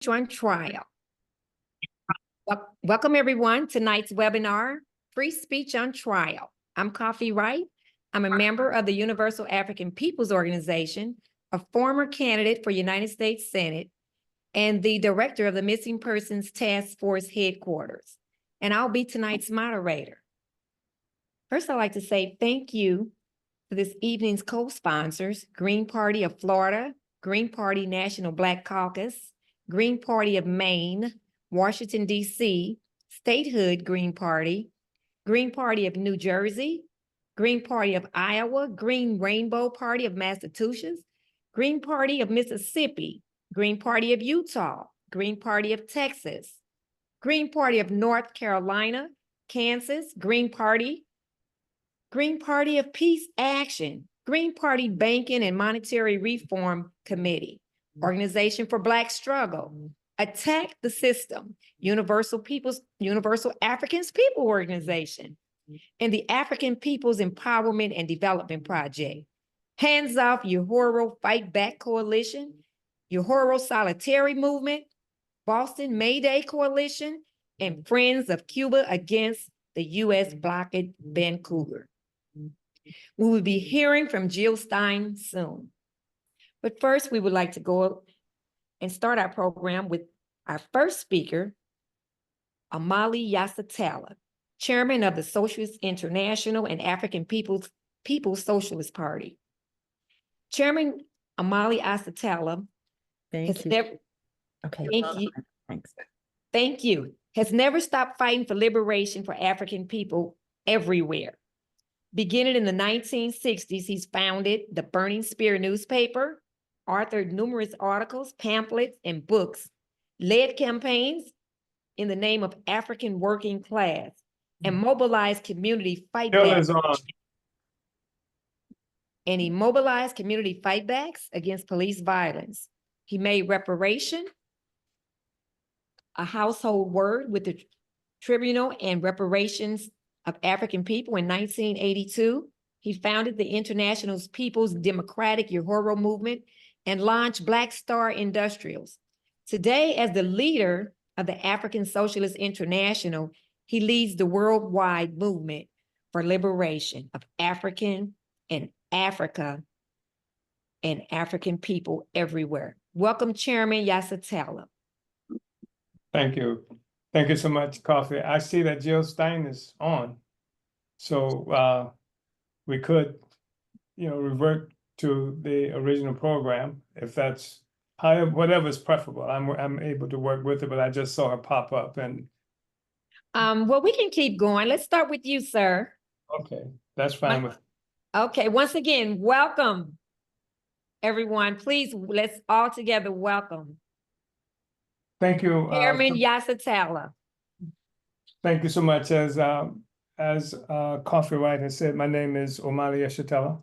on trial. Welcome everyone. Tonight's webinar, Free Speech on Trial. I'm Coffee Wright. I'm a member of the Universal African Peoples Organization, a former candidate for United States Senate, and the director of the Missing Persons Task Force headquarters. And I'll be tonight's moderator. First, I'd like to say thank you to this evening's co-sponsors, Green Party of Florida, Green Party National Black Caucus, Green Party of Maine, Washington, D.C., Statehood Green Party, Green Party of New Jersey, Green Party of Iowa, Green Rainbow Party of Massachusetts, Green Party of Mississippi, Green Party of Utah, Green Party of Texas, Green Party of North Carolina, Kansas, Green Party of Peace Action, Green Party Banking and Monetary Reform Committee, Organization for Black Struggle, Attack the System, Universal Africans People Organization, and the African Peoples Empowerment and Development Project, Hands Off Uhuru Fight Back Coalition, Uhuru Solitary Movement, Boston Mayday Coalition, and Friends of Cuba Against the U.S. Blockade Vancouver. We will be hearing from Jill Stein soon. But first, we would like to go and start our program with our first speaker, Omali Yeshitela, chairman of the Socialist International and African People's Socialist Party. Chairman Omali Yeshitela has never stopped fighting for liberation for African people everywhere. Beginning in the 1960s, he's founded the Burning Spear newspaper, authored numerous articles, pamphlets, and books, led campaigns in the name of African working class, and mobilized community fightbacks. And he mobilized community fightbacks against police violence. He made reparation a household word with the Tribunal and Reparations of African People in 1982. He founded the International People's Democratic Uhuru Movement and launched Black Star Industrials. Today, as the leader of the African Socialist International, he leads the worldwide movement for liberation of African and Africa and African people everywhere. Welcome, Chairman Yeshitela. Thank you. Thank you so much, Coffee. I see that Jill Stein is on. So we could, revert to the original program if that's whatever is preferable. I'm able to work with it, but I just saw her pop up and. Well, we can keep going. Let's start with you, sir. Okay, that's fine with. Okay, once again, welcome, everyone. Please, let's all together welcome. Thank you, Chairman Yeshitela. Thank you so much. As Coffee Wright has said, my name is Omali Yeshitela,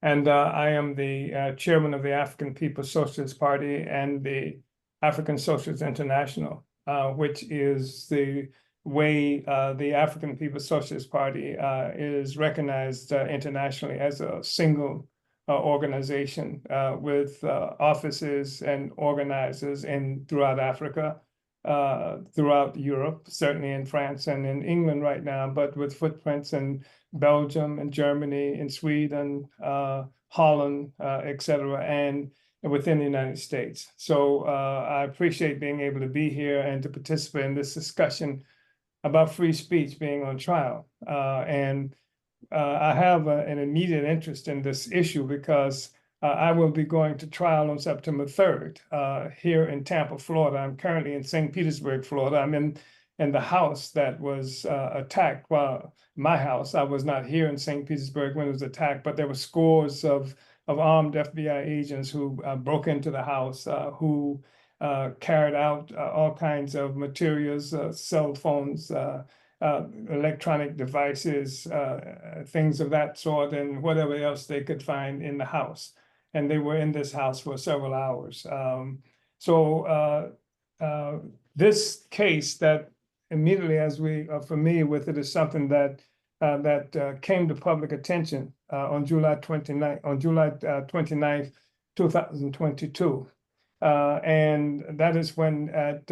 and I am the chairman of the African People's Socialist Party and the African Socialist International, which is the way the African People's Socialist Party is recognized internationally as a single organization with offices and organizers throughout Africa, throughout Europe, certainly in France and in England right now, but with footprints in Belgium and Germany and Sweden, Holland, et cetera, and within the United States. So I appreciate being able to be here and to participate in this discussion about free speech being on trial. I have an immediate interest in this issue because I will be going to trial on September 3rd here in Tampa, Florida. I'm currently in St. Petersburg, Florida. I'm in the house that was attacked. Well, my house, I was not here in St. Petersburg when it was attacked, but there were scores of armed FBI agents who broke into the house, who carried out all kinds of materials, cell phones, electronic devices, things of that sort, and whatever else they could find in the house. And they were in this house for several hours. This case that immediately, as we are familiar with it, is something that came to public attention on July 29th, 2022. And that is when at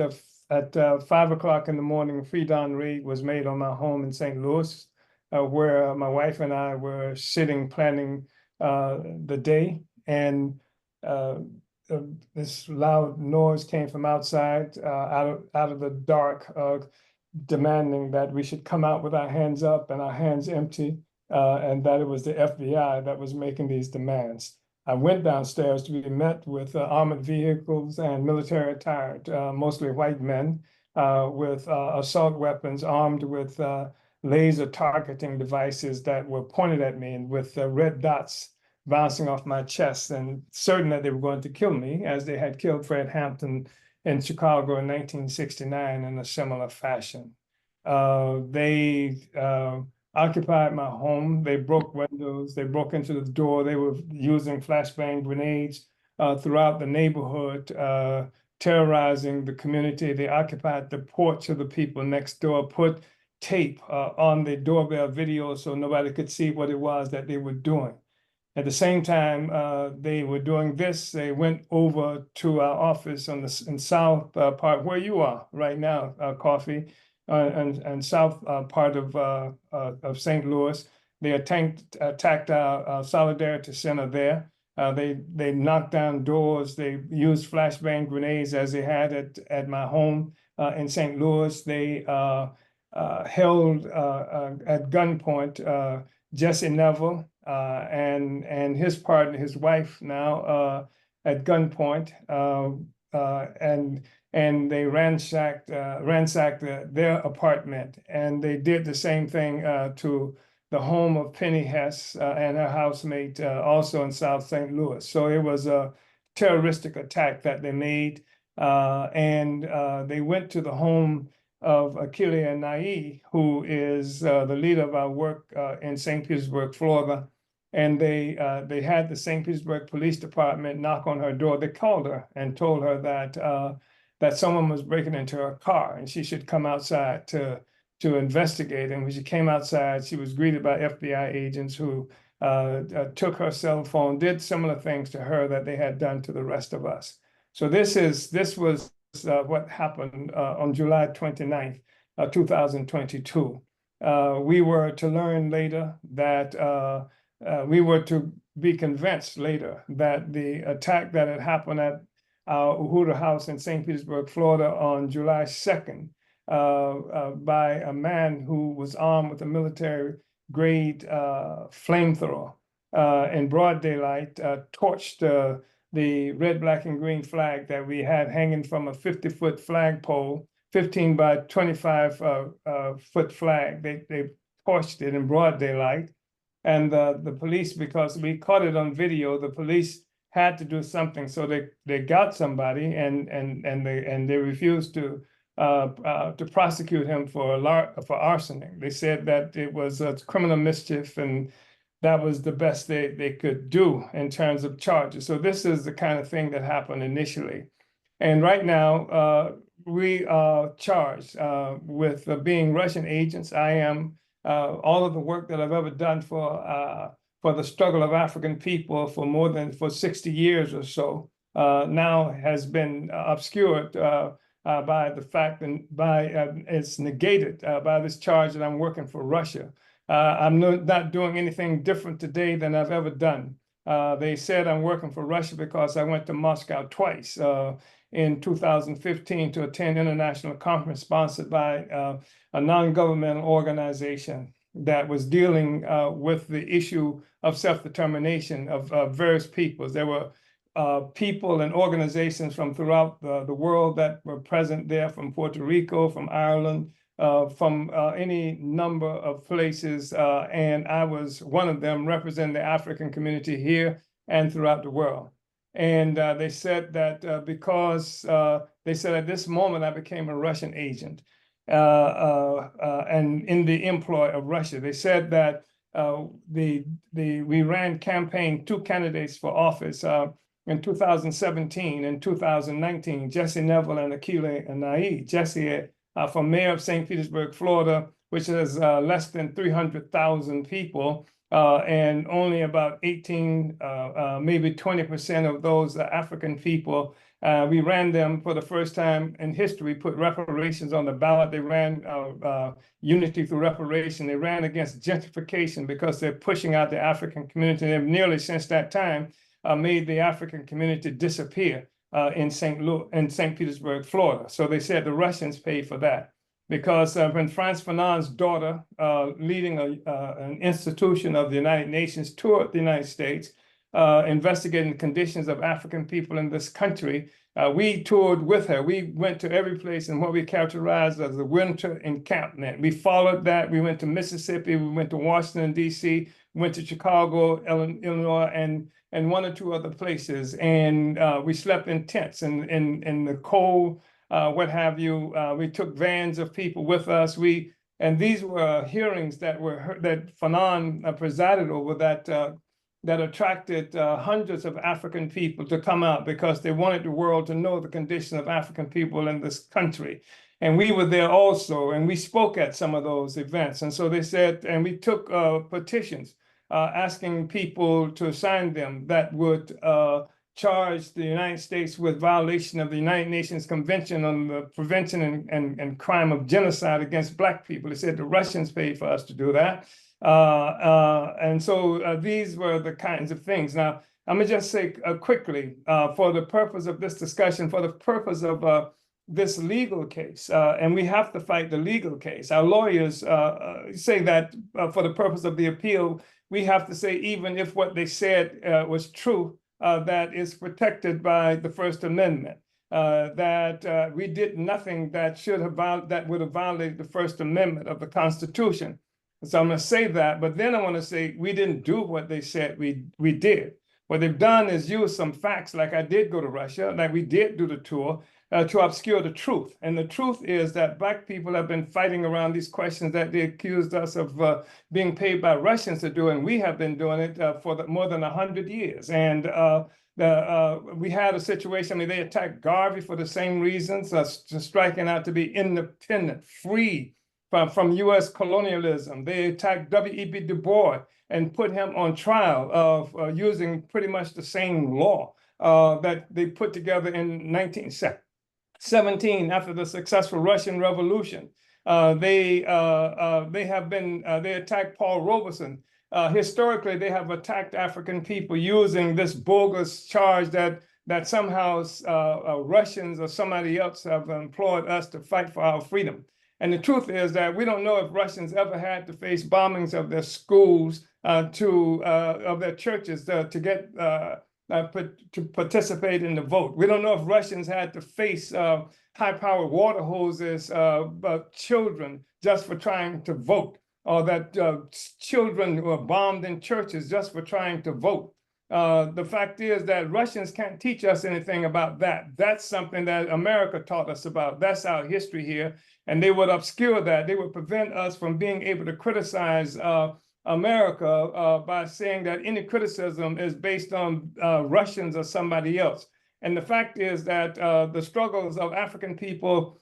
5 o'clock in the morning, a pre-dawn raid was made on my home in St. Louis, where my wife and I were sitting planning the day. And this loud noise came from outside, out of the dark, demanding that we should come out with our hands up and our hands empty, and that it was the FBI that was making these demands. I went downstairs to be met with armored vehicles and military attired, mostly white men, with assault weapons, armed with laser targeting devices that were pointed at me and with red dots bouncing off my chest, and certain that they were going to kill me, as they had killed Fred Hampton in Chicago in 1969 in a similar fashion. They occupied my home. They broke windows. They broke into the door. They were using flashbang grenades throughout the neighborhood, terrorizing the community. They occupied the porch of the people next door, put tape on the doorbell video so nobody could see what it was that they were doing. At the same time they were doing this, they went over to our office on the South part where you are right now, Coffee, and South part of St. Louis. They attacked our Solidarity Center there. They knocked down doors. They used flashbang grenades as they had at my home in St. Louis. They held at gunpoint Jesse Neville and his partner, his wife now at gunpoint, and they ransacked their apartment, and they did the same thing to the home of Penny Hess and her housemate also in South St. Louis. So it was a terroristic attack that they made, and they went to the home of Akilia Nai, who is the leader of our work in St. Petersburg, Florida. And they had the St. Petersburg Police Department knock on her door. They called her and told her that someone was breaking into her car and she should come outside to investigate. And when she came outside, she was greeted by FBI agents who took her cell phone, did similar things to her that they had done to the rest of us. So this was what happened on July 29th, 2022. We were to learn later that we were to be convinced later that the attack that had happened at our Uhuru house in St. Petersburg, Florida on July 2nd by a man who was armed with a military grade flamethrower in broad daylight, torched the red, black, and green flag that we had hanging from a 50-foot flagpole, 15 by 25 foot flag. They torched it in broad daylight. And the police, because we caught it on video, the police had to do something. So they got somebody and they refused to prosecute him for arsoning. They said that it was a criminal mischief and that was the best they could do in terms of charges. So this is the kind of thing that happened initially. And right now, we are charged with being Russian agents. I am. All of the work that I've ever done for the struggle of African people for 60 years or so now has been obscured by the fact and it's negated by this charge that I'm working for Russia. I'm not doing anything different today than I've ever done. They said I'm working for Russia because I went to Moscow twice in 2015 to attend an international conference sponsored by a non-governmental organization that was dealing with the issue of self-determination of various peoples. There were people and organizations from throughout the world that were present there, from Puerto Rico, from Ireland, from any number of places, and I was one of them representing the African community here and throughout the world. And they said that because they said at this moment I became a Russian agent and in the employ of Russia. They said that we ran two candidates for office in 2017 and 2019, Jesse Neville and Akilia Nai. Jesse for mayor of St. Petersburg, Florida, which is less than 300,000 people, and only about 18, maybe 20% of those African people We ran them for the first time in history, put reparations on the ballot. They ran unity through reparation. They ran against gentrification because they're pushing out the African community. They've nearly since that time made the African community disappear in St. Petersburg, Florida. So they said the Russians paid for that. Because when Frantz Fanon's daughter, leading an institution of the United Nations, toured the United States, investigating the conditions of African people in this country, we toured with her. We went to every place in what we characterized as the winter encampment. We followed that. We went to Mississippi. We went to Washington, D.C., went to Chicago, Illinois, and one or two other places. And we slept in tents in the cold, what have you. We took vans of people with us. And these were hearings that Fanon presided over that attracted hundreds of African people to come out because they wanted the world to know the condition of African people in this country. And we were there also, and we spoke at some of those events. And so they said, and we took petitions asking people to sign them that would charge the United States with violation of the United Nations Convention on the Prevention and Crime of Genocide against Black people. They said the Russians paid for us to do that. And so these were the kinds of things. Now, I'm going to just say quickly, for the purpose of this discussion, for the purpose of this legal case, and we have to fight the legal case. Our lawyers say that for the purpose of the appeal, we have to say even if what they said was true, that is protected by the First Amendment, that we did nothing that would have violated the First Amendment of the Constitution. So I'm going to say that, but then I want to say we didn't do what they said we did. What they've done is use some facts, like I did go to Russia, like we did do the tour, to obscure the truth. And the truth is that Black people have been fighting around these questions that they accused us of being paid by Russians to do, and we have been doing it for more than 100 years. And we had a situation, I mean, they attacked Garvey for the same reasons, striking out to be independent, free from U.S. colonialism. They attacked W.E.B. Du Bois and put him on trial of using pretty much the same law that they put together in 1917 after the successful Russian Revolution. They attacked Paul Robeson. Historically, they have attacked African people using this bogus charge that somehow Russians or somebody else have employed us to fight for our freedom. And the truth is that we don't know if Russians ever had to face bombings of their schools, of their churches to get to participate in the vote. We don't know if Russians had to face high-powered water hoses, children just for trying to vote, or that children were bombed in churches just for trying to vote. The fact is that Russians can't teach us anything about that. That's something that America taught us about. That's our history here. And they would obscure that. They would prevent us from being able to criticize America by saying that any criticism is based on Russians or somebody else. And the fact is that the struggles of African people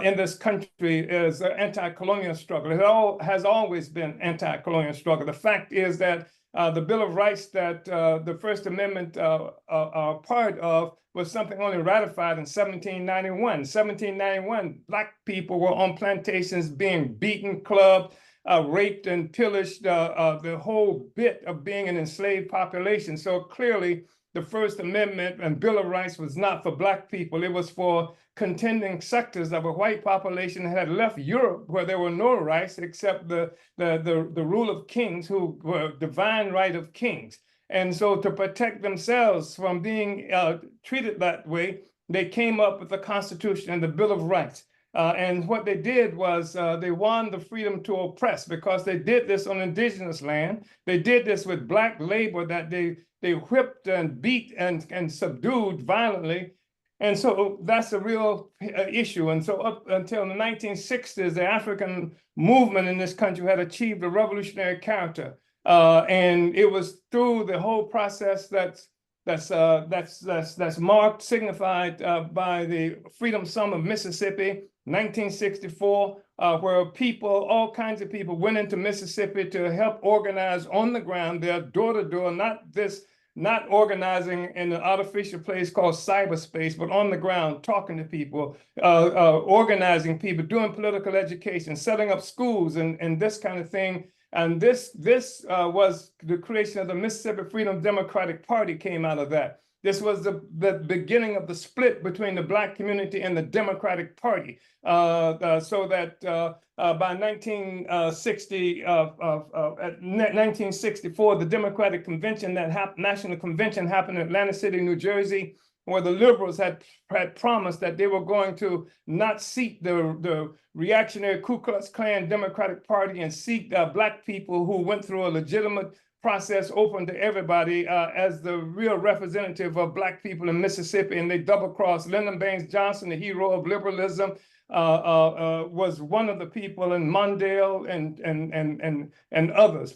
in this country is an anti-colonial struggle. It has always been anti-colonial struggle. The fact is that the Bill of Rights that the First Amendment are part of was something only ratified in 1791. 1791, Black people were on plantations being beaten, clubbed, raped, and pillaged, the whole bit of being an enslaved population. So clearly, the First Amendment and Bill of Rights was not for Black people. It was for contending sectors of a white population that had left Europe, where there were no rights except the rule of kings, who were divine right of kings. And so to protect themselves from being treated that way, they came up with the Constitution and the Bill of Rights. And what they did was they won the freedom to oppress, because they did this on indigenous land. They did this with Black labor that they whipped and beat and subdued violently. And so that's a real issue. And so up until the 1960s, the African movement in this country had achieved a revolutionary character. And it was through the whole process that's marked, signified by the Freedom Sum of Mississippi, 1964, where all kinds of people went into Mississippi to help organize on the ground there, door to door, not this not organizing in an artificial place called cyberspace, but on the ground, talking to people, organizing people, doing political education, setting up schools and this kind of thing. And this was the creation of the Mississippi Freedom Democratic Party came out of that. This was the beginning of the split between the Black community and the Democratic Party. So that by 1964, the Democratic Convention National Convention happened in Atlantic City, New Jersey, where the liberals had promised that they were going to not seat the reactionary Ku Klux Klan Democratic Party and seek Black people who went through a legitimate process open to everybody as the real representative of Black people in Mississippi. And they double-crossed Lyndon Baines Johnson, the hero of liberalism, was one of the people, in Mondale and others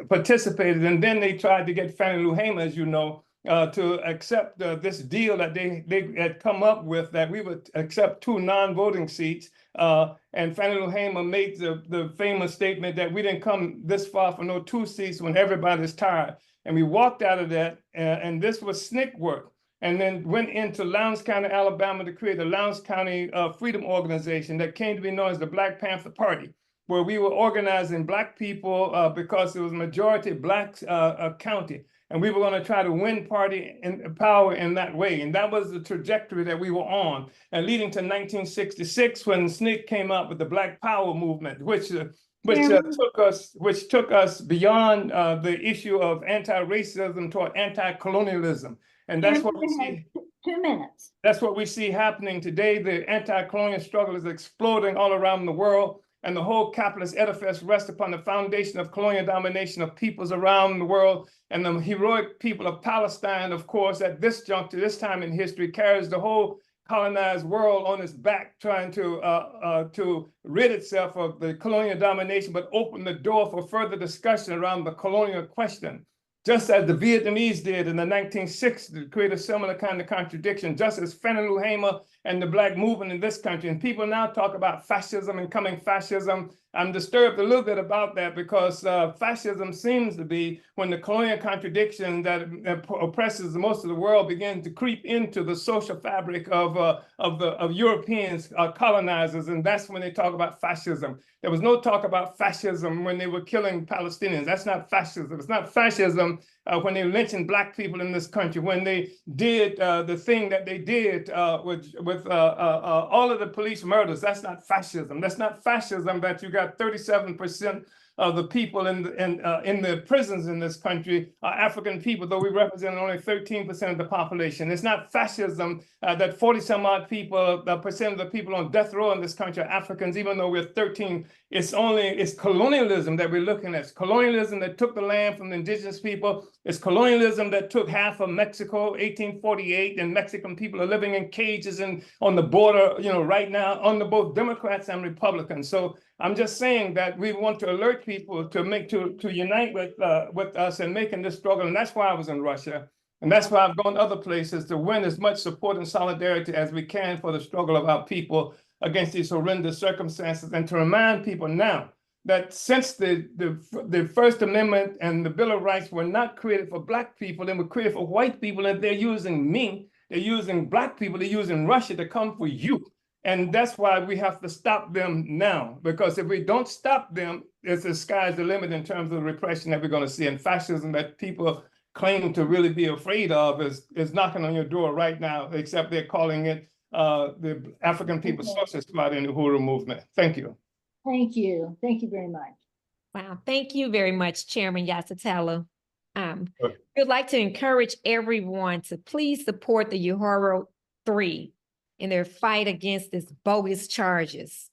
participated. And then they tried to get Fannie Lou Hamer, as you know, to accept this deal that they had come up with, that we would accept 2 non-voting seats. And Fannie Lou Hamer made the famous statement that we didn't come this far for no 2 seats when everybody's tired. And we walked out of that, and this was SNCC work. And then went into Lowndes County, Alabama, to create the Lowndes County Freedom Organization that came to be known as the Black Panther Party, where we were organizing Black people because it was a majority Black county. And we were going to try to win party and power in that way. And that was the trajectory that we were on. And leading to 1966, when SNCC came up with the Black Power movement, which took us beyond the issue of anti-racism toward anti-colonialism. And that's what we see. 2 minutes. That's what we see happening today. The anti-colonial struggle is exploding all around the world. And the whole capitalist edifice rests upon the foundation of colonial domination of peoples around the world. And the heroic people of Palestine, of course, at this juncture, this time in history, carries the whole colonized world on its back, trying to rid itself of the colonial domination, but open the door for further discussion around the colonial question. Just as the Vietnamese did in the 1960s to create a similar kind of contradiction, just as Fannie Lou Hamer and the Black movement in this country. And people now talk about fascism and coming fascism. I'm disturbed a little bit about that, because fascism seems to be when the colonial contradiction that oppresses most of the world begin to creep into the social fabric of Europeans, colonizers, and that's when they talk about fascism. There was no talk about fascism when they were killing Palestinians. That's not fascism. It's not fascism when they were lynching Black people in this country, when they did the thing that they did with all of the police murders. That's not fascism. That's not fascism that you got 37% of the people in the prisons in this country are African people, though we represent only 13% of the population. It's not fascism that 40-some-odd percent of the people on death row in this country are Africans, even though we're 13. It's colonialism that we're looking at. It's colonialism that took the land from the indigenous people. It's colonialism that took half of Mexico, 1848, and Mexican people are living in cages and on the border, right now, under both Democrats and Republicans. So I'm just saying that we want to alert people to unite with us in making this struggle. And that's why I was in Russia. And that's why I've gone other places to win as much support and solidarity as we can for the struggle of our people against these horrendous circumstances, and to remind people now that since the First Amendment and the Bill of Rights were not created for Black people, they were created for white people, and they're using me, they're using Black people, they're using Russia to come for you. And that's why we have to stop them now, because if we don't stop them, it's the sky's the limit in terms of the repression that we're going to see. And fascism that people claim to really be afraid of is knocking on your door right now, except they're calling it the African People's Socialist Party and the Uhuru movement. Thank you. Thank you. Thank you very much. Wow, thank you very much, Chairman Yeshitela. We'd like to encourage everyone to please support the Uhuru 3 in their fight against this bogus charges.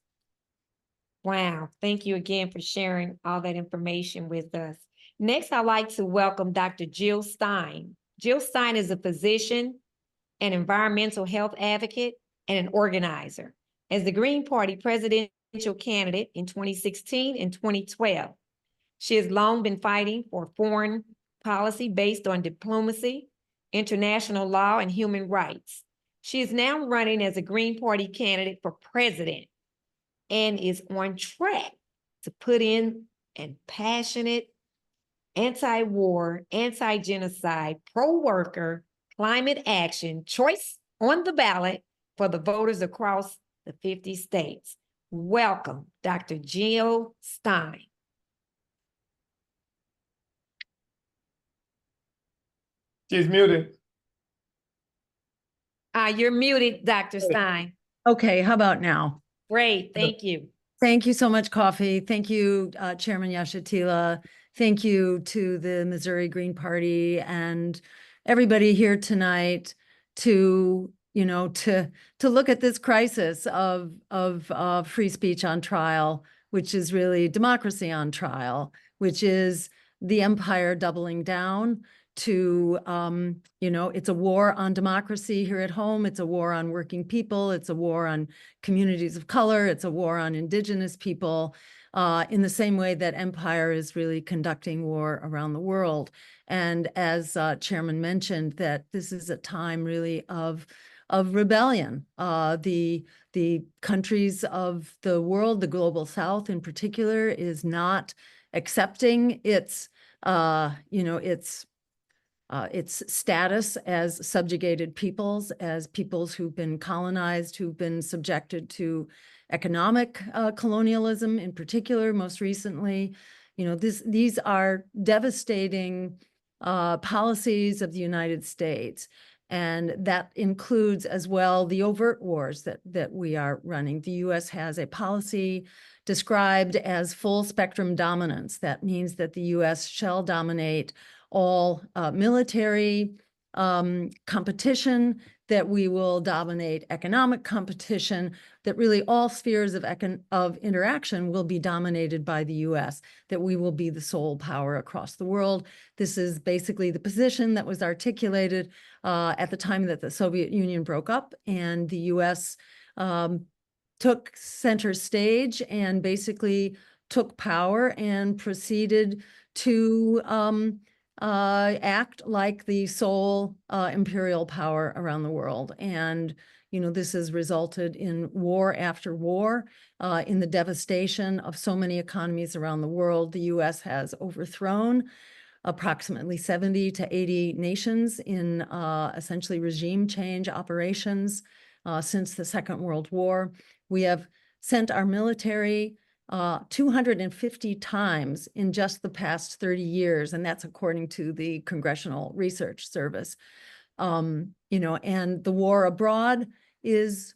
Wow, thank you again for sharing all that information with us. Next, I'd like to welcome Dr. Jill Stein. Jill Stein is a physician, an environmental health advocate, and an organizer. As the Green Party presidential candidate in 2016 and 2012, she has long been fighting for foreign policy based on diplomacy, international law, and human rights. She is now running as a Green Party candidate for president and is on track to put in a passionate anti-war, anti-genocide, pro-worker, climate action, choice on the ballot for the voters across the 50 states. Welcome, Dr. Jill Stein. She's muted. You're muted, Dr. Stein. Okay, how about now? Great, thank you. Thank you so much, Coffee. Thank you, Chairman Yeshitela. Thank you to the Missouri Green Party and everybody here tonight to, to look at this crisis of free speech on trial, which is really democracy on trial, which is the empire doubling down to, it's a war on democracy here at home. It's a war on working people. It's a war on communities of color. It's a war on indigenous people, in the same way that empire is really conducting war around the world. And as Chairman mentioned, that this is a time really of rebellion. The countries of the world, the global South in particular, is not accepting its status as subjugated peoples, as peoples who've been colonized, who've been subjected to economic colonialism in particular, most recently. These are devastating policies of the United States. And that includes as well the overt wars that we are running. The US has a policy described as full spectrum dominance. That means that the US shall dominate all military competition, that we will dominate economic competition, that really all spheres of interaction will be dominated by the US, that we will be the sole power across the world. This is basically the position that was articulated at the time that the Soviet Union broke up, and the US took center stage and basically took power and proceeded to act like the sole imperial power around the world. And, this has resulted in war after war, in the devastation of so many economies around the world. The US has overthrown approximately 70 to 80 nations in essentially regime change operations since the Second World War. We have sent our military 250 times in just the past 30 years, and that's according to the Congressional Research Service. And the war abroad is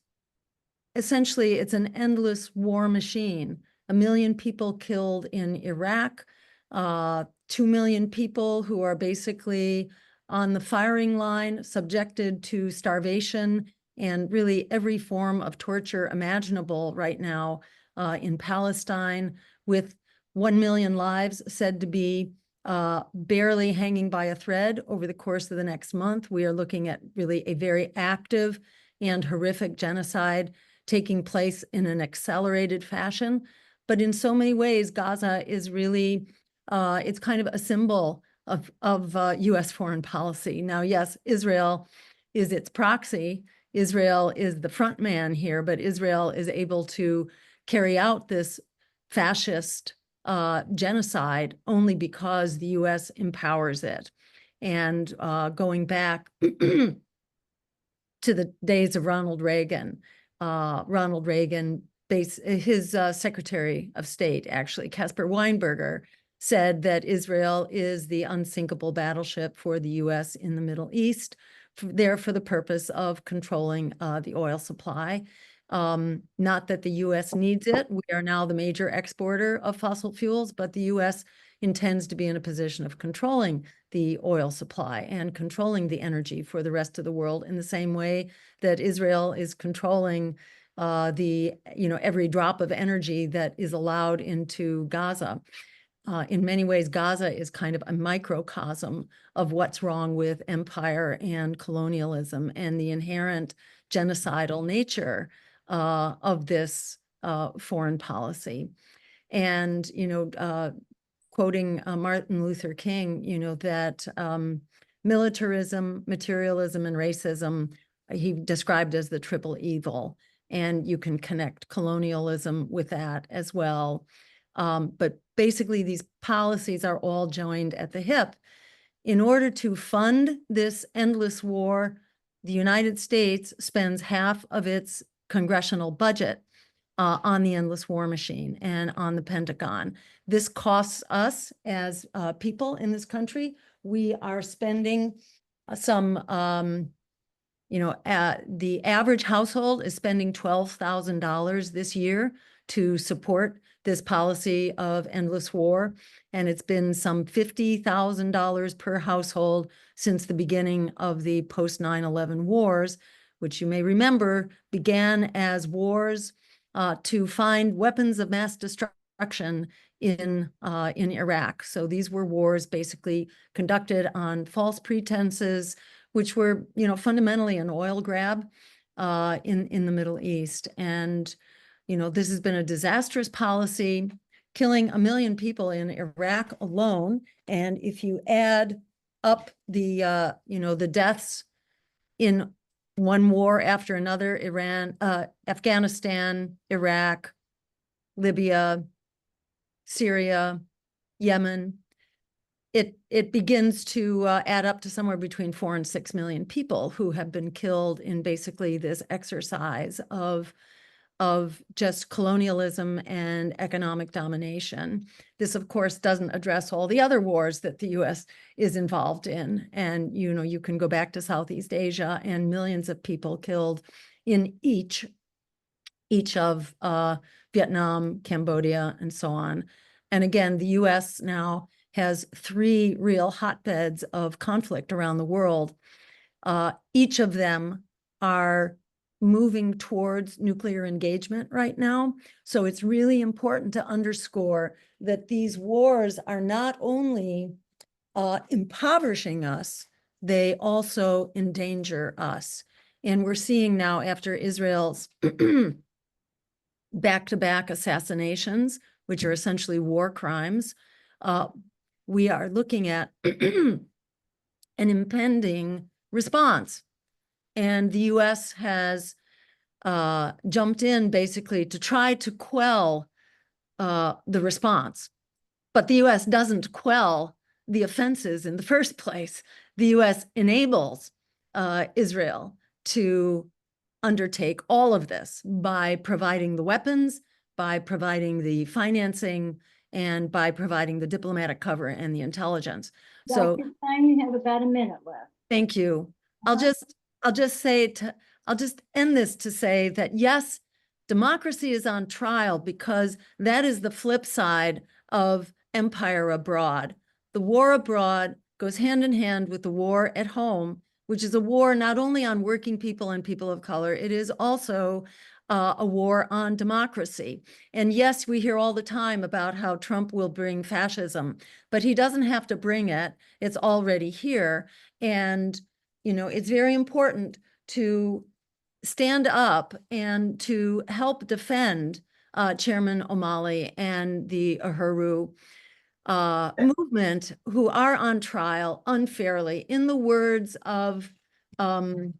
essentially, it's an endless war machine. 1 million people killed in Iraq, 2 million people who are basically on the firing line, subjected to starvation and really every form of torture imaginable right now in Palestine, with 1 million lives said to be barely hanging by a thread over the course of the next month. We are looking at really a very active and horrific genocide taking place in an accelerated fashion. But in so many ways, Gaza is really, it's kind of a symbol of US foreign policy. Now, yes, Israel is its proxy. Israel is the front man here, but Israel is able to carry out this fascist genocide only because the US empowers it. And going back to the days of Ronald Reagan, his Secretary of State, actually, Caspar Weinberger, said that Israel is the unsinkable battleship for the US in the Middle East, there for the purpose of controlling the oil supply. Not that the US needs it. We are now the major exporter of fossil fuels, but the US intends to be in a position of controlling the oil supply and controlling the energy for the rest of the world in the same way that Israel is controlling every drop of energy that is allowed into Gaza. In many ways, Gaza is kind of a microcosm of what's wrong with empire and colonialism and the inherent genocidal nature of this foreign policy. And, quoting Martin Luther King, that militarism, materialism, and racism, he described as the triple evil. And you can connect colonialism with that as well. But basically, these policies are all joined at the hip. In order to fund this endless war, the United States spends half of its congressional budget on the endless war machine and on the Pentagon. This costs us as people in this country. We are spending some, the average household is spending $12,000 this year to support this policy of endless war. And it's been some $50,000 per household since the beginning of the post 9/11 wars, which you may remember began as wars to find weapons of mass destruction in Iraq. So these were wars basically conducted on false pretenses, which were, fundamentally an oil grab in the Middle East. And, this has been a disastrous policy, killing 1 million people in Iraq alone. And if you add up the deaths in one war after another, Iran, Afghanistan, Iraq, Libya, Syria, Yemen, it begins to add up to somewhere between 4 and 6 million people who have been killed in basically this exercise of just colonialism and economic domination. This, of course, doesn't address all the other wars that the U.S. is involved in. And, you can go back to Southeast Asia and millions of people killed in each of Vietnam, Cambodia, and so on. And again, the U.S. now has 3 real hotbeds of conflict around the world. Each of them are moving towards nuclear engagement right now. So it's really important to underscore that these wars are not only impoverishing us, they also endanger us. And we're seeing now, after Israel's back-to-back assassinations, which are essentially war crimes, we are looking at an impending response. And the U.S. has jumped in basically to try to quell the response. But the U.S. doesn't quell the offenses in the first place. The U.S. enables Israel to undertake all of this by providing the weapons, by providing the financing, and by providing the diplomatic cover and the intelligence. So, Dr. Stein, you have about a minute left. thank you. I'll just end this to say that yes, democracy is on trial because that is the flip side of empire abroad. The war abroad goes hand in hand with the war at home, which is a war not only on working people and people of color, it is also a war on democracy. And yes, we hear all the time about how Trump will bring fascism, but he doesn't have to bring it. It's already here. And, it's very important to stand up and to help defend Chairman Omali and the Uhuru movement, who are on trial unfairly. In the words of Martin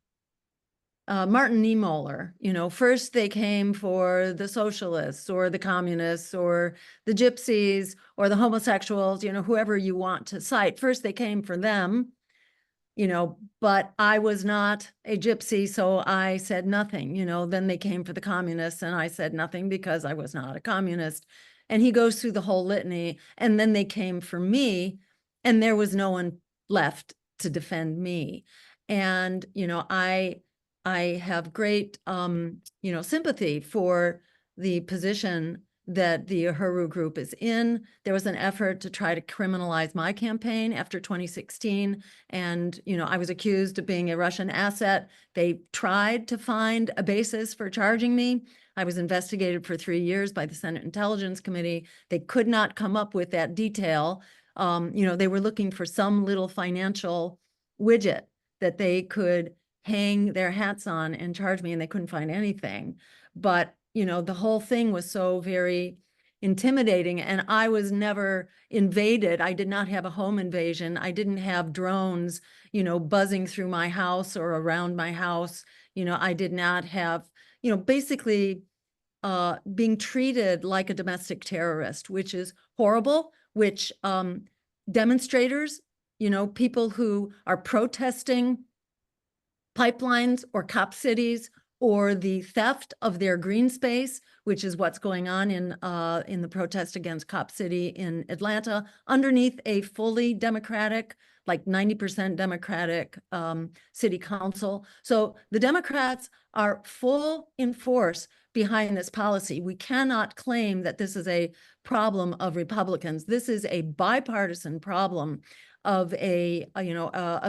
Niemöller, first they came for the socialists or the communists or the gypsies or the homosexuals, whoever you want to cite. First they came for them, but I was not a gypsy, so I said nothing. Then they came for the communists and I said nothing because I was not a communist. And he goes through the whole litany, and then they came for me and there was no one left to defend me. And, I have great, sympathy for the position that the Uhuru group is in. There was an effort to try to criminalize my campaign after 2016. And, I was accused of being a Russian asset. They tried to find a basis for charging me. I was investigated for 3 years by the Senate Intelligence Committee. They could not come up with that detail. They were looking for some little financial widget that they could hang their hats on and charge me, and they couldn't find anything. But, the whole thing was so very intimidating, and I was never invaded. I did not have a home invasion. I didn't have drones, buzzing through my house or around my house. I did not have, basically, being treated like a domestic terrorist, which is horrible, which demonstrators, people who are protesting pipelines or cop cities or the theft of their green space, which is what's going on in the protest against Cop City in Atlanta, underneath a fully democratic, like 90% Democratic city council. So the Democrats are full in force behind this policy. We cannot claim that this is a problem of Republicans. This is a bipartisan problem of a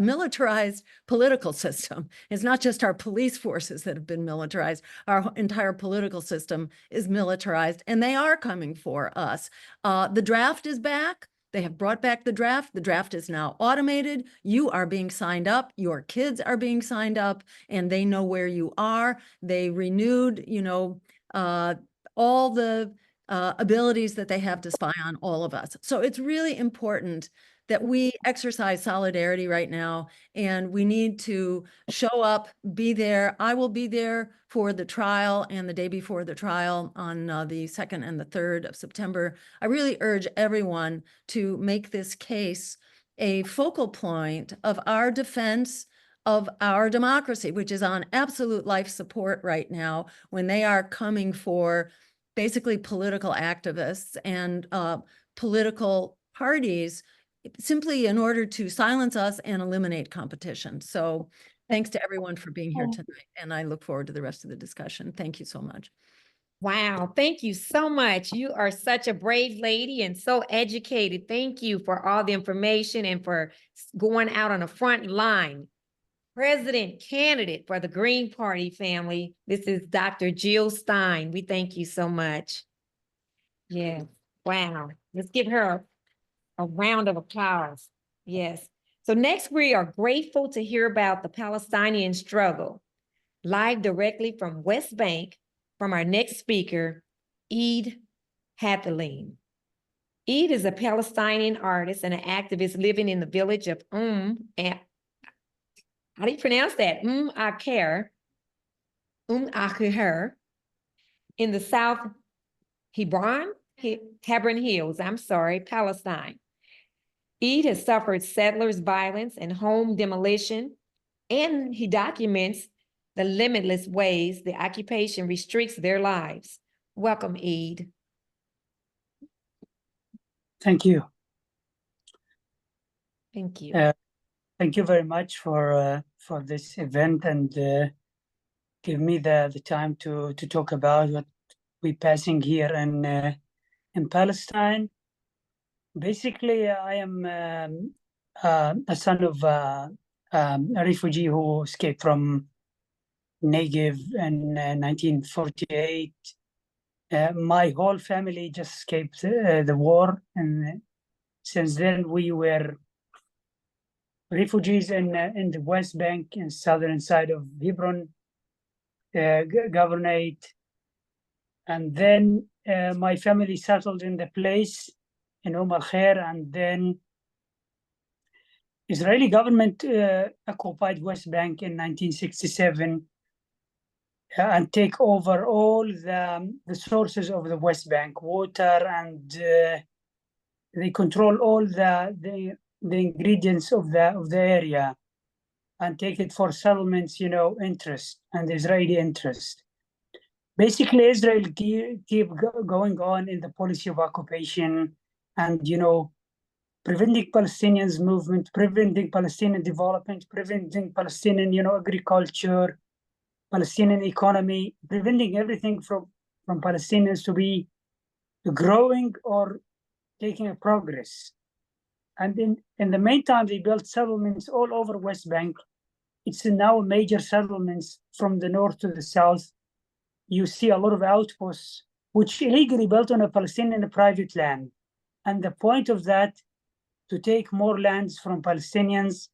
militarized political system. It's not just our police forces that have been militarized. Our entire political system is militarized, and they are coming for us. The draft is back. They have brought back the draft. The draft is now automated. You are being signed up. Your kids are being signed up, and they know where you are. They renewed, all the abilities that they have to spy on all of us. So it's really important that we exercise solidarity right now, and we need to show up, be there. I will be there for the trial and the day before the trial on the 2nd and the 3rd of September. I really urge everyone to make this case a focal point of our defense of our democracy, which is on absolute life support right now when they are coming for basically political activists and political parties simply in order to silence us and eliminate competition. So thanks to everyone for being here tonight, and I look forward to the rest of the discussion. Thank you so much. Wow, thank you so much. You are such a brave lady and so educated. Thank you for all the information and for going out on the front line. President candidate for the Green Party family. This is Dr. Jill Stein. We thank you so much. Yeah, wow. Let's give her a round of applause. Yes. So next, we are grateful to hear about the Palestinian struggle, live directly from West Bank, from our next speaker, Eid Hathaleen. Eid is a Palestinian artist and an activist living in the village of how do you pronounce that? Al Khair, Al Khair, in the South Hebron Hills, Palestine. Eid has suffered settlers' violence and home demolition, and he documents the limitless ways the occupation restricts their lives. Welcome, Eid. Thank you. Thank you. Thank you very much for this event and give me the time to talk about what we're passing here in Palestine. Basically, I am a son of a refugee who escaped from Negev in 1948. My whole family just escaped the war, and since then we were refugees in the West Bank and southern side of Hebron Governorate. And then my family settled in the place in Umm al Khair, and then Israeli government occupied West Bank in 1967 and take over all the sources of the West Bank, water, and they control all the ingredients of the area and take it for settlements, interest and Israeli interest. Basically, Israel keep going on in the policy of occupation and, preventing Palestinians movement, preventing Palestinian development, preventing Palestinian, agriculture, Palestinian economy, preventing everything from Palestinians to be growing or taking a progress. And in the meantime, they built settlements all over West Bank. It's now major settlements from the north to the south. You see a lot of outposts, which illegally built on a Palestinian private land. And the point of that, to take more lands from Palestinians,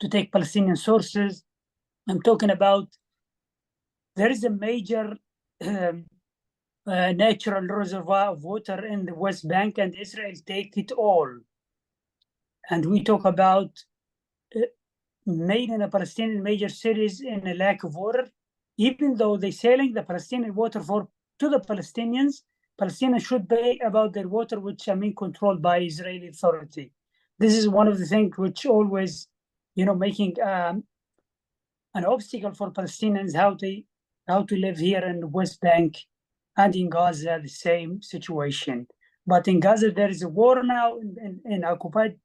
to take Palestinian sources. I'm talking about, there is a major natural reservoir of water in the West Bank, and Israel take it all. And we talk about made in a Palestinian major cities in a lack of water, even though they're selling the Palestinian water for to the Palestinians. Palestinians should pay about their water, which controlled by Israeli authority. This is one of the things which always, making an obstacle for Palestinians how to live here in the West Bank and in Gaza, the same situation. But in Gaza, there is a war now. In occupied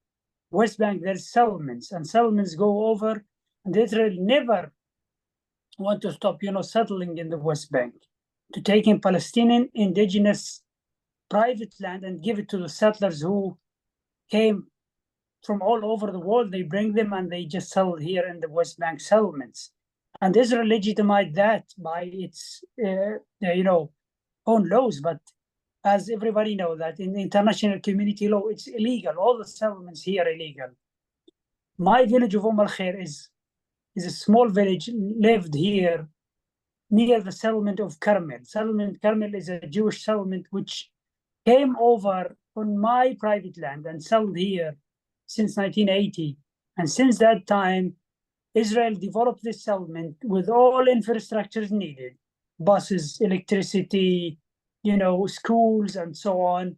West Bank, there's settlements, and settlements go over, and Israel never want to stop, settling in the West Bank, to take in Palestinian indigenous private land and give it to the settlers who came from all over the world. They bring them and they just settle here in the West Bank settlements. And Israel legitimized that by its, own laws. But as everybody knows, that in international community law, it's illegal. All the settlements here are illegal. My village of Umm al Khair is a small village lived here near the settlement of Carmel. Settlement Carmel is a Jewish settlement which came over on my private land and settled here since 1980. And since that time, Israel developed this settlement with all infrastructures needed, buses, electricity, schools, and so on.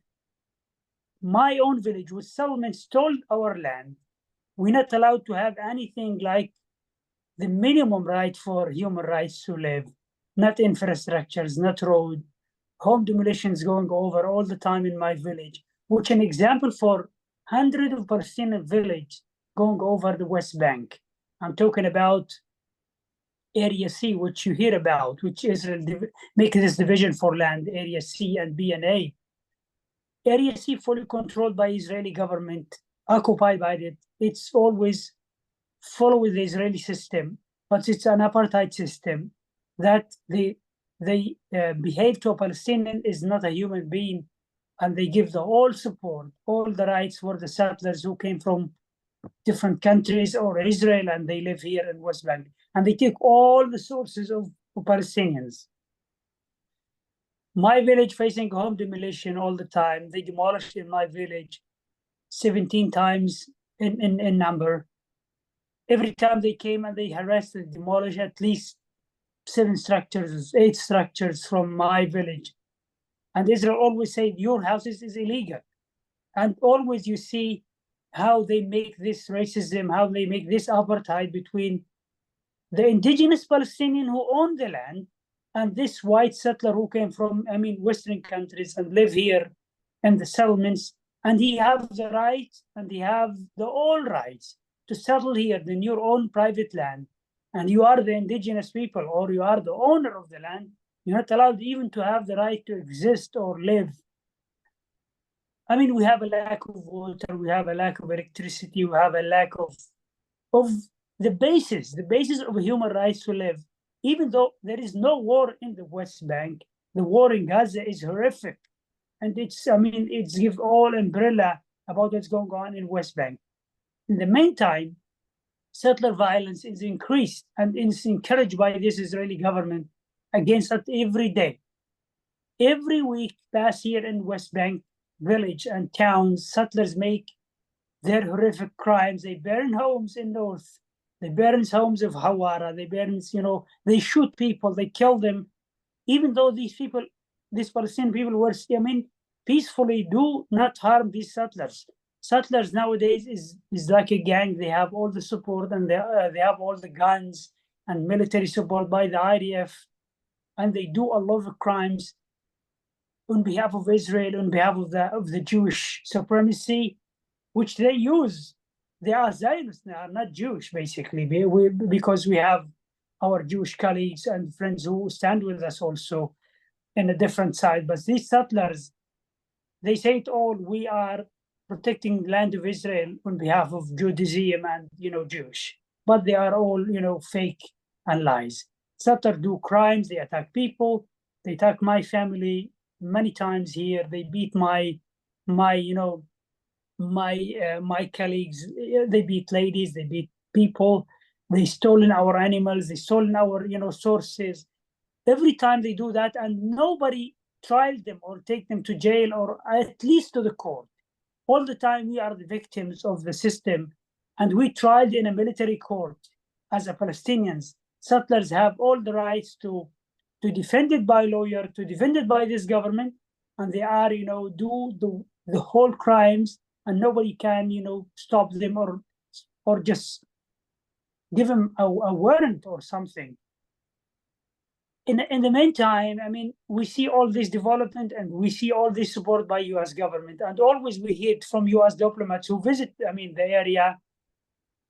My own village with settlement stole our land. We're not allowed to have anything like the minimum right for human rights to live, not infrastructures, not road, home demolitions going over all the time in my village, which an example for hundreds of Palestinian villages going over the West Bank. I'm talking about Area C, which you hear about, which Israel make this division for land, Area C and B and A. Area C fully controlled by Israeli government, occupied by it. It's always follow the Israeli system, but it's an apartheid system that they behave to a Palestinian is not a human being, and they give the all support, all the rights for the settlers who came from different countries or Israel, and they live here in West Bank, and they take all the sources of Palestinians. My village facing home demolition all the time. They demolished in my village 17 times in number. Every time they came and they harassed and demolished at least 7 structures, 8 structures from my village. And Israel always said, your houses is illegal. And always you see how they make this racism, how they make this apartheid between the indigenous Palestinian who own the land and this white settler who came from, Western countries and live here in the settlements. And he have the right and he have the all rights to settle here in your own private land. And you are the indigenous people or you are the owner of the land. You're not allowed even to have the right to exist or live. We have a lack of water, we have a lack of electricity, we have a lack of the basis of human rights to live. Even though there is no war in the West Bank, the war in Gaza is horrific. And it's give all umbrella about what's going on in West Bank. In the meantime, settler violence is increased and is encouraged by this Israeli government against it every day. Every week past here in West Bank, village and towns, settlers make their horrific crimes. They burn homes in North. They burn homes of Hawara. They burn, they shoot people. They kill them. Even though these Palestinian people were, peacefully do not harm these settlers. Settlers nowadays is like a gang. They have all the support and they have all the guns and military support by the IDF. And they do a lot of crimes on behalf of Israel, on behalf of the Jewish supremacy, which they use. They are Zionists, they are not Jewish, basically, because we have our Jewish colleagues and friends who stand with us also in a different side. But these settlers, they say it all, we are protecting the land of Israel on behalf of Judaism and, Jewish. But they are all, fake and lies. Settlers do crimes, they attack people, they attack my family many times here. They beat my colleagues, they beat ladies, they beat people, they stolen our animals, they stolen our, sources. Every time they do that and nobody tried them or take them to jail or at least to the court. All the time we are the victims of the system and we tried in a military court as a Palestinians. Settlers have all the rights to to defend it by lawyer, to defend it by this government, and they are, do the whole crimes, and nobody can, stop them or just give them a warrant or something. In the meantime, I mean, we see all this development and we see all this support by U.S. government, and always we hear it from U.S. diplomats who visit, the area.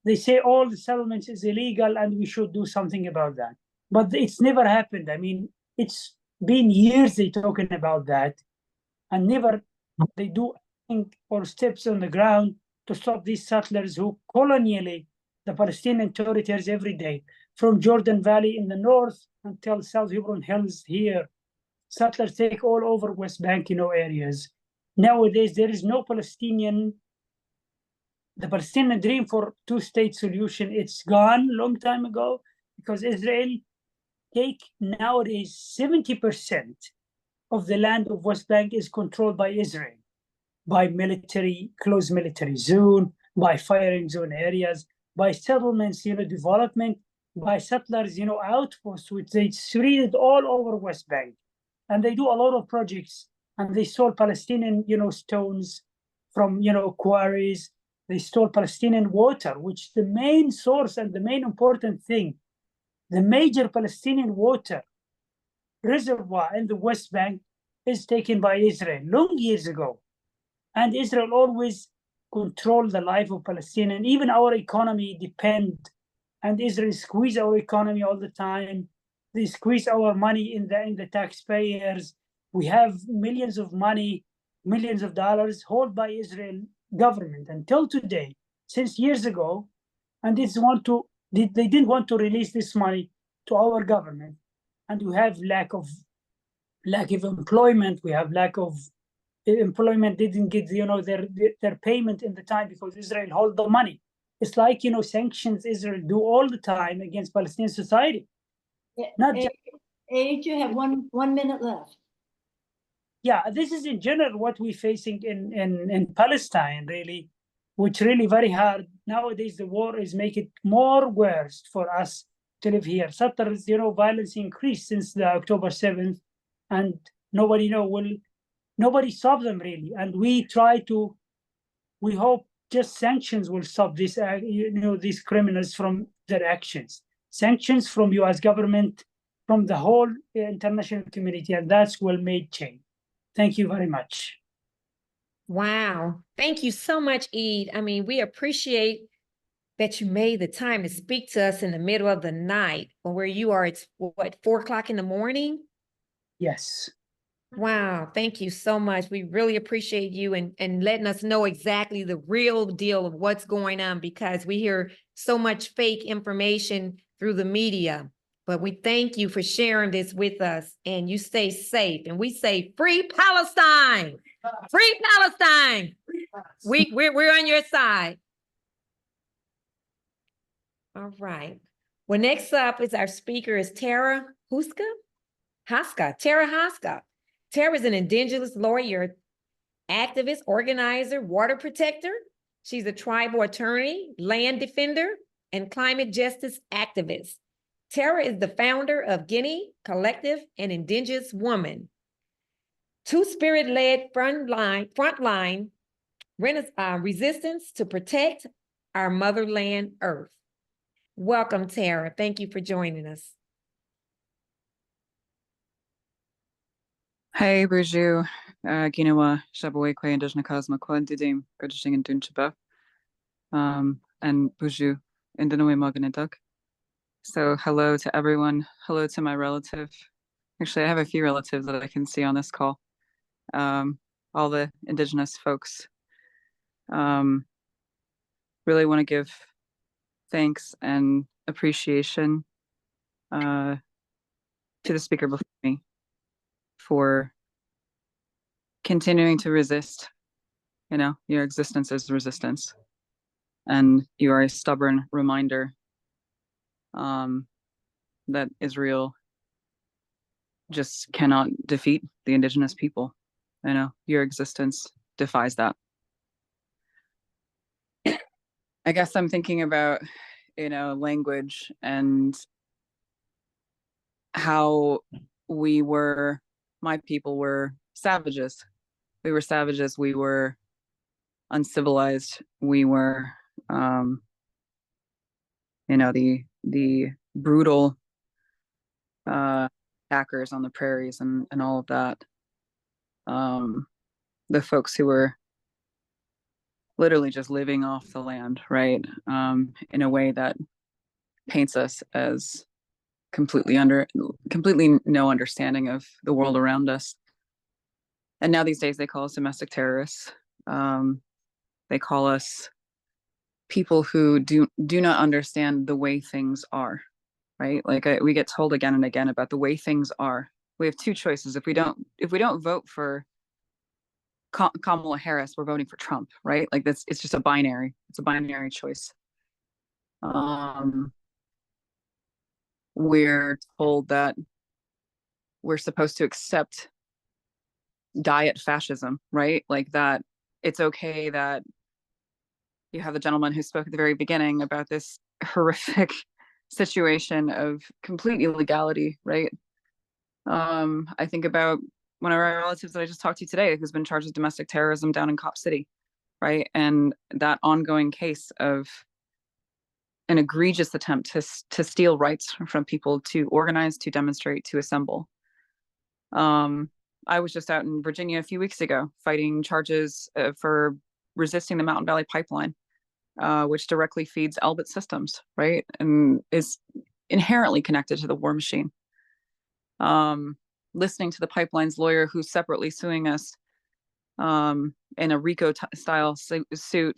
They say all the settlements is illegal and we should do something about that. But it's never happened. I mean, it's been years they talking about that, and never they do anything or steps on the ground to stop these settlers who colonially the Palestinian territories every day, from Jordan Valley in the north until South Hebron Hills here. Settlers take all over West Bank, areas. Nowadays, there is no the Palestinian dream for two-state solution, it's gone long time ago, because Israel take nowadays 70% of the land of West Bank is controlled by Israel, by close military zone, by firing zone areas, by settlements, development, by settlers, outposts, which they spread all over West Bank. And they do a lot of projects, and they stole Palestinian, stones from, quarries. They stole Palestinian water, which the main source and the main important thing, the major Palestinian water reservoir in the West Bank is taken by Israel long years ago. And Israel always control the life of Palestinians. Even our economy depend, and Israel squeeze our economy all the time. They squeeze our money in the taxpayers. We have millions of dollars held by Israel government until today, since years ago, and they didn't want to release this money to our government, and we have lack of employment. We have lack of employment, didn't get their payment in the time because Israel hold the money. It's like sanctions Israel do all the time against Palestinian society. Not just, Eid, you have one minute left. yeah, this is in general what we're facing in Palestine, really, which really very hard. Nowadays, the war is making it more worse for us to live here. Settlers, violence increased since the October 7th, and nobody stopped them really. And we hope just sanctions will stop this, these criminals from their actions. Sanctions from U.S. government, from the whole international community, and that's will make change. Thank you very much. Wow. Thank you so much, Eid. I mean, we appreciate that you made the time to speak to us in the middle of the night, or where you are, it's what, 4 o'clock in the morning? Yes. Wow. Thank you so much. We really appreciate you and letting us know exactly the real deal of what's going on, because we hear so much fake information through the media. But we thank you for sharing this with us, and you stay safe. And we say, free Palestine, free Palestine. We're on your side. All right. Well, next up is our speaker is Tara Haska. Tara Haska. Tara is an indigenous lawyer, activist, organizer, water protector. She's a tribal attorney, land defender, and climate justice activist. Tara is the founder of Guinea Collective and Indigenous Woman, two-spirit-led frontline resistance to protect our motherland earth. Welcome, Tara. Thank you for joining us. Hey, Burju, Ginawa, Shabawekwe, and Dajnakazma, Kwandidim, Gurjing and Dunchaba, and Burju, and Danawe Maganaduk. So, hello to everyone. Hello to my relative. Actually, I have a few relatives that I can see on this call. All the Indigenous folks. Really want to give thanks and appreciation to the speaker before me for continuing to resist. Your existence is resistance, and you are a stubborn reminder that Israel just cannot defeat the indigenous people. Your existence defies that. I guess I'm thinking about language and how my people were savages. We were savages. We were uncivilized. We were, the brutal attackers on the prairies and all of that. The folks who were literally just living off the land, right? In a way that paints us as completely no understanding of the world around us. And now these days they call us domestic terrorists. They call us people who do not understand the way things are, right? Like we get told again and again about the way things are. We have two choices. If we don't vote for Kamala Harris, we're voting for Trump, right? Like it's just a binary. It's a binary choice. We're told that we're supposed to accept diet fascism, right? Like that it's okay that you have the gentleman who spoke at the very beginning about this horrific situation of complete illegality, right? I think about one of our relatives that I just talked to today who's been charged with domestic terrorism down in Cop City, right? And that ongoing case of an egregious attempt to steal rights from people to organize, to demonstrate, to assemble. I was just out in Virginia a few weeks ago fighting charges for resisting the Mountain Valley Pipeline, which directly feeds Elbit Systems, right? And is inherently connected to the war machine. Listening to the pipeline's lawyer who's separately suing us in a RICO style suit,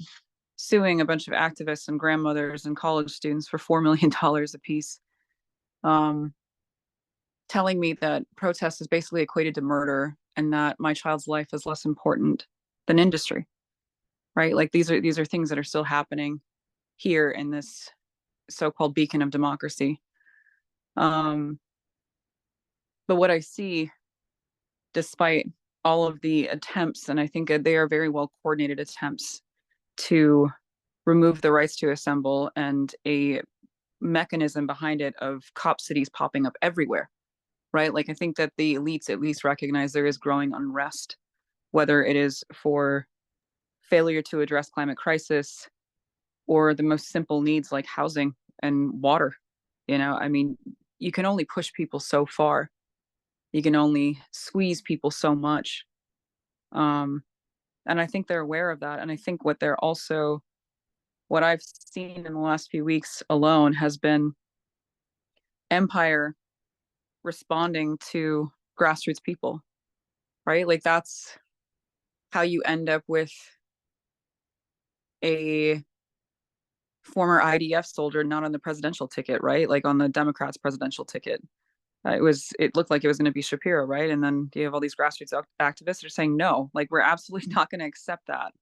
suing a bunch of activists and grandmothers and college students for $4 million a piece, telling me that protest is basically equated to murder and that my child's life is less important than industry, right? Like these are things that are still happening here in this so-called beacon of democracy. But what I see, despite all of the attempts, and I think they are very well coordinated attempts to remove the rights to assemble and a mechanism behind it of cop cities popping up everywhere, right? Like I think that the elites at least recognize there is growing unrest, whether it is for failure to address climate crisis or the most simple needs like housing and water. I mean, you can only push people so far. You can only squeeze people so much. And I think they're aware of that. And I think what I've seen in the last few weeks alone has been empire responding to grassroots people, right? Like that's how you end up with a former IDF soldier not on the presidential ticket, right? Like on the Democrats' presidential ticket. It looked like it was going to be Shapiro, right? And then you have all these grassroots activists that are saying, no, like we're absolutely not going to accept that.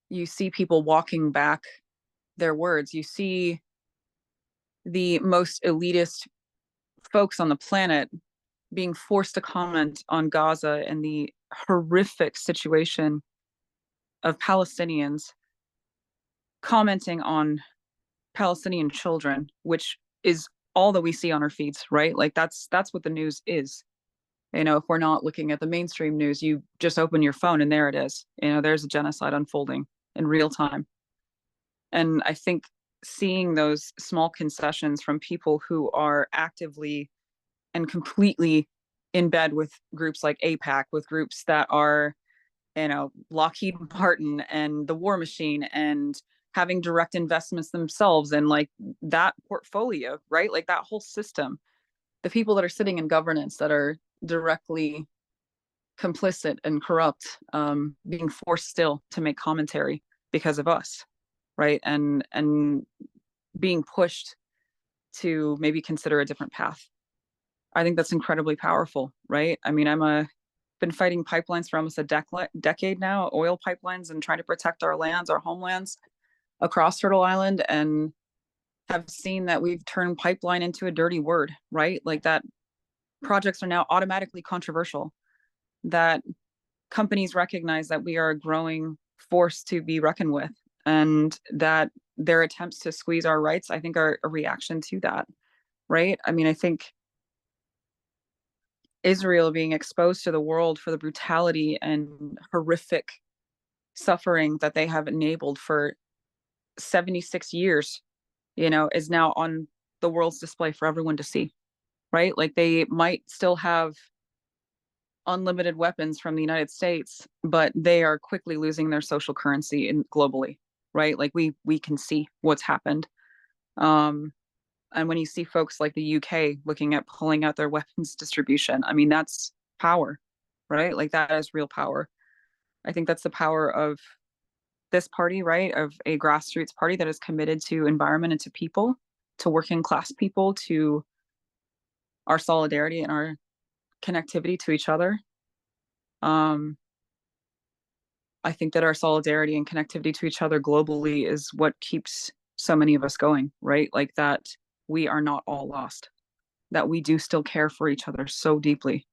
You see people walking back their words. You see the most elitist folks on the planet being forced to comment on Gaza and the horrific situation of Palestinians, commenting on Palestinian children, which is all that we see on our feeds, right? Like that's what the news is. If we're not looking at the mainstream news, you just open your phone and there it is. There's a genocide unfolding in real time. And I think seeing those small concessions from people who are actively and completely in bed with groups like AIPAC, with groups that are, Lockheed Martin and the war machine and having direct investments themselves and like that portfolio, right? Like that whole system, the people that are sitting in governance that are directly complicit and corrupt, being forced still to make commentary because of us, right? And being pushed to maybe consider a different path. I think that's incredibly powerful, right? I mean, been fighting pipelines for almost a decade now, oil pipelines, and trying to protect our lands, our homelands across Turtle Island, and have seen that we've turned pipeline into a dirty word, right? Like that projects are now automatically controversial, that companies recognize that we are a growing force to be reckoned with, and that their attempts to squeeze our rights, I think, are a reaction to that. right? I mean, I think Israel being exposed to the world for the brutality and horrific suffering that they have enabled for 76 years, is now on the world's display for everyone to see, right? Like they might still have unlimited weapons from the United States, but they are quickly losing their social currency globally, right? Like we can see what's happened. And when you see folks like the UK looking at pulling out their weapons distribution, I mean, that's power, right? Like that is real power. I think that's the power of this party, right? Of a grassroots party that is committed to environment and to people, to working class people, to our solidarity and our connectivity to each other. I think that our solidarity and connectivity to each other globally is what keeps so many of us going, right? Like that we are not all lost, that we do still care for each other so deeply,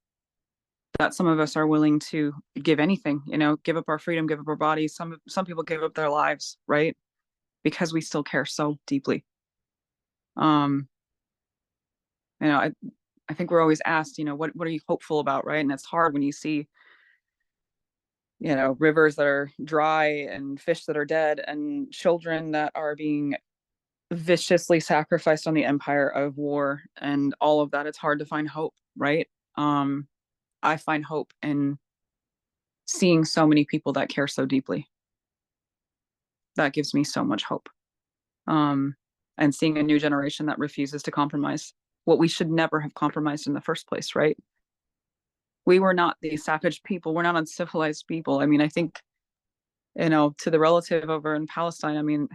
that some of us are willing to give anything, give up our freedom, give up our bodies. Some people give up their lives, right? Because we still care so deeply. I think we're always asked, what are you hopeful about, right? And it's hard when you see, rivers that are dry and fish that are dead and children that are being viciously sacrificed on the empire of war and all of that. It's hard to find hope, right? I find hope in seeing so many people that care so deeply. That gives me so much hope. And seeing a new generation that refuses to compromise what we should never have compromised in the first place, right? We were not these savage people. We're not uncivilized people. I mean, I think, to the relative over in Palestine, I mean,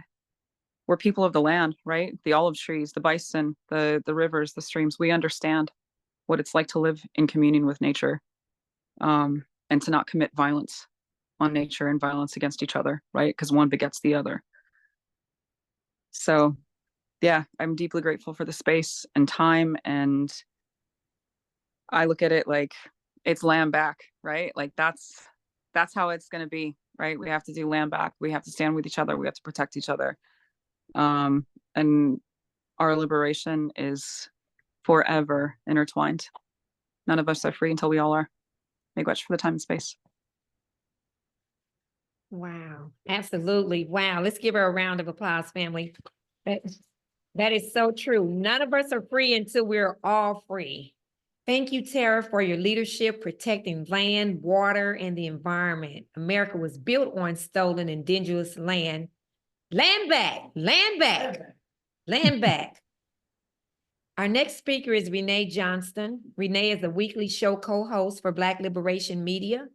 we're people of the land, right? The olive trees, the bison, the rivers, the streams. We understand what it's like to live in communion with nature, and to not commit violence on nature and violence against each other, right? Because one begets the other. So, yeah, I'm deeply grateful for the space and time, and I look at it like it's land back, right? Like that's how it's going to be, right? We have to do land back. We have to stand with each other. We have to protect each other. And our liberation is forever intertwined. None of us are free until we all are. Thank you much for the time and space. Wow, absolutely. Wow. Let's give her a round of applause, family. That is so true. None of us are free until we're all free. Thank you, Tara, for your leadership protecting land, water, and the environment. America was built on stolen, indigenous land. Land back, land back, land back. Our next speaker is Renee Johnston. Renee is a weekly show co-host for Black Liberation Media,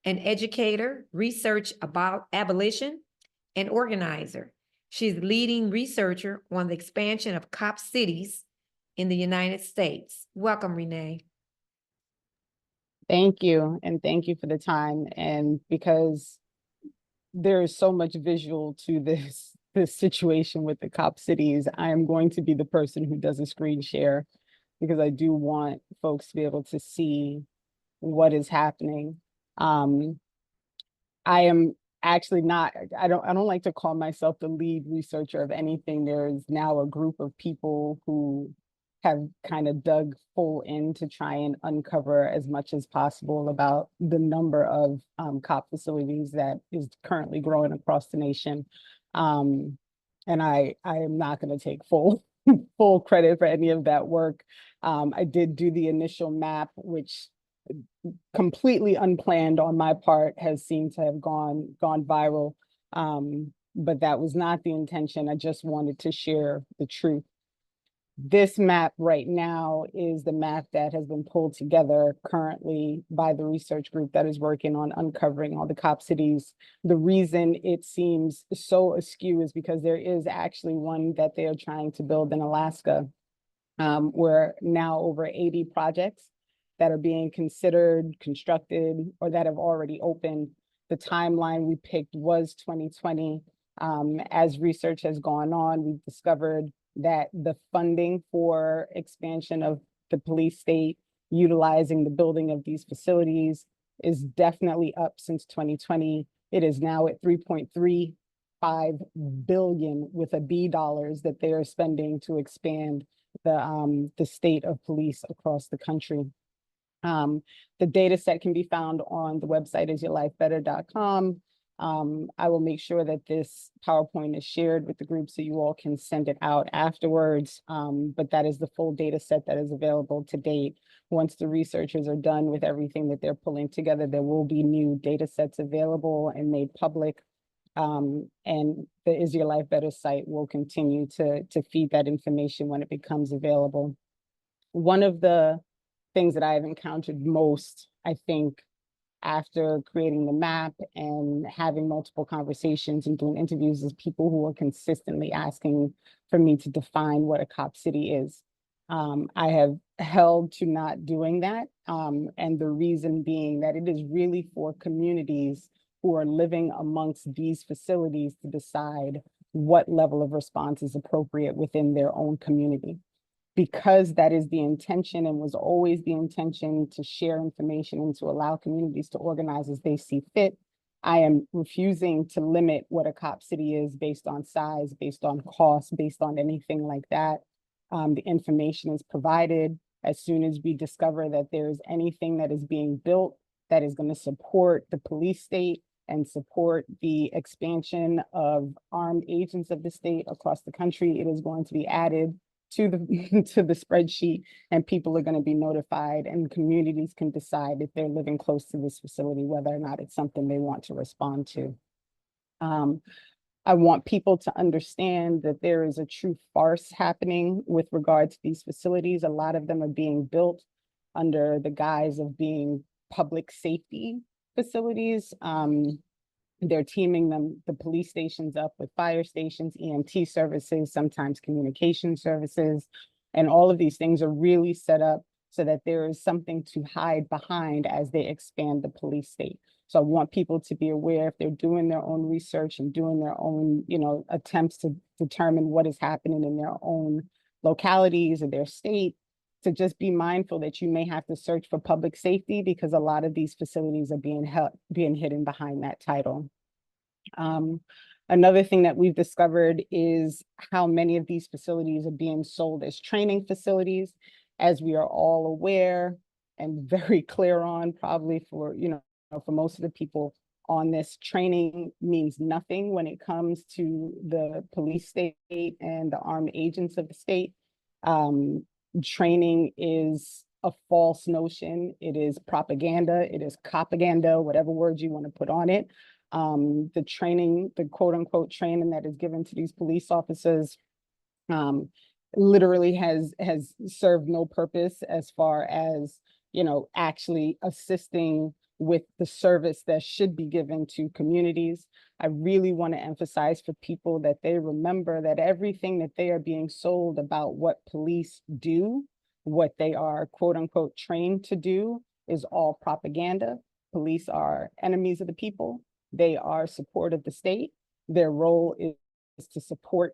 an educator, research about abolition, and organizer. She's the leading researcher on the expansion of cop cities in the United States. Welcome, Renee. Thank you. And thank you for the time. And because there is so much visual to this situation with the cop cities, I am going to be the person who does a screen share because I do want folks to be able to see what is happening. I am actually not, I don't like to call myself the lead researcher of anything. There is now a group of people who have kind of dug full in to try and uncover as much as possible about the number of cop facilities that is currently growing across the nation. And I am not going to take full credit for any of that work. I did do the initial map, which completely unplanned on my part has seemed to have gone viral. But that was not the intention. I just wanted to share the truth. This map right now is the map that has been pulled together currently by the research group that is working on uncovering all the cop cities. The reason it seems so askew is because there is actually one that they are trying to build in Alaska, where now over 80 projects that are being considered, constructed, or that have already opened. The timeline we picked was 2020. As research has gone on, we've discovered that the funding for expansion of the police state, utilizing the building of these facilities, is definitely up since 2020. It is now at 3.35 billion with a B dollars that they are spending to expand the state of police across the country. The data set can be found on the website isyurlifebetter.com. I will make sure that this PowerPoint is shared with the group so you all can send it out afterwards. But that is the full data set that is available to date. Once the researchers are done with everything that they're pulling together, there will be new data sets available and made public. And the Is Your Life Better site will continue to feed that information when it becomes available. One of the things that I have encountered most, I think, after creating the map and having multiple conversations and doing interviews is people who are consistently asking for me to define what a cop city is. I have held to not doing that. And the reason being that it is really for communities who are living amongst these facilities to decide what level of response is appropriate within their own community. Because that is the intention and was always the intention to share information and to allow communities to organize as they see fit, I am refusing to limit what a cop city is based on size, based on cost, based on anything like that. The information is provided as soon as we discover that there's anything that is being built that is going to support the police state and support the expansion of armed agents of the state across the country. It is going to be added to the to the spreadsheet, and people are going to be notified, and communities can decide if they're living close to this facility, whether or not it's something they want to respond to. I want people to understand that there is a true farce happening with regard to these facilities. A lot of them are being built under the guise of being public safety facilities. They're teaming the police stations up with fire stations, EMT services, sometimes communication services. And all of these things are really set up so that there is something to hide behind as they expand the police state. So I want people to be aware, if they're doing their own research and doing their own, attempts to determine what is happening in their own localities or their state, to just be mindful that you may have to search for public safety, because a lot of these facilities are being hidden behind that title. Another thing that we've discovered is how many of these facilities are being sold as training facilities. As we are all aware and very clear on, probably for most of the people on this, training means nothing when it comes to the police state and the armed agents of the state. Training is a false notion. It is propaganda. It is copaganda, whatever words you want to put on it. The training, the quote unquote training that is given to these police officers literally has served no purpose as far as, actually assisting with the service that should be given to communities. I really want to emphasize for people that they remember that everything that they are being sold about what police do, what they are quote unquote trained to do, is all propaganda. Police are enemies of the people. They are support of the state. Their role is to support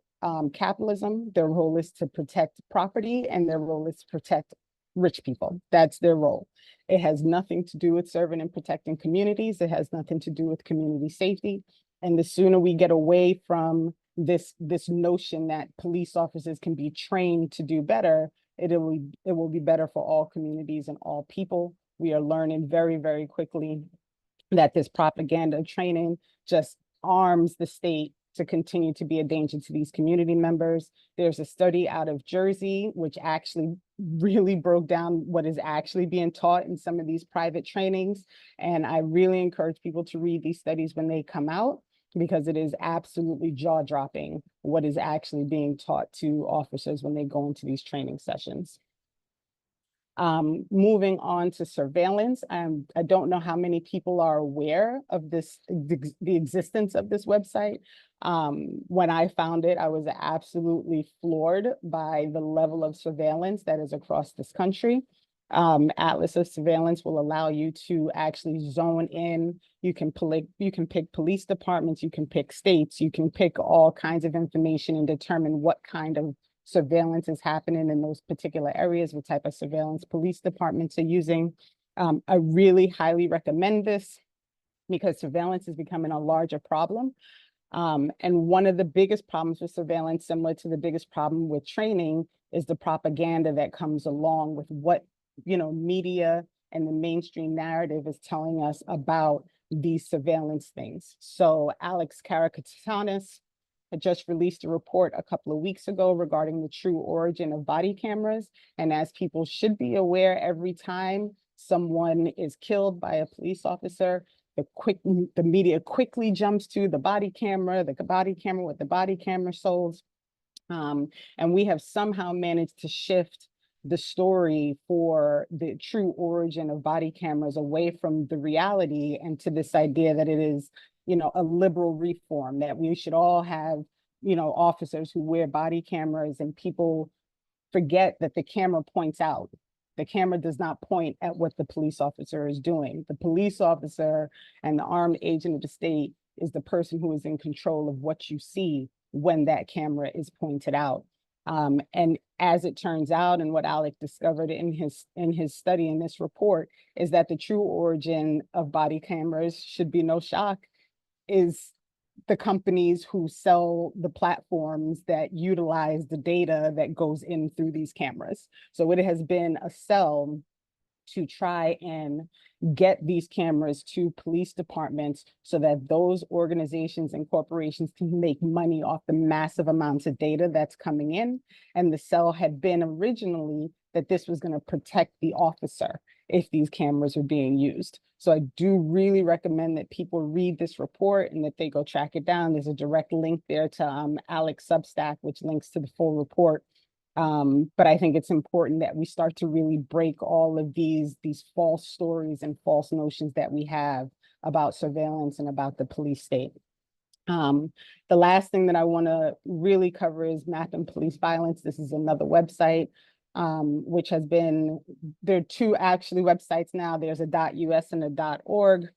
capitalism. Their role is to protect property, and their role is to protect rich people. That's their role. It has nothing to do with serving and protecting communities. It has nothing to do with community safety. And the sooner we get away from this notion that police officers can be trained to do better, it will be better for all communities and all people. We are learning very, very quickly that this propaganda training just arms the state to continue to be a danger to these community members. There's a study out of Jersey, which actually really broke down what is actually being taught in some of these private trainings. And I really encourage people to read these studies when they come out, because it is absolutely jaw-dropping what is actually being taught to officers when they go into these training sessions. Moving on to surveillance. I don't know how many people are aware of this, the existence of this website. When I found it, I was absolutely floored by the level of surveillance that is across this country. Atlas of Surveillance will allow you to actually zone in. You can pick police departments, you can pick states, you can pick all kinds of information and determine what kind of surveillance is happening in those particular areas, what type of surveillance police departments are using. I really highly recommend this because surveillance is becoming a larger problem. And one of the biggest problems with surveillance, similar to the biggest problem with training, is the propaganda that comes along with what, media and the mainstream narrative is telling us about these surveillance things. So Alex Karakatsanis had just released a report a couple of weeks ago regarding the true origin of body cameras. And as people should be aware, every time someone is killed by a police officer, the media quickly jumps to the body camera with the body camera souls. And we have somehow managed to shift the story for the true origin of body cameras away from the reality and to this idea that it is, a liberal reform, that we should all have, officers who wear body cameras, and people forget that the camera points out. The camera does not point at what the police officer is doing. The police officer and the armed agent of the state is the person who is in control of what you see when that camera is pointed out. And as it turns out, and what Alec discovered in his study in this report, is that the true origin of body cameras, should be no shock, is the companies who sell the platforms that utilize the data that goes in through these cameras. So it has been a sell to try and get these cameras to police departments so that those organizations and corporations can make money off the massive amounts of data that's coming in. And the sell had been originally that this was going to protect the officer if these cameras are being used. So I do really recommend that people read this report and that they go track it down. There's a direct link there to Alex Substack, which links to the full report. But I think it's important that we start to really break all of these false stories and false notions that we have about surveillance and about the police state. The last thing that I want to really cover is Mapping Police Violence. This is another website, which has been, there are two actually websites now. There's a .us and a .org.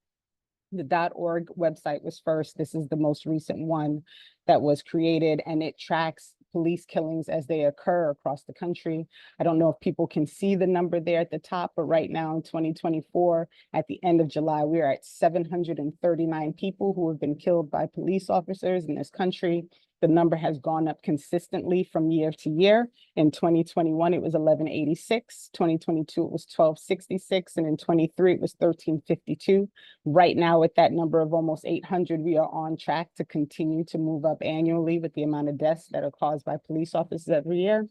The .org website was first. This is the most recent one that was created, and it tracks police killings as they occur across the country. I don't know if people can see the number there at the top, but right now in 2024, at the end of July, we are at 739 people who have been killed by police officers in this country. The number has gone up consistently from year to year. In 2021, it was 1186. 2022, it was 1266. And in 23, it was 1352. Right now, with that number of almost 800, we are on track to continue to move up annually with the amount of deaths that are caused by police officers every year.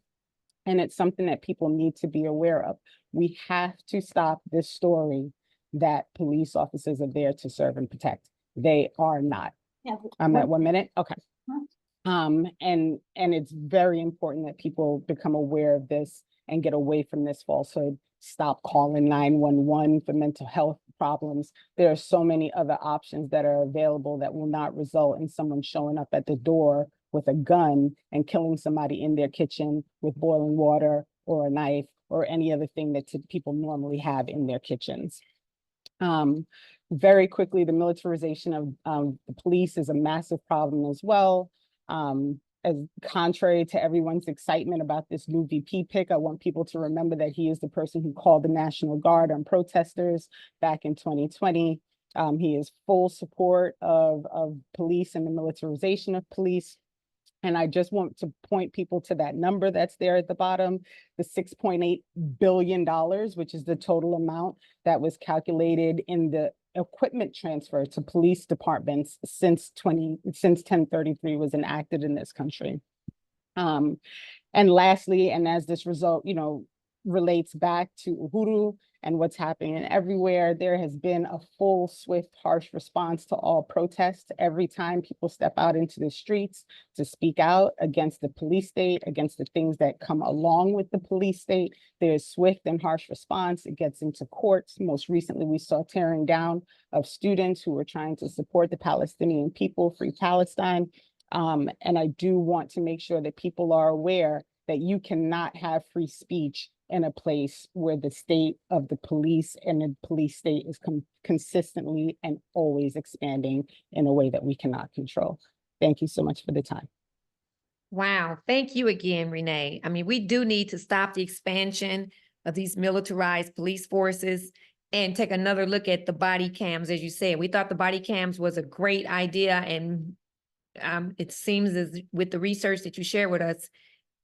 And it's something that people need to be aware of. We have to stop this story that police officers are there to serve and protect. They are not. Yeah, I'm at 1 minute. Okay. Huh? And it's very important that people become aware of this and get away from this falsehood. Stop calling 911 for mental health problems. There are so many other options that are available that will not result in someone showing up at the door with a gun and killing somebody in their kitchen with boiling water or a knife or any other thing that people normally have in their kitchens. Very quickly, the militarization of the police is a massive problem as well. As contrary to everyone's excitement about this new VP pick, I want people to remember that he is the person who called the National Guard on protesters back in 2020. He is full support of police and the militarization of police. And I just want to point people to that number that's there at the bottom, the $6.8 billion, which is the total amount that was calculated in the equipment transfer to police departments since 1033 was enacted in this country. And lastly, and as this result, relates back to Uhuru and what's happening everywhere, there has been a full, swift, harsh response to all protests. Every time people step out into the streets to speak out against the police state, against the things that come along with the police state, there's swift and harsh response. It gets into courts. Most recently, we saw tearing down of students who were trying to support the Palestinian people, Free Palestine. And I do want to make sure that people are aware that you cannot have free speech in a place where the state of the police and the police state is consistently and always expanding in a way that we cannot control. Thank you so much for the time. Wow. Thank you again, Renee. I mean, we do need to stop the expansion of these militarized police forces and take another look at the body cams. As you said, we thought the body cams was a great idea, and it seems as with the research that you share with us,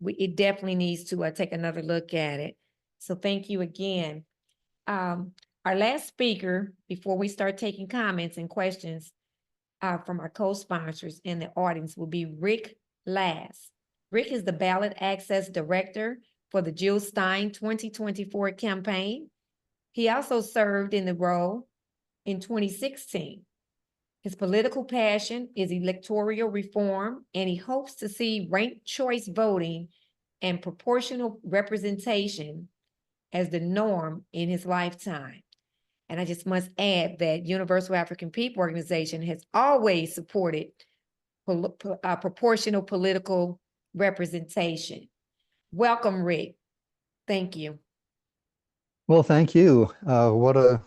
it definitely needs to take another look at it. So thank you again. Our last speaker, before we start taking comments and questions from our co-sponsors in the audience, will be Rick Lass. Rick is the Ballot Access Director for the Jill Stein 2024 campaign. He also served in the role in 2016. His political passion is electoral reform, and he hopes to see ranked choice voting and proportional representation as the norm in his lifetime. And I just must add that Universal African People Organization has always supported proportional political representation. Welcome, Rick. Thank you. Well, thank you. What a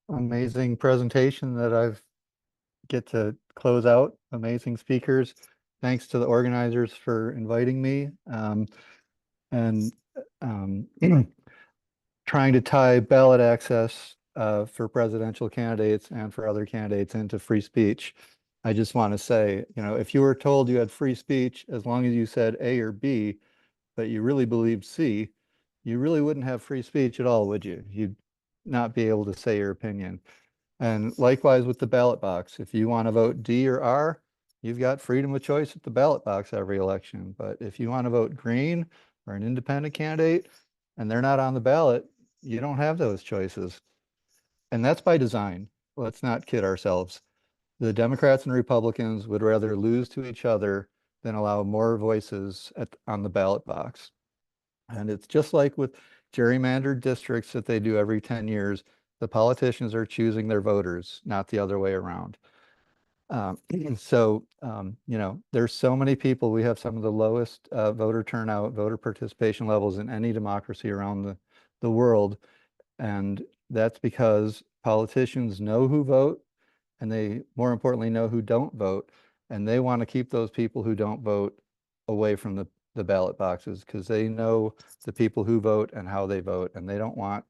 amazing presentation that I've get to close out. Amazing speakers. Thanks to the organizers for inviting me. Trying to tie ballot access for presidential candidates and for other candidates into free speech. I just want to say, if you were told you had free speech, as long as you said A or B, but you really believed C, you really wouldn't have free speech at all, would you? You'd not be able to say your opinion. And likewise with the ballot box, if you want to vote D or R, you've got freedom of choice at the ballot box every election. But if you want to vote green or an independent candidate and they're not on the ballot, you don't have those choices. And that's by design. Let's not kid ourselves. The Democrats and Republicans would rather lose to each other than allow more voices on the ballot box. And it's just like with gerrymandered districts that they do every 10 years. The politicians are choosing their voters, not the other way around. There's so many people. We have some of the lowest voter turnout, voter participation levels in any democracy around the world. And that's because politicians know who vote, and they, more importantly, know who don't vote. And they want to keep those people who don't vote away from the ballot boxes because they know the people who vote and how they vote. And they don't want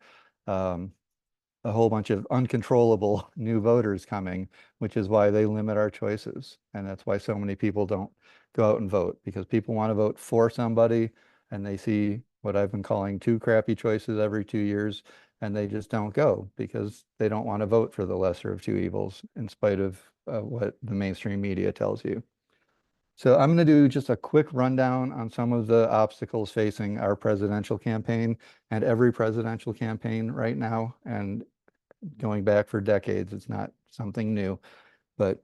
a whole bunch of uncontrollable new voters coming, which is why they limit our choices. And that's why so many people don't go out and vote, because people want to vote for somebody and they see what I've been calling two crappy choices every 2 years, and they just don't go because they don't want to vote for the lesser of two evils in spite of what the mainstream media tells you. So I'm going to do just a quick rundown on some of the obstacles facing our presidential campaign and every presidential campaign right now. And going back for decades, it's not something new. But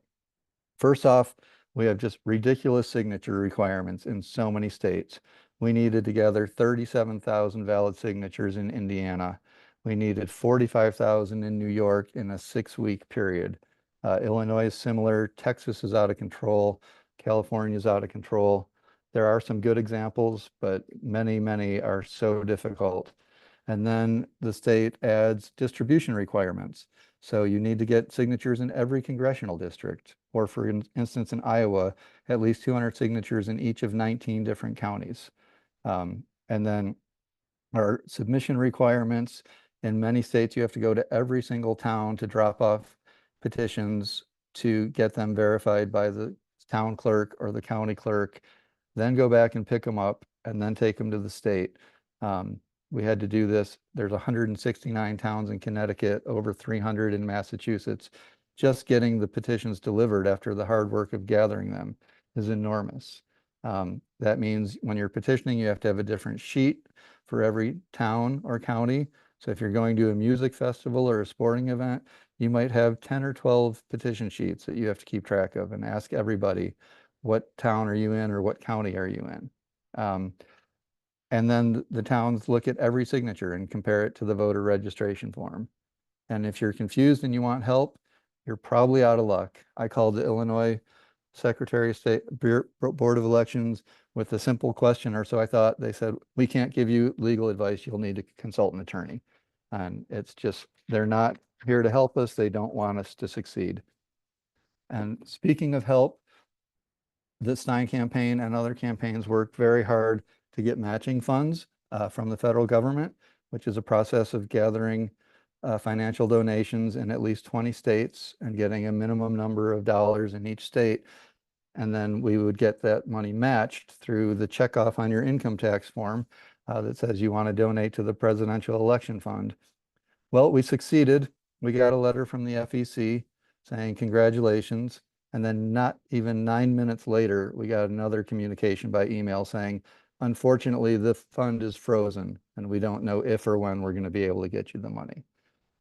first off, we have just ridiculous signature requirements in so many states. We needed to gather 37,000 valid signatures in Indiana. We needed 45,000 in New York in a 6-week period. Illinois is similar. Texas is out of control. California is out of control. There are some good examples, but many, many are so difficult. And then the state adds distribution requirements. So you need to get signatures in every congressional district, or for instance, in Iowa, at least 200 signatures in each of 19 different counties. And then our submission requirements. In many states, you have to go to every single town to drop off petitions to get them verified by the town clerk or the county clerk, then go back and pick them up and then take them to the state. We had to do this. There's 169 towns in Connecticut, over 300 in Massachusetts. Just getting the petitions delivered after the hard work of gathering them is enormous. That means when you're petitioning, you have to have a different sheet for every town or county. So if you're going to a music festival or a sporting event, you might have 10 or 12 petition sheets that you have to keep track of and ask everybody, what town are you in or what county are you in? And then the towns look at every signature and compare it to the voter registration form. And if you're confused and you want help, you're probably out of luck. I called the Illinois Secretary of State Board of Elections with a simple question, or so I thought. They said, we can't give you legal advice. You'll need to consult an attorney. And it's just, they're not here to help us. They don't want us to succeed. And speaking of help, the Stein campaign and other campaigns worked very hard to get matching funds from the federal government, which is a process of gathering financial donations in at least 20 states and getting a minimum number of dollars in each state And then we would get that money matched through the checkoff on your income tax form that says you want to donate to the Presidential Election Fund. Well, we succeeded. We got a letter from the FEC saying congratulations. And then not even 9 minutes later, we got another communication by email saying, unfortunately, the fund is frozen and we don't know if or when we're going to be able to get you the money.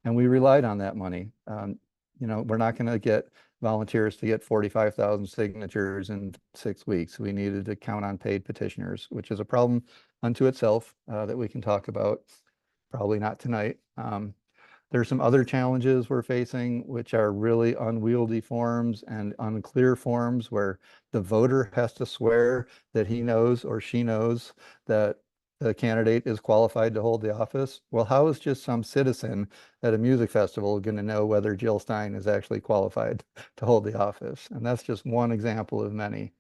And we relied on that money. You know, we're not going to get volunteers to get 45,000 signatures in 6 weeks. We needed to count on paid petitioners, which is a problem unto itself that we can talk about. Probably not tonight. There's some other challenges we're facing, which are really unwieldy forms and unclear forms where the voter has to swear that he knows or she knows that the candidate is qualified to hold the office. Well, how is just some citizen at a music festival going to know whether Jill Stein is actually qualified to hold the office? And that's just one example of many.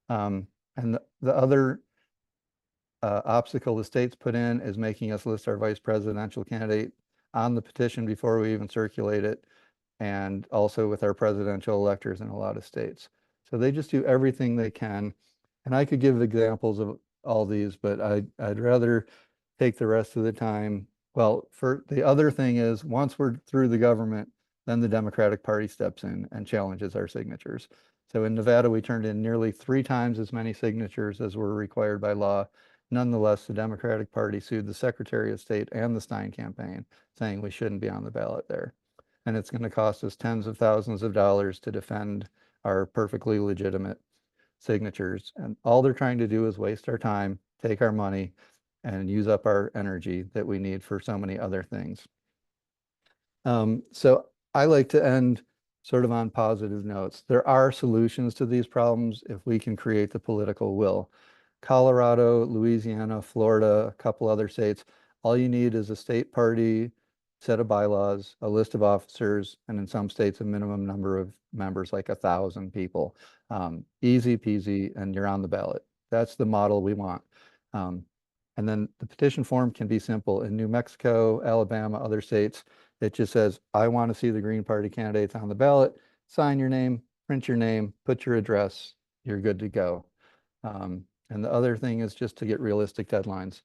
And the other obstacle the state's put in is making us list our vice presidential candidate on the petition before we even circulate it, and also with our presidential electors in a lot of states. So they just do everything they can. And I could give examples of all these, but I'd rather take the rest of the time. Well, for the other thing is, once we're through the government, then the Democratic Party steps in and challenges our signatures. So in Nevada, we turned in nearly 3 times as many signatures as were required by law. Nonetheless, the Democratic Party sued the Secretary of State and the Stein campaign, saying we shouldn't be on the ballot there. And it's going to cost us tens of thousands of dollars to defend our perfectly legitimate signatures. And all they're trying to do is waste our time, take our money, and use up our energy that we need for so many other things. So I like to end sort of on positive notes. There are solutions to these problems if we can create the political will. Colorado, Louisiana, Florida, a couple other states, all you need is a state party, set of bylaws, a list of officers, and in some states, a minimum number of members, like 1,000 people. Easy peasy, and you're on the ballot. That's the model we want. And then the petition form can be simple. In New Mexico, Alabama, other states, it just says, I want to see the Green Party candidates on the ballot. Sign your name, print your name, put your address, you're good to go. And the other thing is just to get realistic deadlines.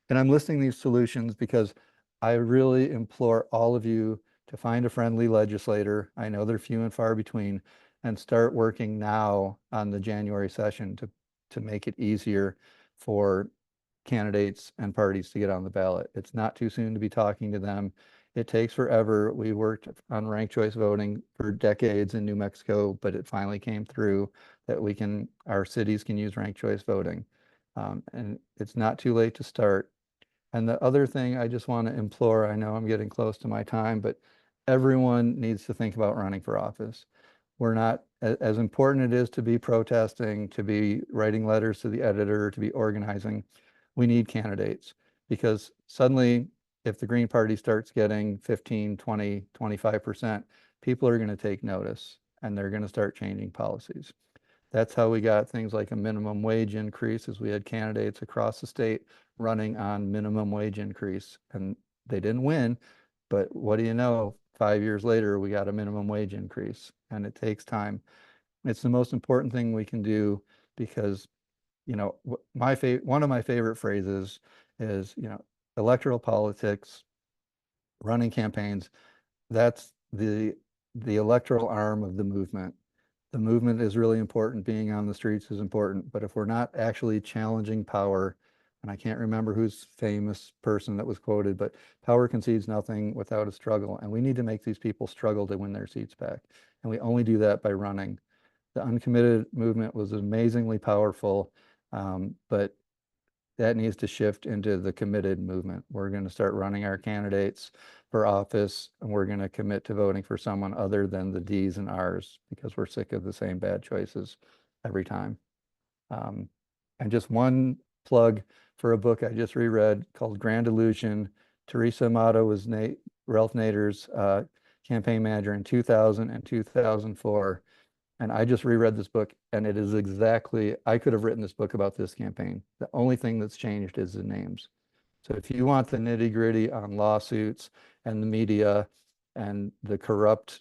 And I'm listing these solutions because I really implore all of you to find a friendly legislator. I know they're few and far between, and start working now on the January session to make it easier for candidates and parties to get on the ballot. It's not too soon to be talking to them. It takes forever. We worked on ranked choice voting for decades in New Mexico, but it finally came through that our cities can use ranked choice voting. And it's not too late to start. And the other thing I just want to implore, I know I'm getting close to my time, but everyone needs to think about running for office. We're not, as important it is to be protesting, to be writing letters to the editor, to be organizing, we need candidates, because suddenly if the Green Party starts getting 15, 20, 25%, people are going to take notice and they're going to start changing policies. That's how we got things like a minimum wage increase, as we had candidates across the state running on minimum wage increase, and they didn't win, but what do you know, 5 years later, we got a minimum wage increase, and it takes time. It's the most important thing we can do, because, you know, one of my favorite phrases is, you know, electoral politics, running campaigns, that's the electoral arm of the movement. The movement is really important. Being on the streets is important. But if we're not actually challenging power, and I can't remember who's famous person that was quoted, but power concedes nothing without a struggle. And we need to make these people struggle to win their seats back. And we only do that by running. The uncommitted movement was amazingly powerful, but that needs to shift into the committed movement. We're going to start running our candidates for office, and we're going to commit to voting for someone other than the D's and R's, because we're sick of the same bad choices every time. And just one plug for a book I just reread called Grand Illusion. Teresa Amato was Ralph Nader's campaign manager in 2000 and 2004. And I just reread this book, and it is exactly, I could have written this book about this campaign. The only thing that's changed is the names. So if you want the nitty gritty on lawsuits and the media and the corrupt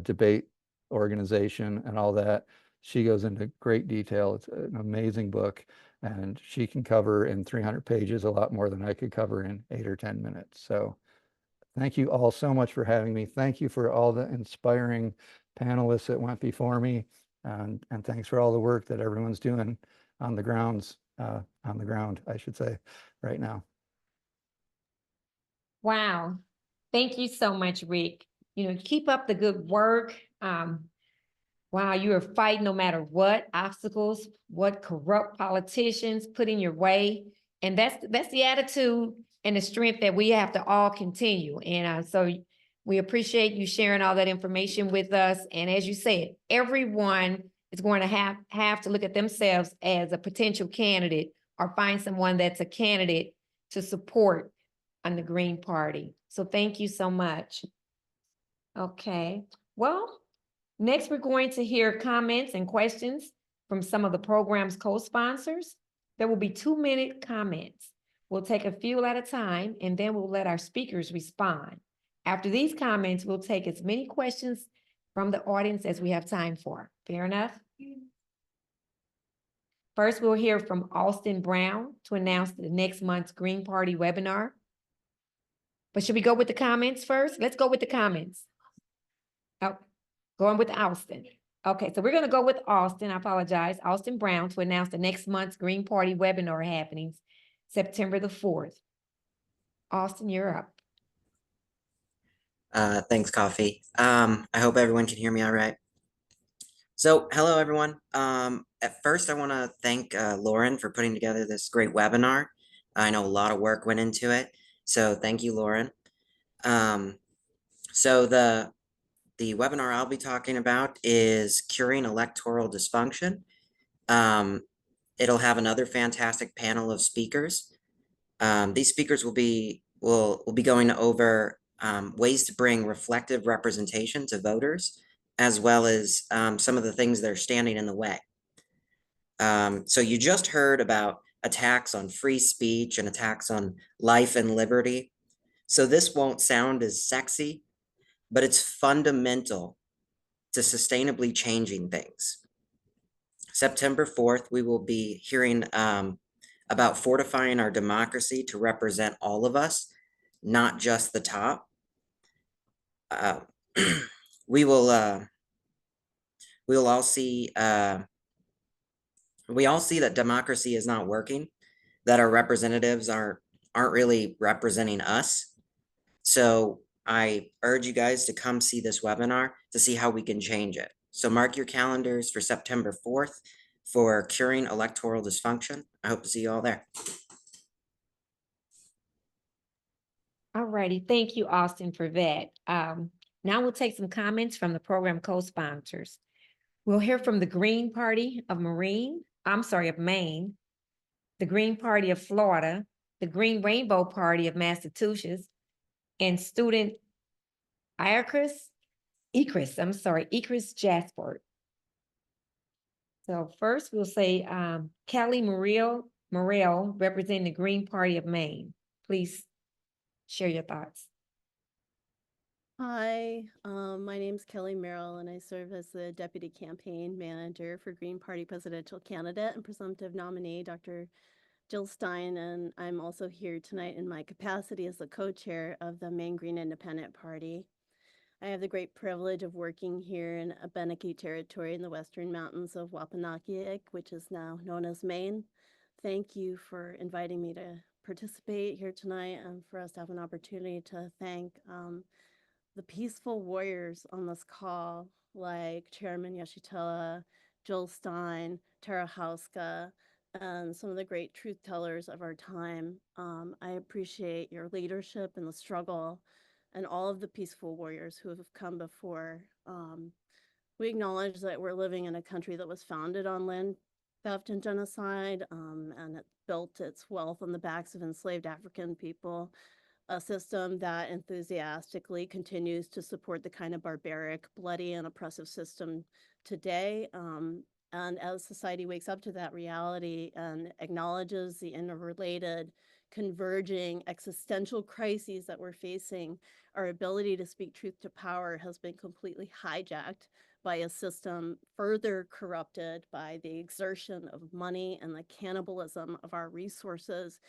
debate organization and all that, she goes into great detail. It's an amazing book, and she can cover in 300 pages a lot more than I could cover in 8 or 10 minutes. So thank you all so much for having me. Thank you for all the inspiring panelists that went before me, and thanks for all the work that everyone's doing on the ground, I should say, right now. Wow. Thank you so much, Rick. Keep up the good work. Wow, you are fighting no matter what obstacles, what corrupt politicians put in your way. And that's the attitude and the strength that we have to all continue. And so we appreciate you sharing all that information with us. And as you said, everyone is going to have to look at themselves as a potential candidate or find someone that's a candidate to support on the Green Party. So thank you so much. Okay, well, next we're going to hear comments and questions from some of the program's co-sponsors. There will be 2-minute comments. We'll take a few at a time, and then we'll let our speakers respond. After these comments, we'll take as many questions from the audience as we have time for. Fair enough? First, we'll hear from Austin Brown to announce the next month's Green Party webinar. But should we go with the comments first? Let's go with the comments. Oh, going with Austin. Okay, so we're going to go with Austin. I apologize. Austin Brown to announce the next month's Green Party webinar happenings, September the 4th. Austin, you're up. Thanks, Coffee. I hope everyone can hear me all right. So, hello, everyone. At first, I want to thank Lauren for putting together this great webinar. I know a lot of work went into it, so thank you, Lauren. So the webinar I'll be talking about is Curing Electoral Dysfunction. It'll have another fantastic panel of speakers. These speakers will be going over ways to bring reflective representation to voters, as well as some of the things that are standing in the way. So you just heard about attacks on free speech and attacks on life and liberty. So this won't sound as sexy, but it's fundamental to sustainably changing things. September 4th, we will be hearing about fortifying our democracy to represent all of us, not just the top. We will all see that democracy is not working, that our representatives aren't really representing us. So I urge you guys to come see this webinar to see how we can change it. So mark your calendars for September 4th for Curing Electoral Dysfunction. I hope to see you all there. All righty, thank you, Austin, for that. Now we'll take some comments from the program co-sponsors. We'll hear from the Green Party of Maine, the Green Party of Florida, the Green Rainbow Party of Massachusetts, and student Ecris Jasper. So first we'll say Kelly Morrell, representing the Green Party of Maine. Please share your thoughts. Hi, my name's Kelly Merrill, and I serve as the Deputy Campaign Manager for Green Party Presidential Candidate and Presumptive Nominee, Dr. Jill Stein, and I'm also here tonight in my capacity as the co-chair of the Maine Green Independent Party. I have the great privilege of working here in Abenaki territory in the Western Mountains of Wampanoag, which is now known as Maine. Thank you for inviting me to participate here tonight and for us to have an opportunity to thank the peaceful warriors on this call, like Chairman Yeshitela, Jill Stein, Tara Hauska, and some of the great truth tellers of our time. I appreciate your leadership in the struggle and all of the peaceful warriors who have come before. We acknowledge that we're living in a country that was founded on land theft and genocide, and it built its wealth on the backs of enslaved African people, a system that enthusiastically continues to support the kind of barbaric, bloody, and oppressive system today. And as society wakes up to that reality and acknowledges the interrelated converging existential crises that we're facing, our ability to speak truth to power has been completely hijacked by a system further corrupted by the exertion of money and the cannibalism of our resources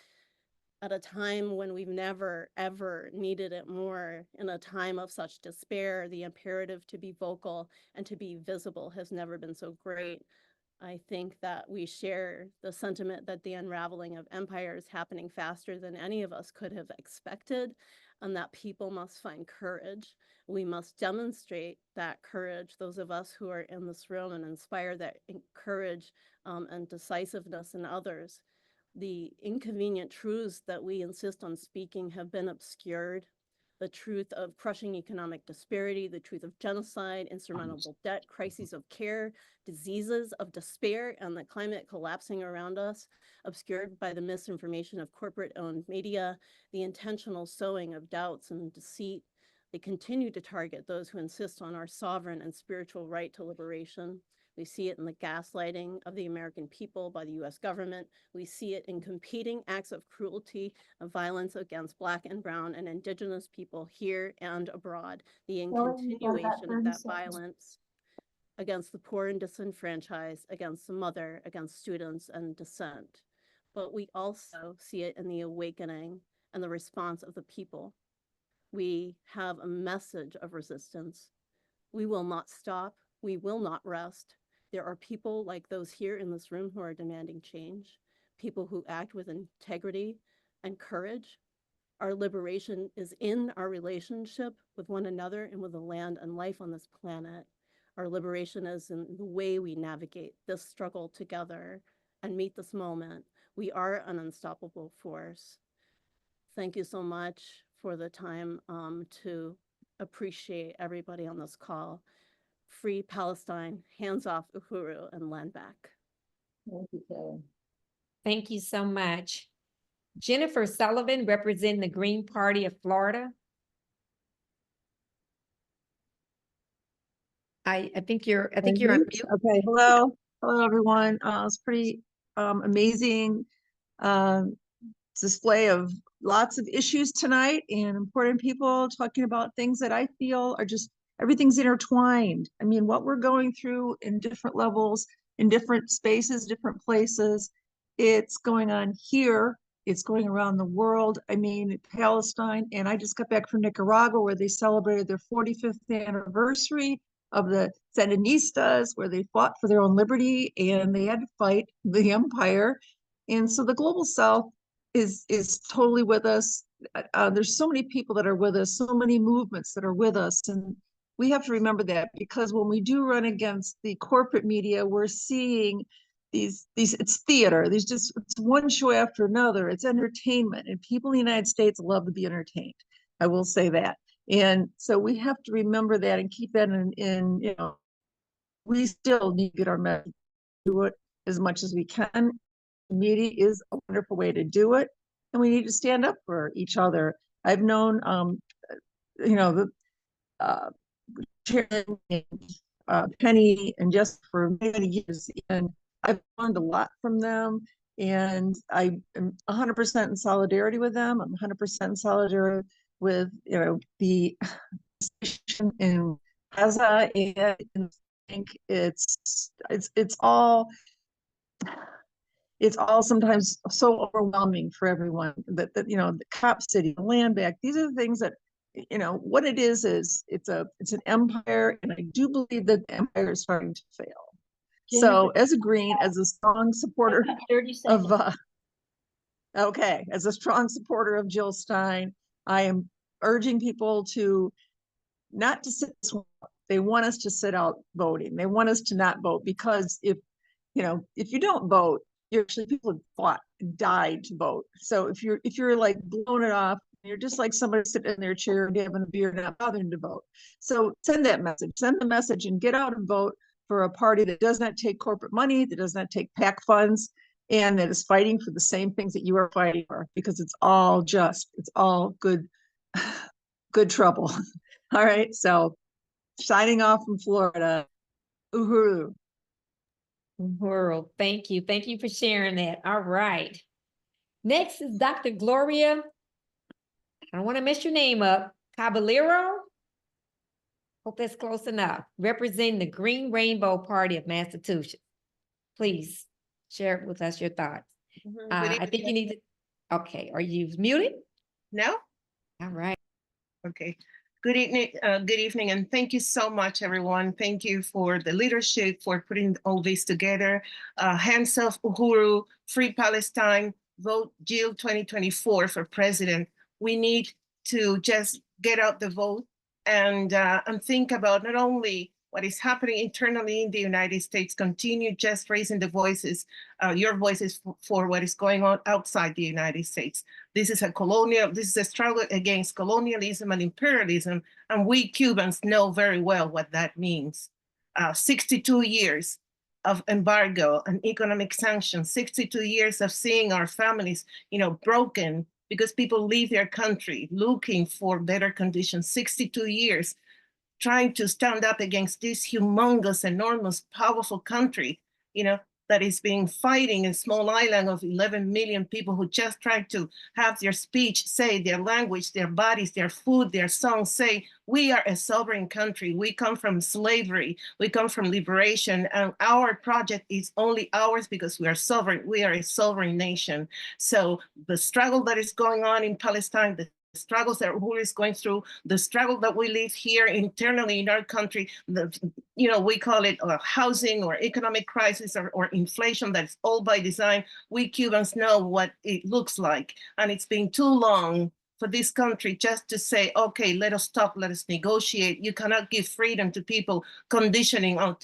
at a time when we've never, ever needed it more. In a time of such despair, the imperative to be vocal and to be visible has never been so great. I think that we share the sentiment that the unraveling of empire is happening faster than any of us could have expected, and that people must find courage. We must demonstrate that courage, those of us who are in this room, and inspire that courage and decisiveness in others. The inconvenient truths that we insist on speaking have been obscured. The truth of crushing economic disparity, the truth of genocide, insurmountable debt, crises of care, diseases of despair, and the climate collapsing around us, obscured by the misinformation of corporate-owned media, the intentional sowing of doubts and deceit. They continue to target those who insist on our sovereign and spiritual right to liberation. We see it in the gaslighting of the American people by the US government. We see it in competing acts of cruelty and violence against Black and Brown and Indigenous people here and abroad. The continuation of that violence against the poor and disenfranchised, against the mother, against students and dissent. But we also see it in the awakening and the response of the people. We have a message of resistance. We will not stop. We will not rest. There are people like those here in this room who are demanding change, people who act with integrity and courage. Our liberation is in our relationship with one another and with the land and life on this planet. Our liberation is in the way we navigate this struggle together and meet this moment. We are an unstoppable force. Thank you so much for the time to appreciate everybody on this call. Free Palestine, hands off Uhuru, and land back. Thank you, Kelly. Thank you so much. Jennifer Sullivan, representing the Green Party of Florida. I think you're on mute. Okay, hello, everyone. It's pretty amazing display of lots of issues tonight and important people talking about things that I feel are just, everything's intertwined. I mean, what we're going through in different levels, in different spaces, different places, it's going on here, it's going around the world. I mean, Palestine, and I just got back from Nicaragua where they celebrated their 45th anniversary of the Sandinistas, where they fought for their own liberty and they had to fight the empire. And so the global South is totally with us. There's so many people that are with us, so many movements that are with us. And we have to remember that, because when we do run against the corporate media, we're seeing these it's theater. It's one show after another. It's entertainment, and people in the United States love to be entertained. I will say that. And so we have to remember that and keep that in you know, we still need to get our message, do it as much as we can. Media is a wonderful way to do it, and we need to stand up for each other. I've known, you know, the Chairman and Penny and Jess for many years, and I've learned a lot from them. And I am 100% in solidarity with them. I'm 100% in solidarity with, you know, the situation in Gaza, and I think it's all sometimes so overwhelming for everyone that you know, the Cop City, the land back, these are the things that, you know, what it is it's an empire, and I do believe that the empire is starting to fail. So as a Green, as a strong supporter of okay, as a strong supporter of Jill Stein, I am urging people to not to sit. They want us to sit out voting. They want us to not vote, because if you don't vote, people have fought, died to vote. So if you're like blowing it off, you're just like somebody sitting in their chair and having a beer, not bothering to vote. So send that message, send the message, and get out and vote for a party that does not take corporate money, that does not take PAC funds, and that is fighting for the same things that you are fighting for, because it's all good trouble. All right, so signing off from Florida, Uhuru. Uhuru, thank you for sharing that. All right. Next is Dr. Gloria, I don't want to mess your name up, Caballero. Hope that's close enough. Representing the Green Rainbow Party of Massachusetts. Please share with us your thoughts. I think you need to, okay, are you muted? No? All right. Okay. Good evening, and thank you so much, everyone. Thank you for the leadership, for putting all this together. Hands off Uhuru, free Palestine, vote Jill 2024 for president. We need to just get out the vote and think about not only what is happening internally in the United States, continue just raising the voices, your voices for what is going on outside the United States. This is a struggle against colonialism and imperialism, and we Cubans know very well what that means. 62 years of embargo and economic sanctions, 62 years of seeing our families, broken because people leave their country looking for better conditions, 62 years trying to stand up against this humongous, enormous, powerful country, that is being fighting a small island of 11 million people who just try to have their speech, say their language, their bodies, their food, their songs, say, we are a sovereign country. We come from slavery. We come from liberation. And our project is only ours because we are sovereign. We are a sovereign nation. So the struggle that is going on in Palestine, the struggles that Uhuru is going through, the struggle that we live here internally in our country, we call it housing or economic crisis or inflation, that's all by design. We Cubans know what it looks like. And it's been too long for this country just to say, okay, let us talk, let us negotiate. You cannot give freedom to people conditioning on,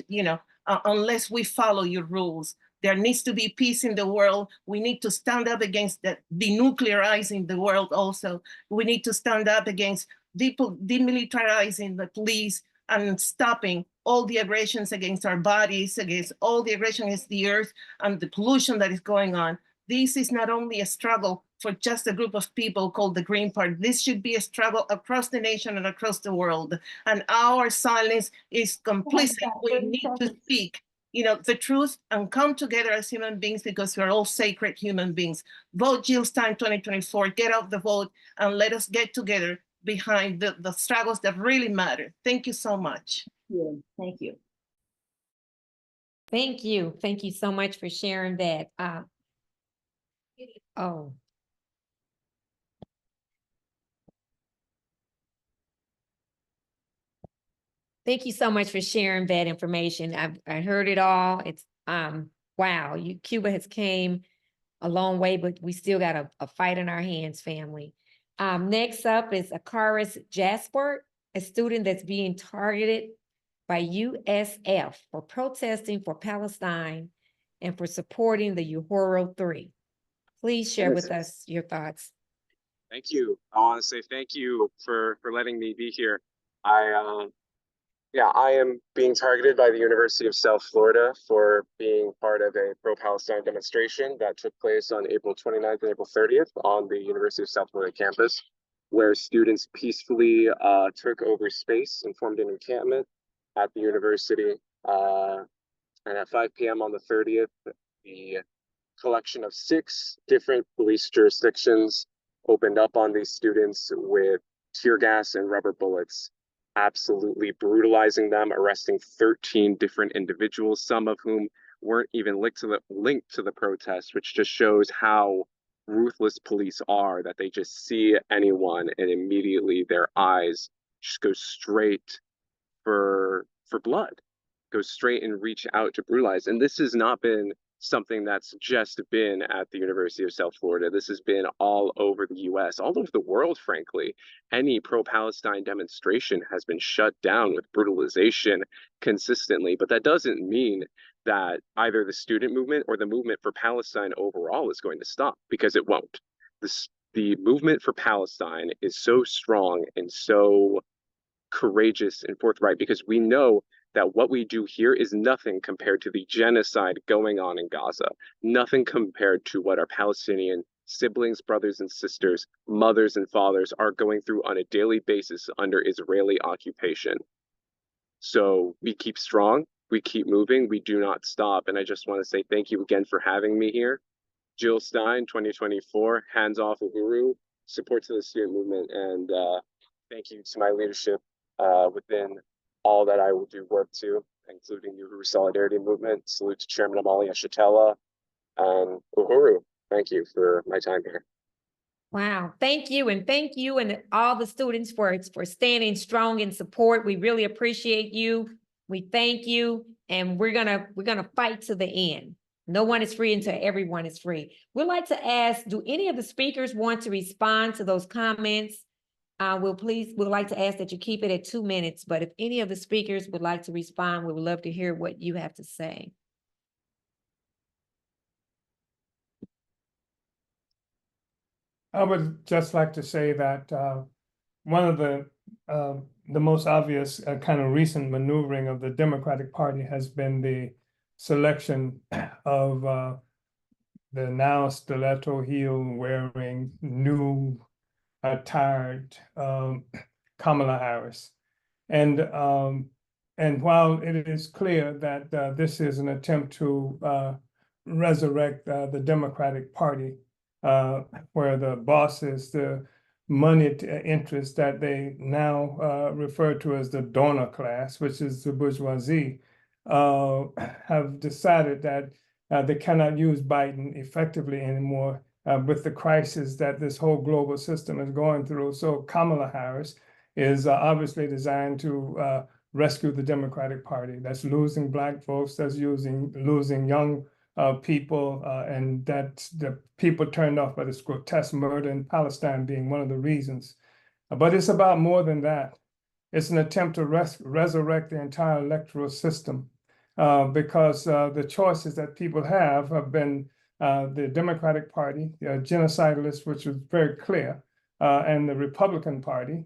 unless we follow your rules. There needs to be peace in the world. We need to stand up against denuclearizing the world also. We need to stand up against demilitarizing the police and stopping all the aggressions against our bodies, against all the aggression against the earth and the pollution that is going on. This is not only a struggle for just a group of people called the Green Party. This should be a struggle across the nation and across the world. And our silence is complicit. We need to speak the truth and come together as human beings because we're all sacred human beings. Vote Jill Stein 2024, get out the vote, and let us get together behind the struggles that really matter. Thank you so much. Yeah, thank you. Thank you. Thank you so much for sharing that. Thank you so much for sharing that information. I heard it all. It's wow, Cuba has came a long way, but we still got a fight in our hands, family. Next up is Akaris Jasper, a student that's being targeted by USF for protesting for Palestine and for supporting the Uhuru 3. Please share with us your thoughts. Thank you. I want to say thank you for letting me be here. I am being targeted by the University of South Florida for being part of a pro-Palestine demonstration that took place on April 29th and April 30th on the University of South Florida campus, where students peacefully took over space and formed an encampment at the university. And at 5 p.m. on the 30th, the collection of 6 different police jurisdictions opened up on these students with tear gas and rubber bullets, absolutely brutalizing them, arresting 13 different individuals, some of whom weren't even linked to the protest, which just shows how ruthless police are, that they just see anyone and immediately their eyes just go straight for blood, go straight and reach out to brutalize. And this has not been something that's just been at the University of South Florida. This has been all over the US, all over the world, frankly. Any pro-Palestine demonstration has been shut down with brutalization consistently, but that doesn't mean that either the student movement or the movement for Palestine overall is going to stop, because it won't. The movement for Palestine is so strong and so courageous and forthright because we know that what we do here is nothing compared to the genocide going on in Gaza, nothing compared to what our Palestinian siblings, brothers and sisters, mothers and fathers are going through on a daily basis under Israeli occupation. So we keep strong, we keep moving, we do not stop. And I just want to say thank you again for having me here. Jill Stein, 2024, Hands Off Uhuru, support to the student movement, and thank you to my leadership within all that I will do work to, including the Uhuru Solidarity Movement. Salute to Chairman Omali Yeshitela and Uhuru. Thank you for my time here. Wow, thank you and all the students for standing strong in support. We really appreciate you. We thank you, and we're gonna fight to the end. No one is free until everyone is free. We'd like to ask, do any of the speakers want to respond to those comments? We'd like to ask that you keep it at 2 minutes, but if any of the speakers would like to respond, we would love to hear what you have to say. I would just like to say that one of the most obvious kind of recent maneuvering of the Democratic Party has been the selection of the now stiletto heel wearing, new attired Kamala Harris. And while it is clear that this is an attempt to resurrect the Democratic Party, where the bosses, the money interests that they now refer to as the donor class, which is the bourgeoisie, have decided that they cannot use Biden effectively anymore with the crisis that this whole global system is going through. So Kamala Harris is obviously designed to rescue the Democratic Party. That's losing Black folks, that's losing young people, and that the people turned off by this grotesque murder in Palestine being one of the reasons. But it's about more than that. It's an attempt to resurrect the entire electoral system because the choices that people have been the Democratic Party, genocidalist, which was very clear, and the Republican Party,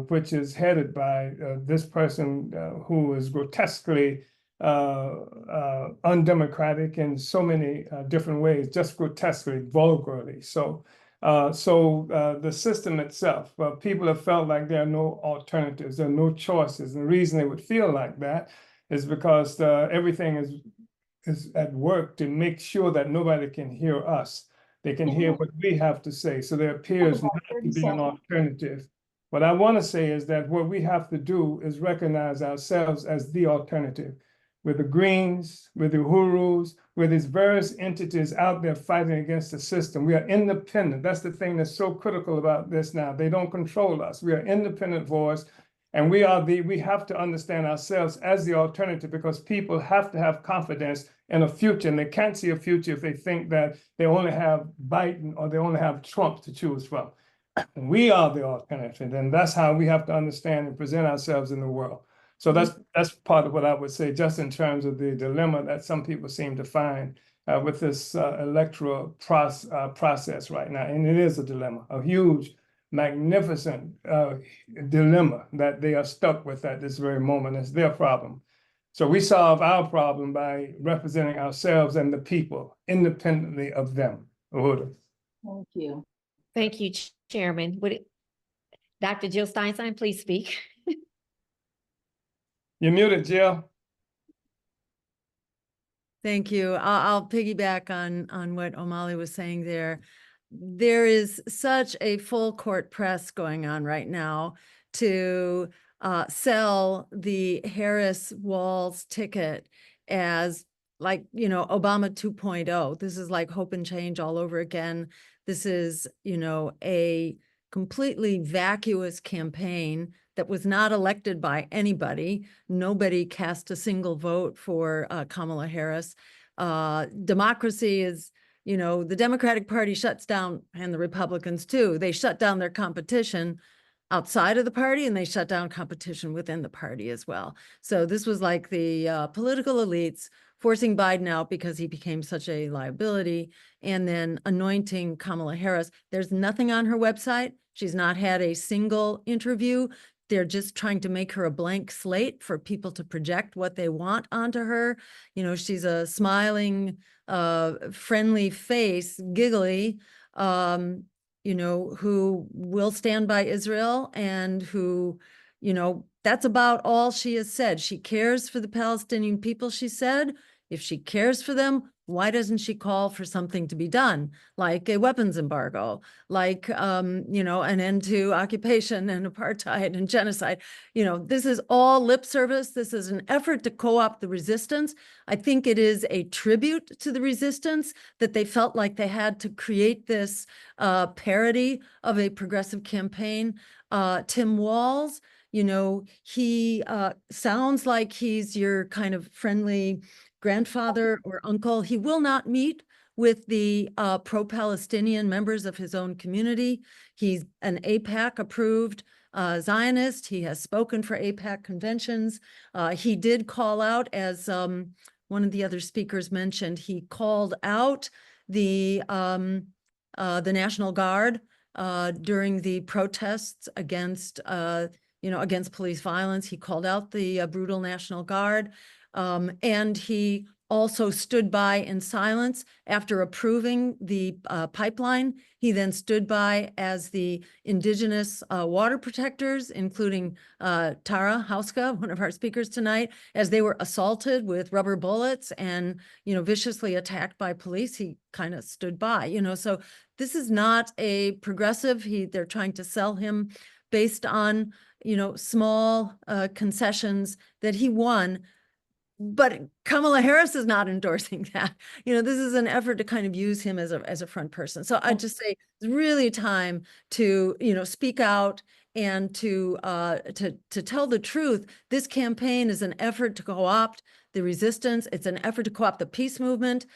which is headed by this person who is grotesquely undemocratic in so many different ways, just grotesquely, vulgarly. So the system itself, people have felt like there are no alternatives, there are no choices. And the reason they would feel like that is because everything is at work to make sure that nobody can hear us. They can hear what we have to say. So there appears not to be an alternative. What I want to say is that what we have to do is recognize ourselves as the alternative. With the Greens, with the Uhurus, with these various entities out there fighting against the system. We are independent. That's the thing that's so critical about this now. They don't control us. We are independent voice, and we have to understand ourselves as the alternative because people have to have confidence in a future, and they can't see a future if they think that they only have Biden or they only have Trump to choose from. We are the alternative, and that's how we have to understand and present ourselves in the world. So that's part of what I would say, just in terms of the dilemma that some people seem to find with this electoral process right now. And it is a dilemma, a huge, magnificent dilemma that they are stuck with at this very moment. It's their problem. So we solve our problem by representing ourselves and the people independently of them. Uhuru. Thank you. Thank you, Chairman. Dr. Jill Stein, please speak. You're muted, Jill. Thank you. I'll piggyback on what Omali was saying there. There is such a full court press going on right now to sell the Harris-Walz ticket as like, Obama 2.0. This is like hope and change all over again. This is, a completely vacuous campaign that was not elected by anybody. Nobody cast a single vote for Kamala Harris. Democracy is, the Democratic Party shuts down, and the Republicans too. They shut down their competition outside of the party, and they shut down competition within the party as well. So this was like the political elites forcing Biden out because he became such a liability, and then anointing Kamala Harris. There's nothing on her website. She's not had a single interview. They're just trying to make her a blank slate for people to project what they want onto her. She's a smiling, friendly face, giggly, who will stand by Israel and who, that's about all she has said. She cares for the Palestinian people, she said. If she cares for them, Why doesn't she call for something to be done, like a weapons embargo, like, you know, an end to occupation and apartheid and genocide? You know, this is all lip service. This is an effort to co-opt the resistance. I think it is a tribute to the resistance that they felt like they had to create this parody of a progressive campaign. Tim Walz, you know, he sounds like he's your kind of friendly grandfather or uncle. He will not meet with the pro-Palestinian members of his own community. He's an AIPAC approved Zionist. He has spoken for AIPAC conventions. He did call out, as one of the other speakers mentioned, he called out the National Guard during the protests against, you know, against police violence. He called out the brutal National Guard. And he also stood by in silence after approving the pipeline. He then stood by as the indigenous water protectors, including Tara Hauska, one of our speakers tonight, as they were assaulted with rubber bullets and, you know, viciously attacked by police. He kind of stood by, you know, so this is not a progressive. They're trying to sell him based on, you know, small concessions that he won. But Kamala Harris is not endorsing that. You know, this is an effort to kind of use him as a front person. So I just say it's really time to, you know, speak out and to tell the truth. This campaign is an effort to co-opt the resistance. It's an effort to co-opt the peace movement.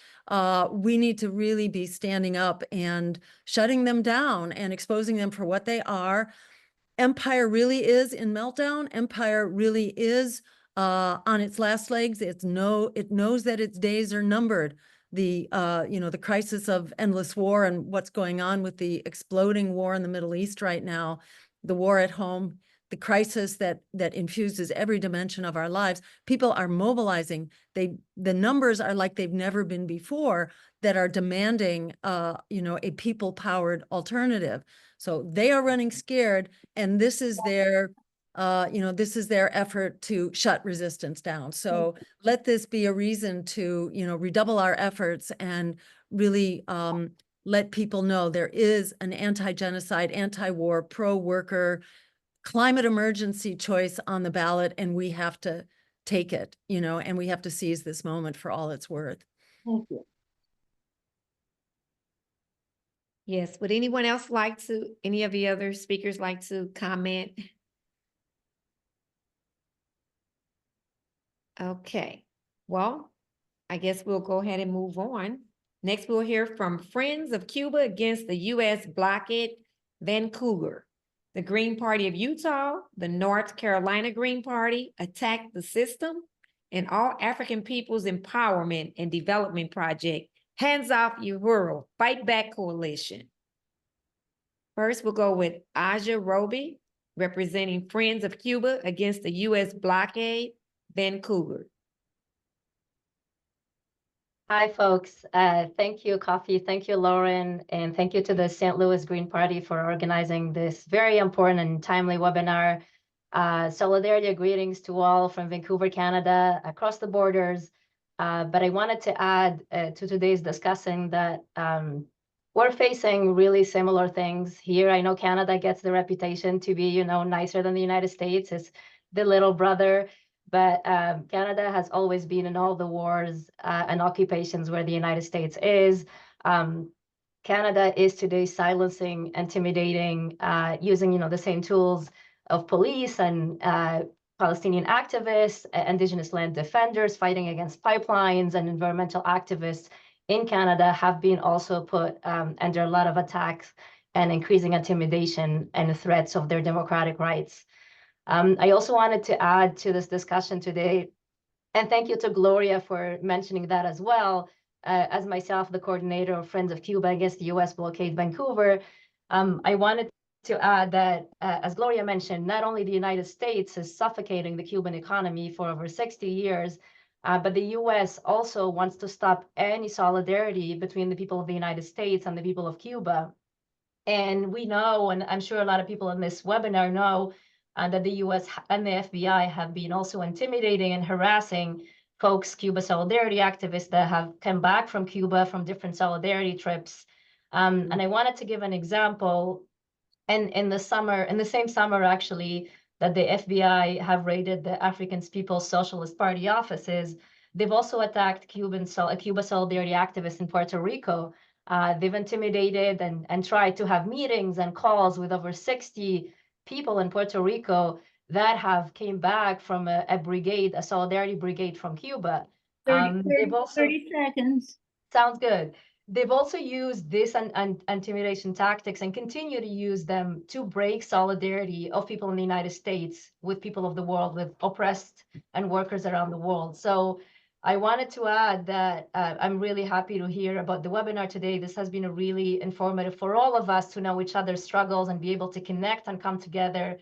We need to really be standing up and shutting them down and exposing them for what they are. Empire really is in meltdown. Empire really is on its last legs. It knows that its days are numbered. The you know, the crisis of endless war and what's going on with the exploding war in the Middle East right now, the war at home, the crisis that infuses every dimension of our lives. People are mobilizing. The numbers are like they've never been before that are demanding you know, a people-powered alternative. So they are running scared, and this is their you know, this is their effort to shut resistance down. So let this be a reason to, you know, redouble our efforts and really let people know there is an anti-genocide, anti-war, pro-worker, climate emergency choice on the ballot, and we have to take it, you know, and we have to seize this moment for all it's worth. Thank you. Yes, would anyone else like to, any of the other speakers like to comment? Okay, well, I guess we'll go ahead and move on. Next, we'll hear from Friends of Cuba against the U.S. blockade, Vancouver. The Green Party of Utah, the North Carolina Green Party, Attack the System, and All African Peoples Empowerment and Development Project, Hands Off Uhuru, Fight Back Coalition. First, we'll go with Aja Roby, representing Friends of Cuba against the U.S. blockade, Vancouver. Hi, folks. Thank you, Coffee. Thank you, Lauren. And thank you to the St. Louis Green Party for organizing this very important and timely webinar. Solidarity greetings to all from Vancouver, Canada, across the borders. But I wanted to add to today's discussion that we're facing really similar things here. I know Canada gets the reputation to be, you know, nicer than the United States. It's the little brother. But Canada has always been in all the wars and occupations where the United States is. Canada is today silencing, intimidating, using, you know, the same tools of police and Palestinian activists, indigenous land defenders fighting against pipelines, and environmental activists in Canada have been also put under a lot of attacks and increasing intimidation and threats of their democratic rights. I also wanted to add to this discussion today, and thank you to Gloria for mentioning that as well, as myself, the coordinator of Friends of Cuba against the U.S. blockade Vancouver. I wanted to add that, as Gloria mentioned, not only the United States is suffocating the Cuban economy for over 60 years, but the U.S. also wants to stop any solidarity between the people of the United States and the people of Cuba. And we know, and I'm sure a lot of people in this webinar know, that the U.S. and the FBI have been also intimidating and harassing folks, Cuba solidarity activists that have come back from Cuba from different solidarity trips. And I wanted to give an example. And in the same summer, actually, that the FBI have raided the African People's Socialist Party offices, they've also attacked Cuba solidarity activists in Puerto Rico. They've intimidated and tried to have meetings and calls with over 60 people in Puerto Rico that have came back from a brigade, a solidarity brigade from Cuba. 30 seconds. Sounds good. They've also used this and intimidation tactics and continue to use them to break solidarity of people in the United States with people of the world, with oppressed and workers around the world. So I wanted to add that I'm really happy to hear about the webinar today. This has been a really informative for all of us to know each other's struggles and be able to connect and come together.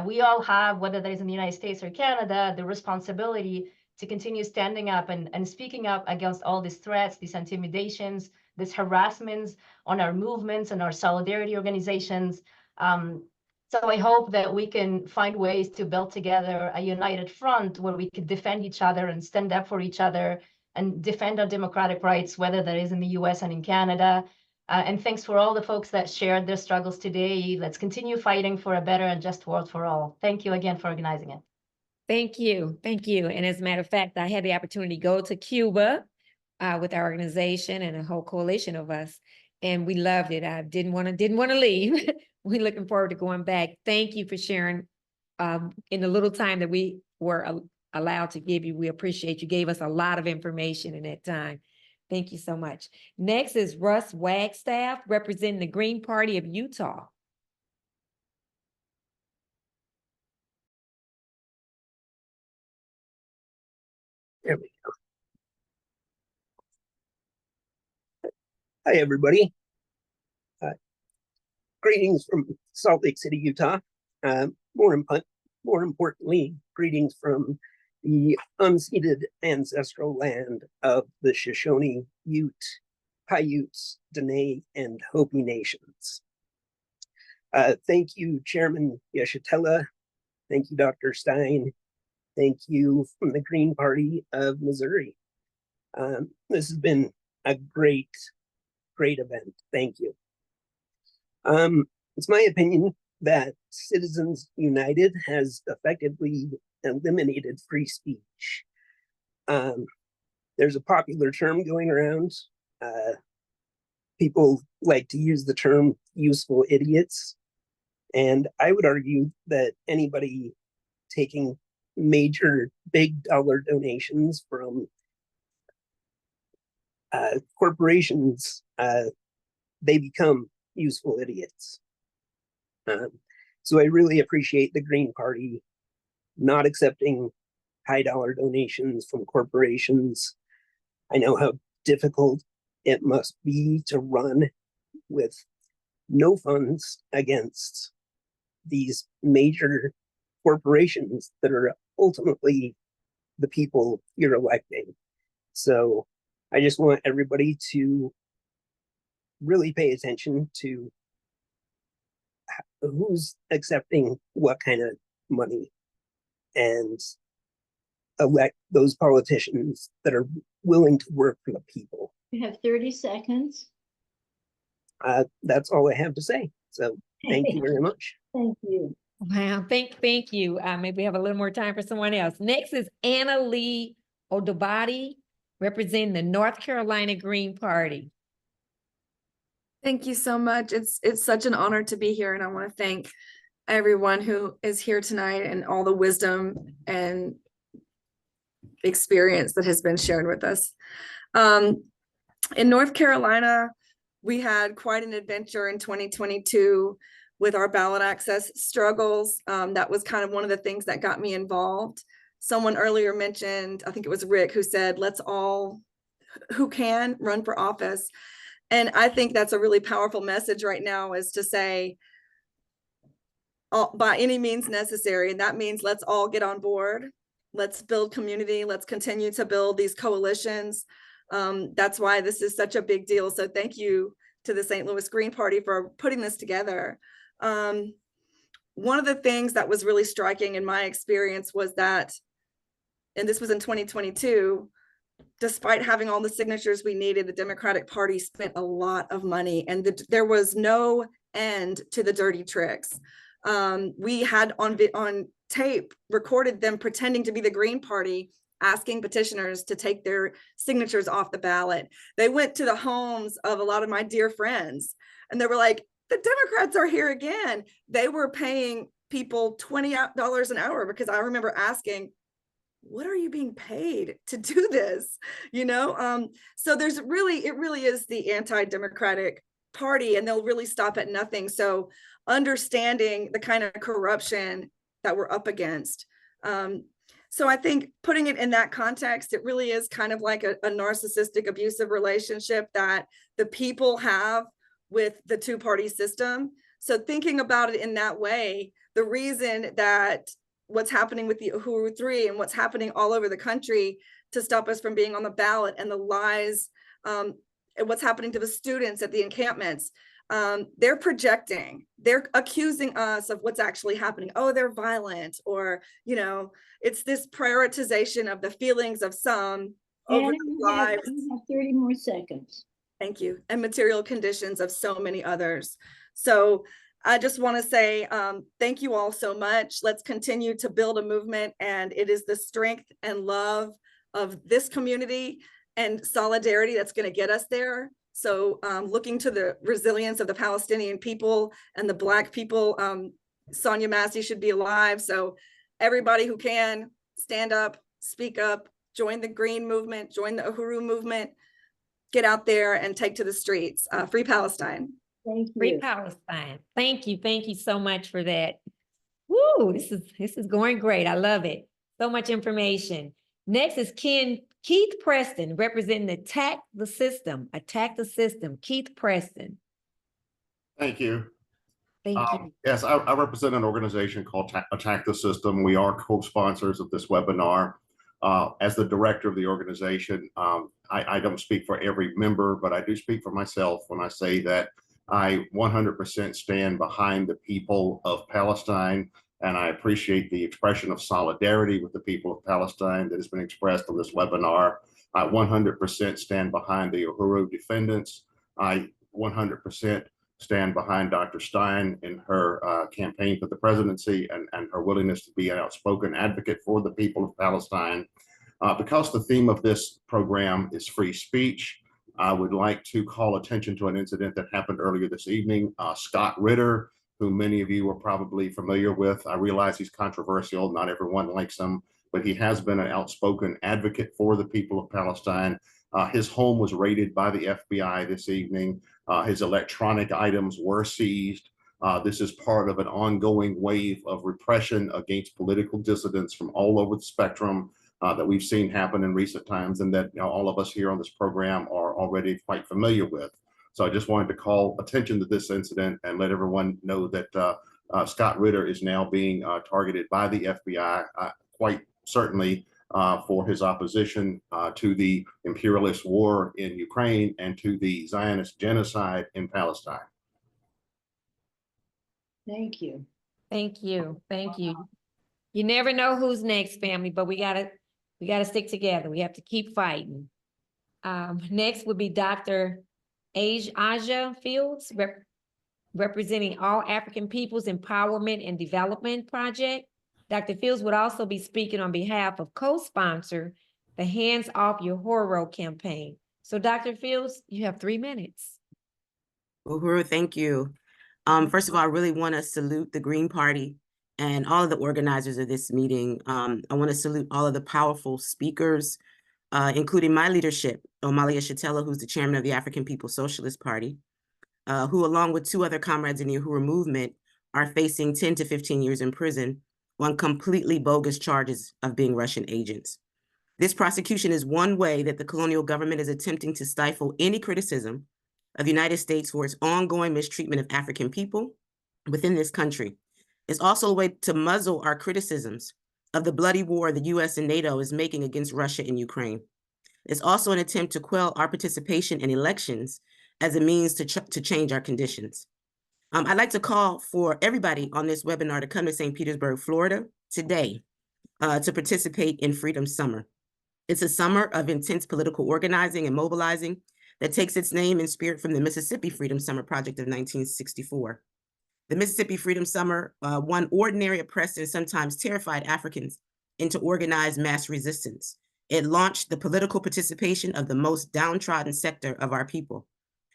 We all have, whether that is in the United States or Canada, the responsibility to continue standing up and speaking up against all these threats, these intimidations, these harassments on our movements and our solidarity organizations. So I hope that we can find ways to build together a united front where we could defend each other and stand up for each other and defend our democratic rights, whether that is in the US and in Canada. And thanks for all the folks that shared their struggles today. Let's continue fighting for a better and just world for all. Thank you again for organizing it. Thank you. Thank you. And as a matter of fact, I had the opportunity to go to Cuba with our organization and a whole coalition of us, and we loved it. I didn't want to leave. We're looking forward to going back. Thank you for sharing in the little time that we were allowed to give you. We appreciate you gave us a lot of information in that time. Thank you so much. Next is Russ Wagstaff, representing the Green Party of Utah. There we go. Hi, everybody. Greetings from Salt Lake City, Utah. More importantly, greetings from the unceded ancestral land of the Shoshone, Ute, Paiutes, Dene, and Hopi nations. Thank you, Chairman Yeshitela. Thank you, Dr. Stein. Thank you from the Green Party of Missouri. This has been a great event. Thank you. It's my opinion that Citizens United has effectively eliminated free speech. There's a popular term going around. People like to use the term useful idiots. And I would argue that anybody taking major big dollar donations from corporations, they become useful idiots. So I really appreciate the Green Party not accepting high dollar donations from corporations. I know how difficult it must be to run with no funds against these major corporations that are ultimately the people you're electing. So I just want everybody to really pay attention to who's accepting what kind of money and elect those politicians that are willing to work for the people. You have 30 seconds. That's all I have to say. So thank you very much. Thank you. Wow, thank you. Maybe we have a little more time for someone else. Next is Anna Lee Odobadi, representing the North Carolina Green Party. Thank you so much. It's such an honor to be here, and I want to thank everyone who is here tonight and all the wisdom and experience that has been shared with us. In North Carolina, we had quite an adventure in 2022 with our ballot access struggles. That was kind of one of the things that got me involved. Someone earlier mentioned, I think it was Rick, who said, let's all, who can, run for office. And I think that's a really powerful message right now, is to say, by any means necessary. And that means let's all get on board. Let's build community. Let's continue to build these coalitions. That's why this is such a big deal. So thank you to the St. Louis Green Party for putting this together. One of the things that was really striking in my experience was that and this was in 2022, despite having all the signatures we needed, the Democratic Party spent a lot of money, and there was no end to the dirty tricks. We had on tape recorded them pretending to be the Green Party, asking petitioners to take their signatures off the ballot. They went to the homes of a lot of my dear friends, and they were like, the Democrats are here again. They were paying people $20 an hour, because I remember asking, what are you being paid to do this? You know, so it really is the anti-democratic party, and they'll really stop at nothing. So understanding the kind of corruption that we're up against. So I think putting it in that context, it really is kind of like a narcissistic, abusive relationship that the people have with the two-party system. So thinking about it in that way, the reason that what's happening with the Uhuru 3 and what's happening all over the country to stop us from being on the ballot, and the lies, and what's happening to the students at the encampments, they're projecting, they're accusing us of what's actually happening. Oh, they're violent, or, you know, it's this prioritization of the feelings of some over the lives. You have 30 more seconds. Thank you. And material conditions of so many others. So I just want to say thank you all so much. Let's continue to build a movement, and it is the strength and love of this community and solidarity that's going to get us there. So looking to the resilience of the Palestinian people and the Black people, Sonia Massey should be alive. So everybody who can, stand up, speak up, join the Green movement, join the Uhuru movement, get out there and take to the streets. Free Palestine. Thank you. Free Palestine. Thank you so much for that. Woo, this is going great. I love it. So much information. Next is Keith Preston, representing Attack the System. Attack the System. Keith Preston. Thank you. Thank you. Yes, I represent an organization called Attack the System. We are co-sponsors of this webinar. As the director of the organization, I don't speak for every member, but I do speak for myself when I say that I 100% stand behind the people of Palestine, and I appreciate the expression of solidarity with the people of Palestine that has been expressed on this webinar. I 100% stand behind the Uhuru defendants. I 100% stand behind Dr. Stein in her campaign for the presidency and her willingness to be an outspoken advocate for the people of Palestine. Because the theme of this program is free speech, I would like to call attention to an incident that happened earlier this evening. Scott Ritter, who many of you are probably familiar with. I realize he's controversial, not everyone likes him, but he has been an outspoken advocate for the people of Palestine. His home was raided by the FBI this evening. His electronic items were seized. This is part of an ongoing wave of repression against political dissidents from all over the spectrum that we've seen happen in recent times, and that all of us here on this program are already quite familiar with. So I just wanted to call attention to this incident and let everyone know that Scott Ritter is now being targeted by the FBI, quite certainly for his opposition to the imperialist war in Ukraine and to the Zionist genocide in Palestine. Thank you. Thank you. Thank you. You never know who's next, family, but we gotta stick together. We have to keep fighting. Next would be Dr. Aja Fields, representing All African Peoples Empowerment and Development Project. Dr. Fields would also be speaking on behalf of co-sponsor the Hands Off Uhuru campaign. So Dr. Fields, you have 3 minutes. Uhuru, thank you. First of all, I really want to salute the Green Party and all of the organizers of this meeting. I want to salute all of the powerful speakers, including my leadership, Omali Yeshitela, who's the chairman of the African People's Socialist Party, who along with 2 other comrades in the Uhuru movement are facing 10 to 15 years in prison on completely bogus charges of being Russian agents. This prosecution is one way that the colonial government is attempting to stifle any criticism of the United States for its ongoing mistreatment of African people within this country. It's also a way to muzzle our criticisms of the bloody war the US and NATO is making against Russia and Ukraine. It's also an attempt to quell our participation in elections as a means to change our conditions. I'd like to call for everybody on this webinar to come to St. Petersburg, Florida today to participate in Freedom Summer. It's a summer of intense political organizing and mobilizing that takes its name and spirit from the Mississippi Freedom Summer Project of 1964. The Mississippi Freedom Summer won ordinary, oppressed, and sometimes terrified Africans into organized mass resistance. It launched the political participation of the most downtrodden sector of our people.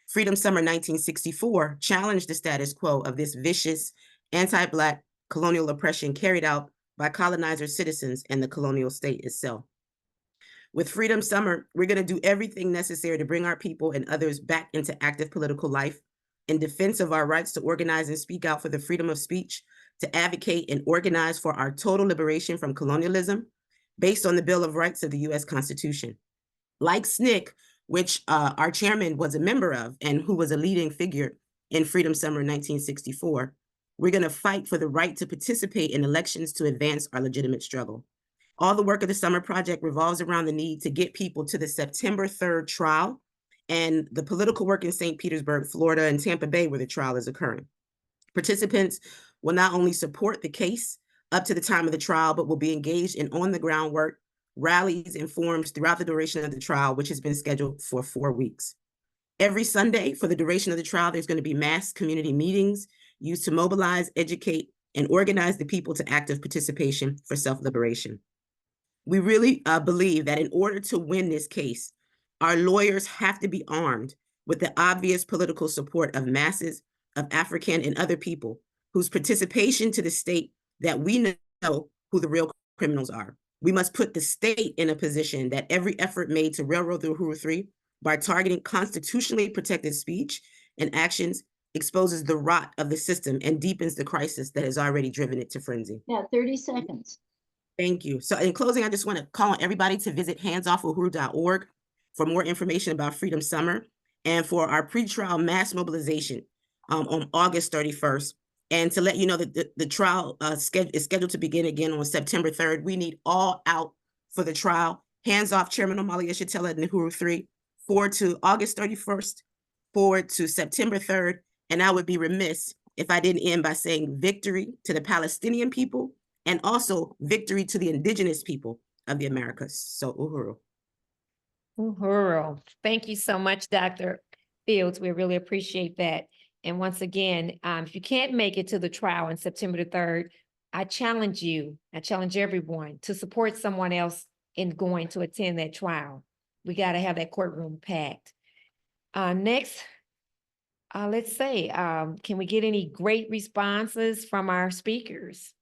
Freedom Summer 1964 challenged the status quo of this vicious, anti-Black colonial oppression carried out by colonizer citizens and the colonial state itself. With Freedom Summer, we're going to do everything necessary to bring our people and others back into active political life in defense of our rights to organize and speak out for the freedom of speech, to advocate and organize for our total liberation from colonialism based on the Bill of Rights of the U.S. Constitution. Like SNCC, which our chairman was a member of and who was a leading figure in Freedom Summer 1964, we're going to fight for the right to participate in elections to advance our legitimate struggle. All the work of the Summer Project revolves around the need to get people to the September 3rd trial and the political work in St. Petersburg, Florida, and Tampa Bay, where the trial is occurring. Participants will not only support the case up to the time of the trial, but will be engaged in on-the-ground work, rallies, and forums throughout the duration of the trial, which has been scheduled for 4 weeks. Every Sunday for the duration of the trial, there's going to be mass community meetings used to mobilize, educate, and organize the people to active participation for self-liberation. We really believe that in order to win this case, our lawyers have to be armed with the obvious political support of masses of African and other people whose participation to the state that we know who the real criminals are. We must put the state in a position that every effort made to railroad the Uhuru 3 by targeting constitutionally protected speech and actions exposes the rot of the system and deepens the crisis that has already driven it to frenzy. Yeah, 30 seconds. Thank you. So in closing, I just want to call on everybody to visit handsoffuhuru.org for more information about Freedom Summer and for our pretrial mass mobilization on August 31st. And to let you know that the trial is scheduled to begin again on September 3rd. We need all out for the trial. Hands off Chairman Omali Yeshitela and the Uhuru 3, forward to August 31st, forward to September 3rd. And I would be remiss if I didn't end by saying victory to the Palestinian people and also victory to the indigenous people of the Americas. So Uhuru. Uhuru. Thank you so much, Dr. Fields. We really appreciate that. And once again, if you can't make it to the trial on September the 3rd, I challenge everyone to support someone else in going to attend that trial. We got to have that courtroom packed. Next, let's say, can we get any great responses from our speakers?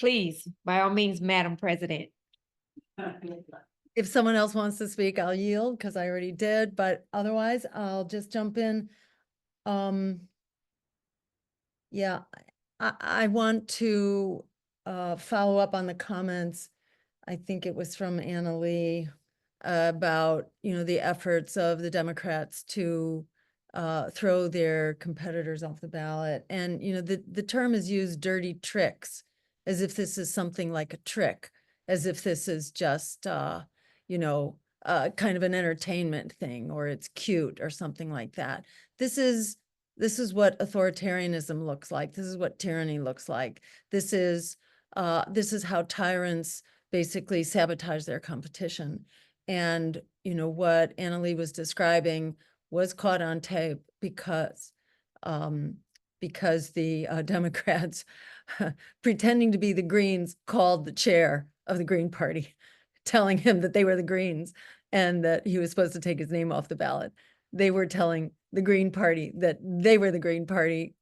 Please, by all means, Madam President. If someone else wants to speak, I'll yield because I already did, but otherwise I'll just jump in. Yeah, I want to follow up on the comments. I think it was from Anna Lee about, the efforts of the Democrats to throw their competitors off the ballot. And, the term is used, dirty tricks, as if this is something like a trick, as if this is just, kind of an entertainment thing, or it's cute or something like that. This is what authoritarianism looks like. This is what tyranny looks like. This is how tyrants basically sabotage their competition. And, what Anna Lee was describing was caught on tape because the Democrats, pretending to be the Greens, called the chair of the Green Party, telling him that they were the Greens and that he was supposed to take his name off the ballot. They were telling the Green Party that they were the Green Party,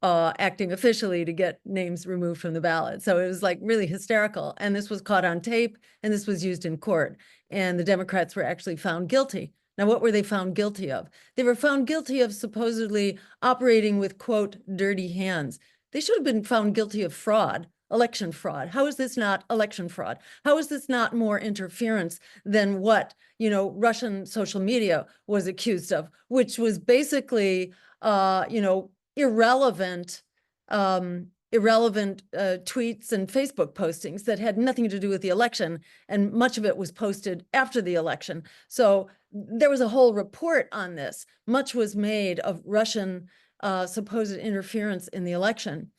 acting officially to get names removed from the ballot. So it was like really hysterical. And this was caught on tape and this was used in court. And the Democrats were actually found guilty. Now, what were they found guilty of? They were found guilty of supposedly operating with, quote, dirty hands. They should have been found guilty of fraud, election fraud. How is this not election fraud? How is this not more interference than what, Russian social media was accused of, which was basically, irrelevant tweets and Facebook postings that had nothing to do with the election, and much of it was posted after the election. So there was a whole report on this. Much was made of Russian supposed interference in the election.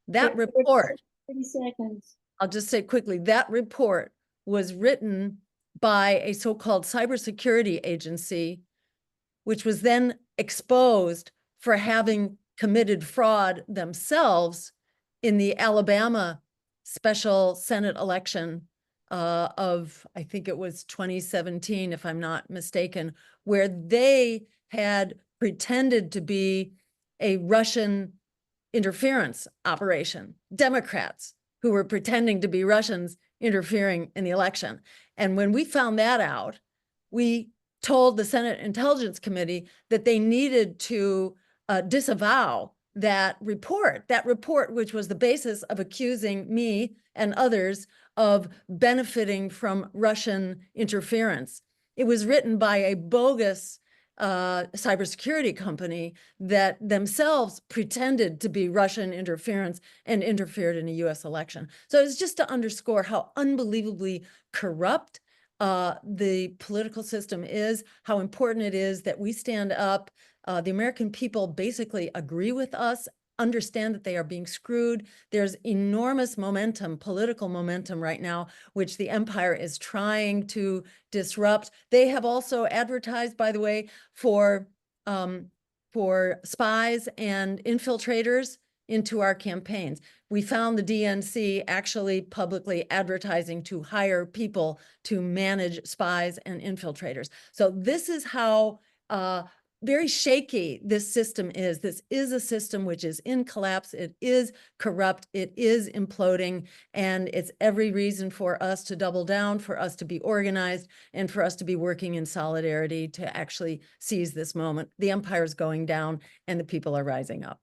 That report, 30 seconds. I'll just say quickly, that report was written by a so-called cybersecurity agency, which was then exposed for having committed fraud themselves in the Alabama special Senate election of, I think it was 2017, if I'm not mistaken, where they had pretended to be a Russian interference operation, Democrats who were pretending to be Russians interfering in the election. And when we found that out, we told the Senate Intelligence Committee that they needed to disavow that report, which was the basis of accusing me and others of benefiting from Russian interference. It was written by a bogus cybersecurity company that themselves pretended to be Russian interference and interfered in a US election. So it's just to underscore how unbelievably corrupt the political system is, how important it is that we stand up. The American people basically agree with us, understand that they are being screwed. There's enormous momentum, political momentum right now, which the empire is trying to disrupt. They have also advertised, by the way, for spies and infiltrators into our campaigns. We found the DNC actually publicly advertising to hire people to manage spies and infiltrators. So this is how very shaky this system is. This is a system which is in collapse. It is corrupt. It is imploding. And it's every reason for us to double down, for us to be organized, and for us to be working in solidarity to actually seize this moment. The empire is going down and the people are rising up.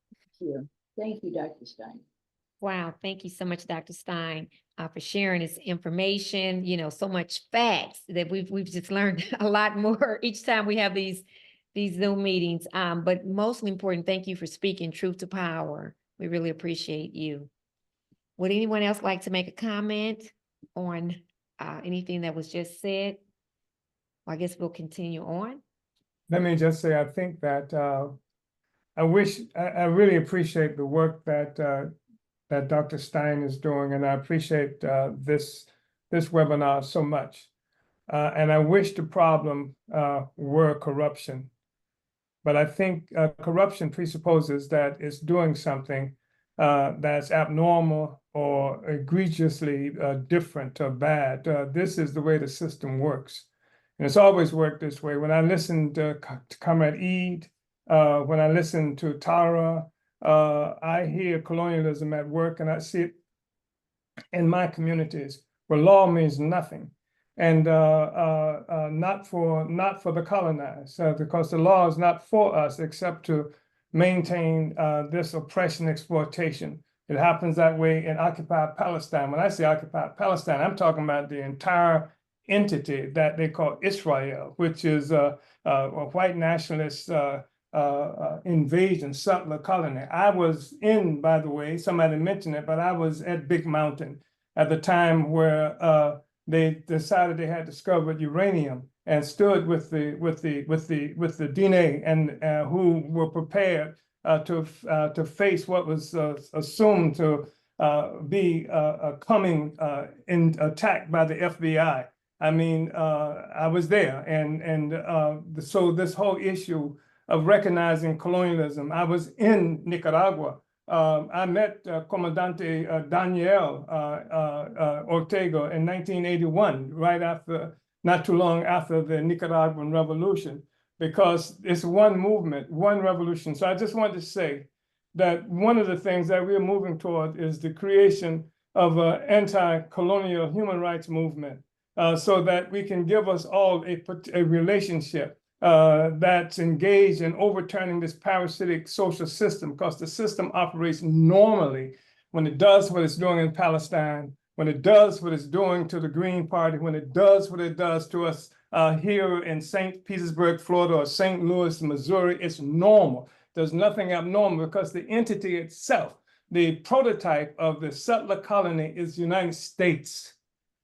Thank you, Dr. Stein. Wow, thank you so much, Dr. Stein, for sharing this information, so much facts that we've just learned a lot more each time we have these Zoom meetings. But mostly important, thank you for speaking truth to power. We really appreciate you. Would anyone else like to make a comment on anything that was just said? Well, I guess we'll continue on. Let me just say, I think that I really appreciate the work that that Dr. Stein is doing, and I appreciate this webinar so much. And I wish the problem were corruption. But I think corruption presupposes that it's doing something that's abnormal or egregiously different or bad. This is the way the system works. And it's always worked this way. When I listened to Comrade Eid, when I listen to Tara, I hear colonialism at work, and I see it in my communities where law means nothing. And not for the colonized, because the law is not for us except to maintain this oppression, exploitation. It happens that way in occupied Palestine. When I say occupied Palestine, I'm talking about the entire entity that they call Israel, which is a white nationalist invasion, settler colony. I was in, by the way, somebody mentioned it, but I was at Big Mountain at the time where they decided they had discovered uranium and stood with the DNA and who were prepared to face what was assumed to be a coming attack by the FBI. I mean, I was there, and so this whole issue of recognizing colonialism. I was in Nicaragua. I met Comandante Daniel Ortega in 1981, right after, not too long after the Nicaraguan Revolution, because it's one movement, one revolution. So I just wanted to say that one of the things that we're moving toward is the creation of an anti-colonial human rights movement, so that we can give us all a relationship that's engaged in overturning this parasitic social system, because the system operates normally when it does what it's doing in Palestine, when it does what it's doing to the Green Party, when it does what it does to us here in St. Petersburg, Florida, or St. Louis, Missouri. It's normal. There's nothing abnormal, because the entity itself, the prototype of the settler colony, is the United States.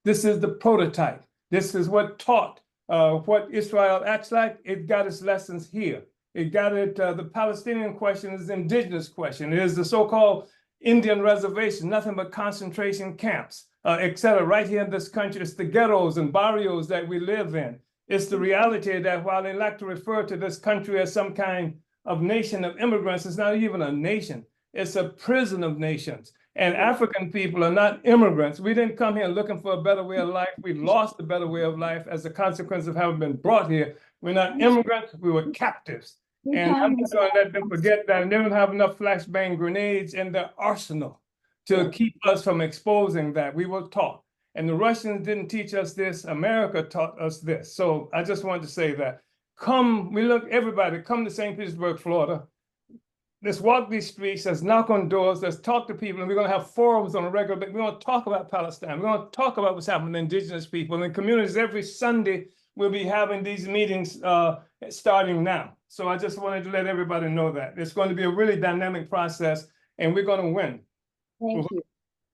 This is the prototype. This is what taught what Israel acts like, it got its lessons here. It got it, the Palestinian question is the indigenous question. It is the so-called Indian reservation, nothing but concentration camps, et cetera. Right here in this country, it's the ghettos and barrios that we live in. It's the reality that while they like to refer to this country as some kind of nation of immigrants, it's not even a nation. It's a prison of nations. And African people are not immigrants. We didn't come here looking for a better way of life. We lost a better way of life as a consequence of having been brought here. We're not immigrants, we were captives. And I'm not going to let them forget that. And they don't have enough flashbang grenades in their arsenal to keep us from exposing that. We were taught. And the Russians didn't teach us this. America taught us this. So I just wanted to say that. Everybody, come to St. Petersburg, Florida. Let's walk these streets, let's knock on doors, let's talk to people, and we're going to have forums on a regular basis. We're going to talk about Palestine. We're going to talk about what's happening to indigenous people and communities. Every Sunday, we'll be having these meetings starting now. So I just wanted to let everybody know that. It's going to be a really dynamic process, and we're going to win. Thank you.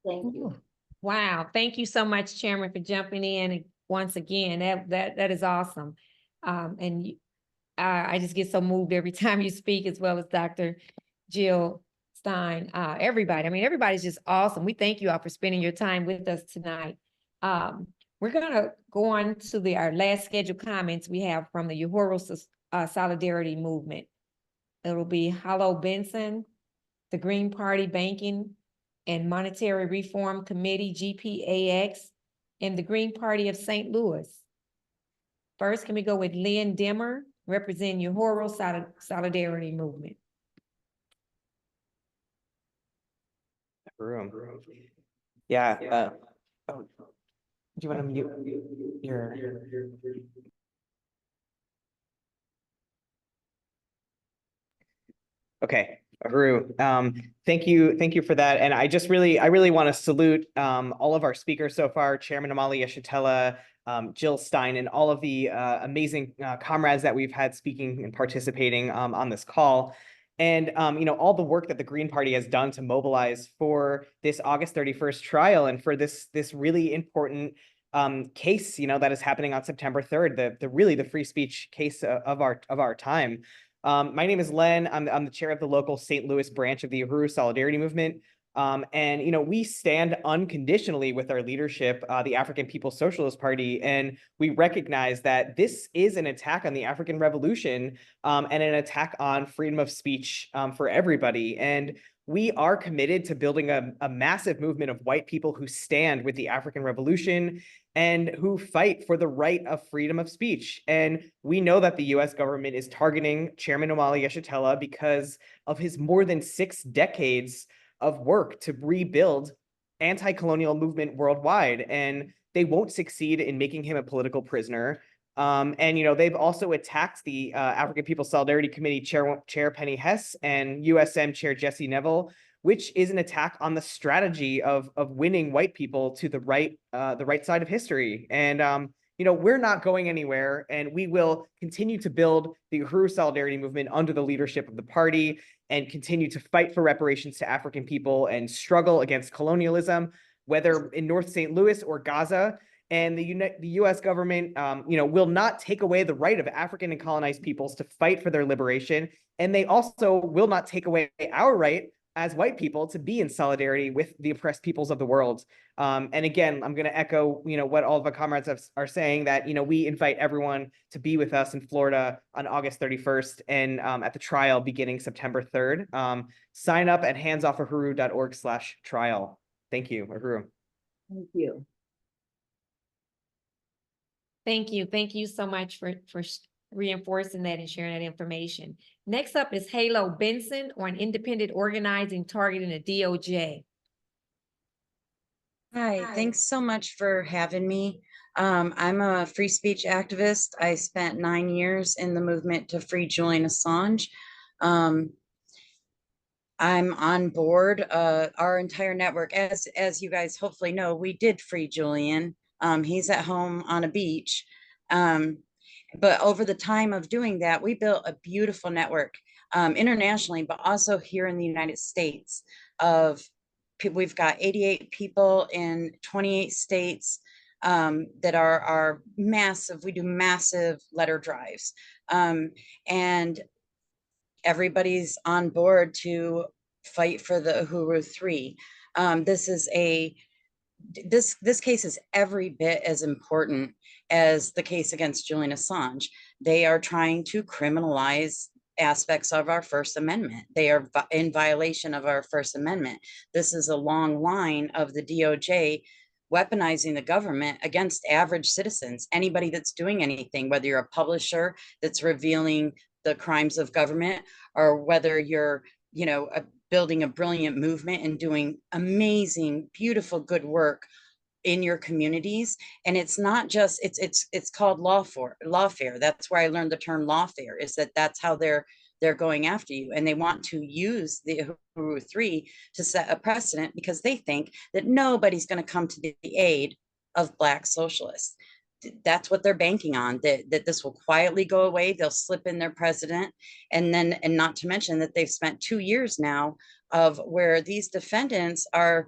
Thank you. Wow. Thank you so much, Chairman, for jumping in once again. That is awesome. I just get so moved every time you speak, as well as Dr. Jill Stein, everybody. I mean, everybody's just awesome. We thank you all for spending your time with us tonight. We're gonna go on to our last scheduled comments we have from the Uhuru Solidarity Movement. It'll be Hollow Benson, the Green Party Banking and Monetary Reform Committee, GPAX, and the Green Party of St. Louis. First, can we go with Lynn Dimmer, representing Uhuru Solidarity Movement? Room. Yeah. Do you want to mute your? Okay, Uhuru. Thank you for that. And I really want to salute all of our speakers so far, Chairman Omali Yeshitela, Jill Stein, and all of the amazing comrades that we've had speaking and participating on this call. And all the work that the Green Party has done to mobilize for this August 31st trial and for this really important case, that is happening on September 3rd, the free speech case of our time. My name is Len. I'm the chair of the local St. Louis branch of the Uhuru Solidarity Movement. And we stand unconditionally with our leadership, the African People's Socialist Party, and we recognize that this is an attack on the African Revolution and an attack on freedom of speech for everybody. And we are committed to building a massive movement of white people who stand with the African Revolution and who fight for the right of freedom of speech. And we know that the US government is targeting Chairman Omali Yeshitela because of his more than 6 decades of work to rebuild anti-colonial movement worldwide, and they won't succeed in making him a political prisoner. And they've also attacked the African People's Solidarity Committee Chair Penny Hess and USM Chair Jesse Neville, which is an attack on the strategy of winning white people to the right side of history. And we're not going anywhere, and we will continue to build the Uhuru Solidarity Movement under the leadership of the party and continue to fight for reparations to African people and struggle against colonialism, whether in North St. Louis or Gaza. And the U.S. government, will not take away the right of African and colonized peoples to fight for their liberation. And they also will not take away our right as white people to be in solidarity with the oppressed peoples of the world. And again, I'm going to echo, what all of our comrades are saying, that, we invite everyone to be with us in Florida on August 31st and at the trial beginning September 3rd. Sign up at handsoffahuru.org/trial. Thank you, Uhuru. Thank you. Thank you. Thank you so much for reinforcing that and sharing that information. Next up is Halo Benson on independent organizing targeting the DOJ. Hi, thanks so much for having me. I'm a free speech activist. I spent 9 years in the movement to free Julian Assange. I'm on board. Our entire network, as you guys hopefully know, we did free Julian. He's at home on a beach. But over the time of doing that, we built a beautiful network internationally, but also here in the United States of people. We've got 88 people in 28 states. that are massive. We do massive letter drives, and everybody's on board to fight for the Uhuru 3. This case is every bit as important as the case against Julian Assange. They are trying to criminalize aspects of our First Amendment. They are in violation of our First Amendment. This is a long line of the DOJ weaponizing the government against average citizens. Anybody that's doing anything, whether you're a publisher that's revealing the crimes of government, or whether you're, building a brilliant movement and doing amazing, beautiful, good work in your communities. And it's not just, it's called lawfare. That's where I learned the term lawfare, is that's how they're going after you. And they want to use the Uhuru 3 to set a precedent, because they think that nobody's going to come to the aid of Black socialists. That's what they're banking on, that this will quietly go away. They'll slip in their president. And not to mention that they've spent 2 years now of where these defendants are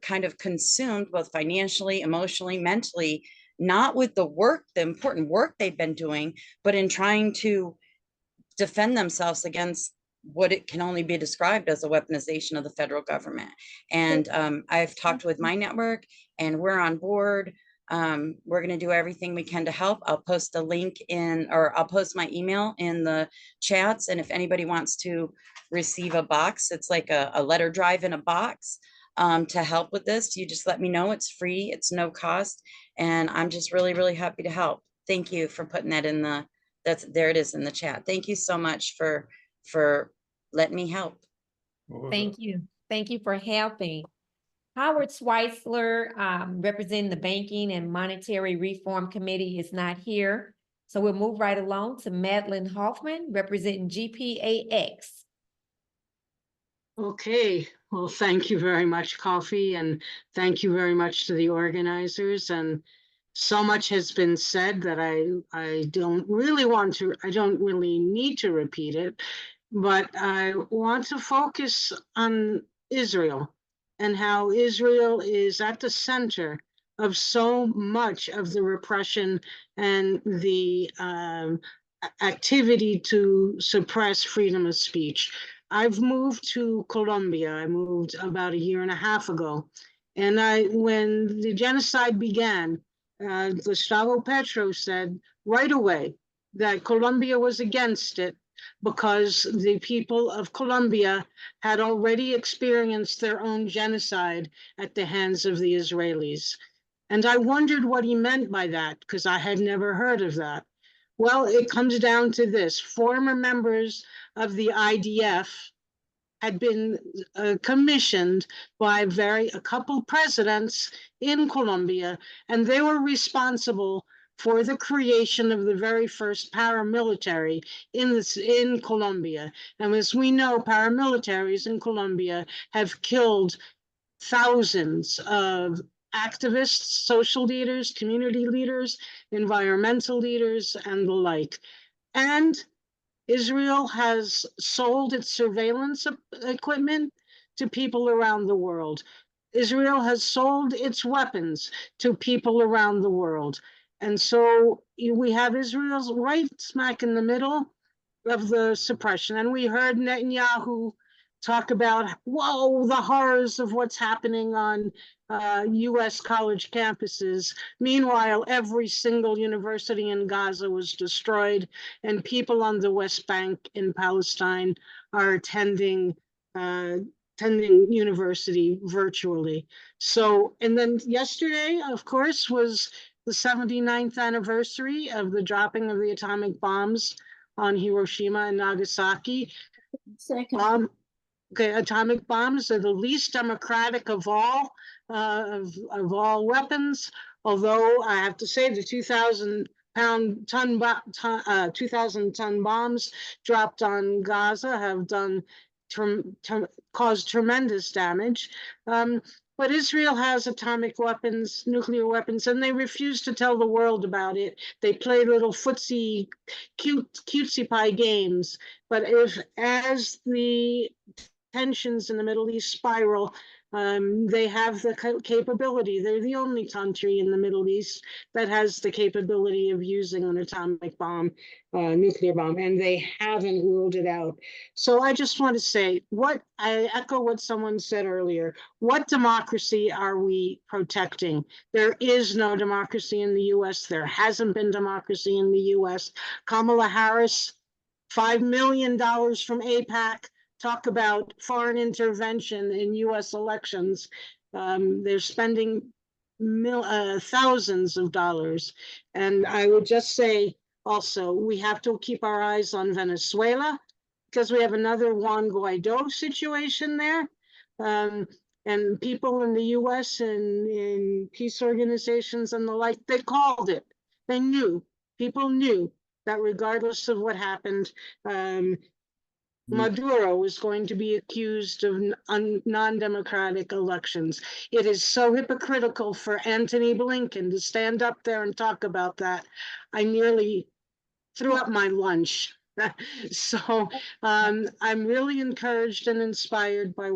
kind of consumed, both financially, emotionally, mentally, not with the important work they've been doing, but in trying to defend themselves against what it can only be described as a weaponization of the federal government. And I've talked with my network, and we're on board. We're going to do everything we can to help. I'll post a link I'll post my email in the chats. And if anybody wants to receive a box, it's like a letter drive in a box to help with this, you just let me know. It's free, it's no cost. And I'm just really, really happy to help. Thank you for putting that in there it is in the chat. Thank you so much for letting me help. Thank you. Thank you for helping. Howard Schweitzer, representing the Banking and Monetary Reform Committee, is not here. So we'll move right along to Madeline Hoffman, representing GPAX. Okay, well, thank you very much, Coffee, and thank you very much to the organizers. And so much has been said that I don't really need to repeat it, but I want to focus on Israel and how Israel is at the center of so much of the repression and the activity to suppress freedom of speech. I've moved to Colombia. I moved about 1.5 years ago. And when the genocide began, Gustavo Petro said right away that Colombia was against it, because the people of Colombia had already experienced their own genocide at the hands of the Israelis. And I wondered what he meant by that, because I had never heard of that. Well, it comes down to this. Former members of the IDF had been commissioned by a couple presidents in Colombia, and they were responsible for the creation of the very first paramilitary in Colombia. And as we know, paramilitaries in Colombia have killed thousands of activists, social leaders, community leaders, environmental leaders, and the like. And Israel has sold its surveillance equipment to people around the world. Israel has sold its weapons to people around the world. And so we have Israel's right smack in the middle of the suppression. And we heard Netanyahu talk about, whoa, the horrors of what's happening on US college campuses. Meanwhile, every single university in Gaza was destroyed, and people on the West Bank in Palestine are attending university virtually. So, and then yesterday, of course, was the 79th anniversary of the dropping of the atomic bombs on Hiroshima and Nagasaki. Atomic bombs are the least democratic of all weapons. Although I have to say the 2,000-ton bombs dropped on Gaza have caused tremendous damage. But Israel has atomic weapons, nuclear weapons, and they refuse to tell the world about it. They play little cutesy pie games. But as the tensions in the Middle East spiral, they have the capability. They're the only country in the Middle East that has the capability of using an atomic bomb, nuclear bomb, and they haven't ruled it out. So I just want to say, I echo what someone said earlier. What democracy are we protecting? There is no democracy in the US. There hasn't been democracy in the US. Kamala Harris, $5 million from AIPAC. Talk about foreign intervention in US elections. They're spending thousands of dollars. And I would just say also, we have to keep our eyes on Venezuela because we have another Juan Guaido situation there. And people in the US and in peace organizations and the like, they called it. They knew, people knew that regardless of what happened, Maduro was going to be accused of non-democratic elections. It is so hypocritical for Antony Blinken to stand up there and talk about that. I nearly threw up my lunch. So I'm really encouraged and inspired by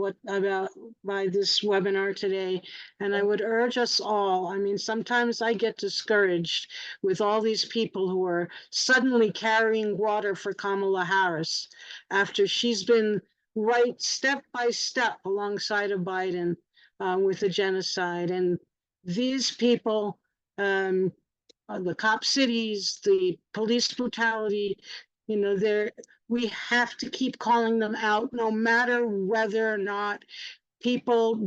by this webinar today. And I would urge us all, I mean, sometimes I get discouraged with all these people who are suddenly carrying water for Kamala Harris after she's been right step by step alongside of Biden with the genocide. And these people, the cop cities, the police brutality, you know, we have to keep calling them out, no matter whether or not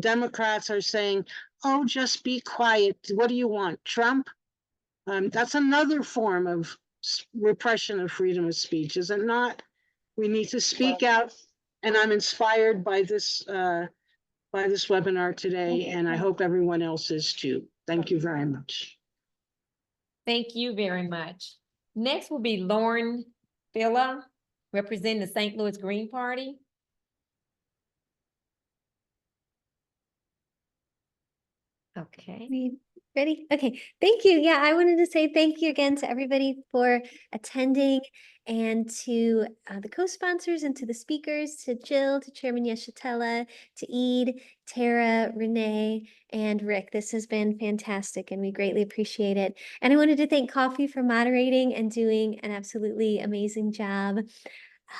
Democrats are saying, oh, just be quiet. What do you want, Trump? That's another form of repression of freedom of speech, is it not? We need to speak out, and I'm inspired by this webinar today, and I hope everyone else is too. Thank you very much. Thank you very much. Next will be Lauren Phila, representing the St. Louis Green Party. Okay. Ready? Okay, thank you. Yeah, I wanted to say thank you again to everybody for attending, and to the co-sponsors and to the speakers, to Jill, to Chairman Yeshitela, to Eid, Tara, Renee, and Rick. This has been fantastic and we greatly appreciate it. And I wanted to thank Coffee for moderating and doing an absolutely amazing job.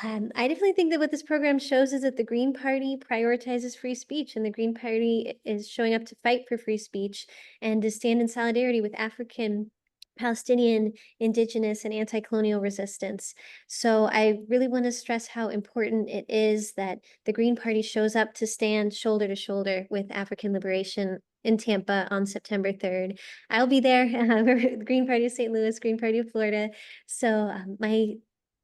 I definitely think that what this program shows is that the Green Party prioritizes free speech, and the Green Party is showing up to fight for free speech and to stand in solidarity with African, Palestinian, Indigenous, and anti-colonial resistance. So I really want to stress how important it is that the Green Party shows up to stand shoulder to shoulder with African liberation in Tampa on September 3rd. I'll be there, the Green Party of St. Louis, Green Party of Florida. So my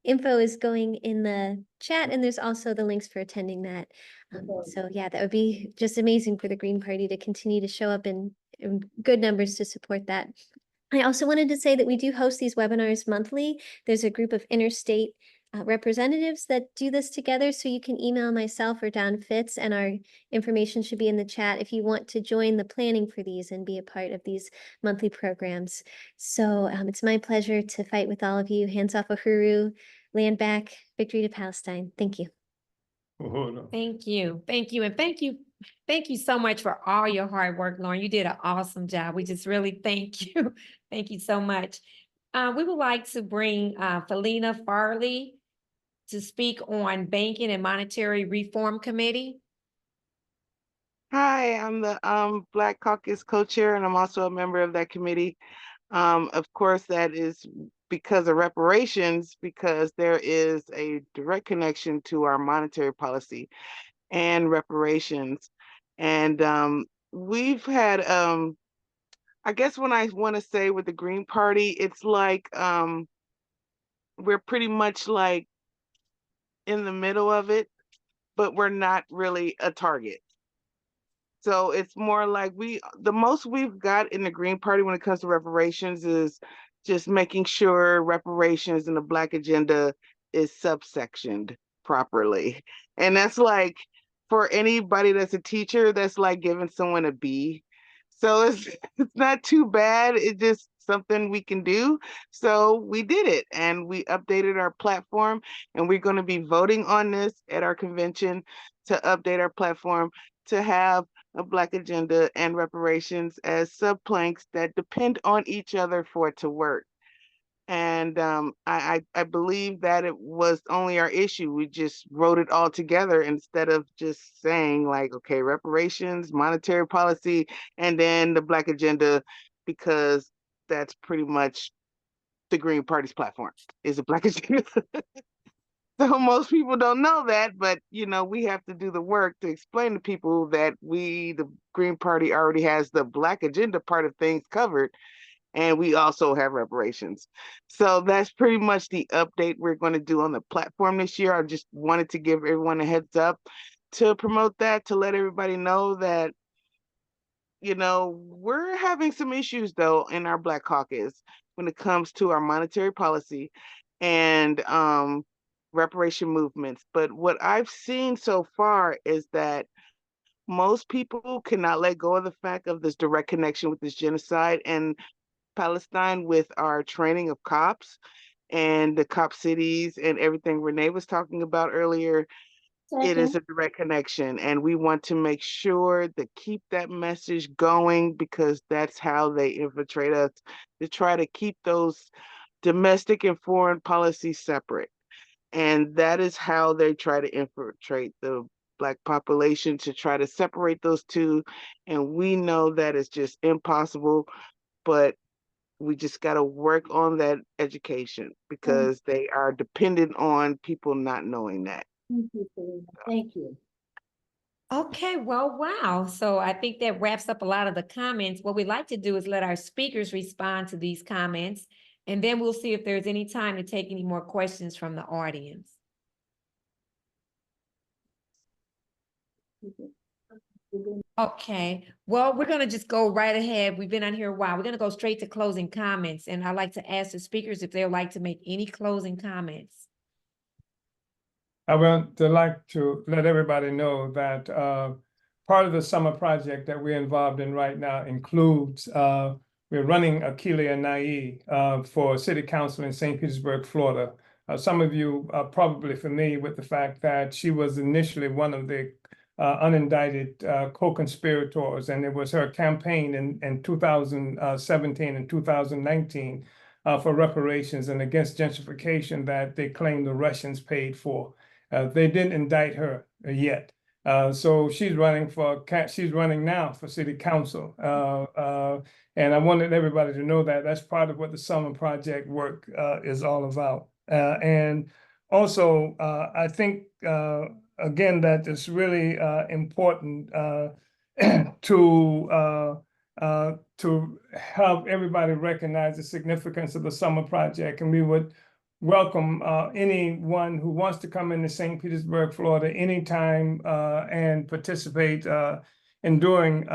info is going in the chat, and there's also the links for attending that. So yeah, that would be just amazing for the Green Party to continue to show up in good numbers to support that. I also wanted to say that we do host these webinars monthly. There's a group of interstate representatives that do this together, so you can email myself or Don Fitz, and our information should be in the chat if you want to join the planning for these and be a part of these monthly programs. So it's my pleasure to fight with all of you. Hands off Uhuru, land back, victory to Palestine. Thank you. Thank you. Thank you. And thank you. Thank you so much for all your hard work, Lauren. You did an awesome job. We just really thank you. Thank you so much. We would like to bring Felina Farley to speak on Banking and Monetary Reform Committee. Hi, I'm the Black Caucus co-chair, and I'm also a member of that committee. Of course, that is because of reparations, because there is a direct connection to our monetary policy and reparations. And we've had, I guess when I want to say with the Green Party, it's like we're pretty much like in the middle of it, but we're not really a target. So it's more like the most we've got in the Green Party when it comes to reparations is just making sure reparations and the Black agenda is subsectioned properly. And that's like, for anybody that's a teacher, that's like giving someone a B. So it's not too bad. It just something we can do. So we did it, and we updated our platform, and we're going to be voting on this at our convention to update our platform to have a Black agenda and reparations as subplanks that depend on each other for it to work. And I believe that it was only our issue. We just wrote it all together instead of just saying like, okay, reparations, monetary policy, and then the Black agenda, because that's pretty much the Green Party's platform is a Black agenda. So most people don't know that, but you know, we have to do the work to explain to people that the Green Party already has the Black agenda part of things covered. And we also have reparations. So that's pretty much the update we're going to do on the platform this year. I just wanted to give everyone a heads up to promote that, to let everybody know that, you know, we're having some issues though in our Black caucus when it comes to our monetary policy and reparation movements. But what I've seen so far is that most people cannot let go of the fact of this direct connection with this genocide and Palestine with our training of cops and the cop cities and everything Renee was talking about earlier. It is a direct connection, and we want to make sure to keep that message going, because that's how they infiltrate us, to try to keep those domestic and foreign policies separate. And that is how they try to infiltrate the Black population, to try to separate those two. And we know that it's just impossible, but we just got to work on that education, because they are dependent on people not knowing that. Thank you, Selena. Thank you. Okay, well, wow. So I think that wraps up a lot of the comments. What we'd like to do is let our speakers respond to these comments, and then we'll see if there's any time to take any more questions from the audience. Okay, well, we're gonna just go right ahead. We've been on here a while. We're gonna go straight to closing comments, and I'd like to ask the speakers if they would like to make any closing comments. I would like to let everybody know that part of the summer project that we're involved in right now includes we're running Akilia Nai for City Council in St. Petersburg, Florida. Some of you are probably familiar with the fact that she was initially one of the unindicted co-conspirators, and it was her campaign in 2017 and 2019 for reparations and against gentrification that they claim the Russians paid for. They didn't indict her yet. So she's running now for city council. And I wanted everybody to know that that's part of what the summer project work is all about. And also, I think, again, that it's really important to help everybody recognize the significance of the summer project. And we would welcome anyone who wants to come into St. Petersburg, Florida anytime and participate in doing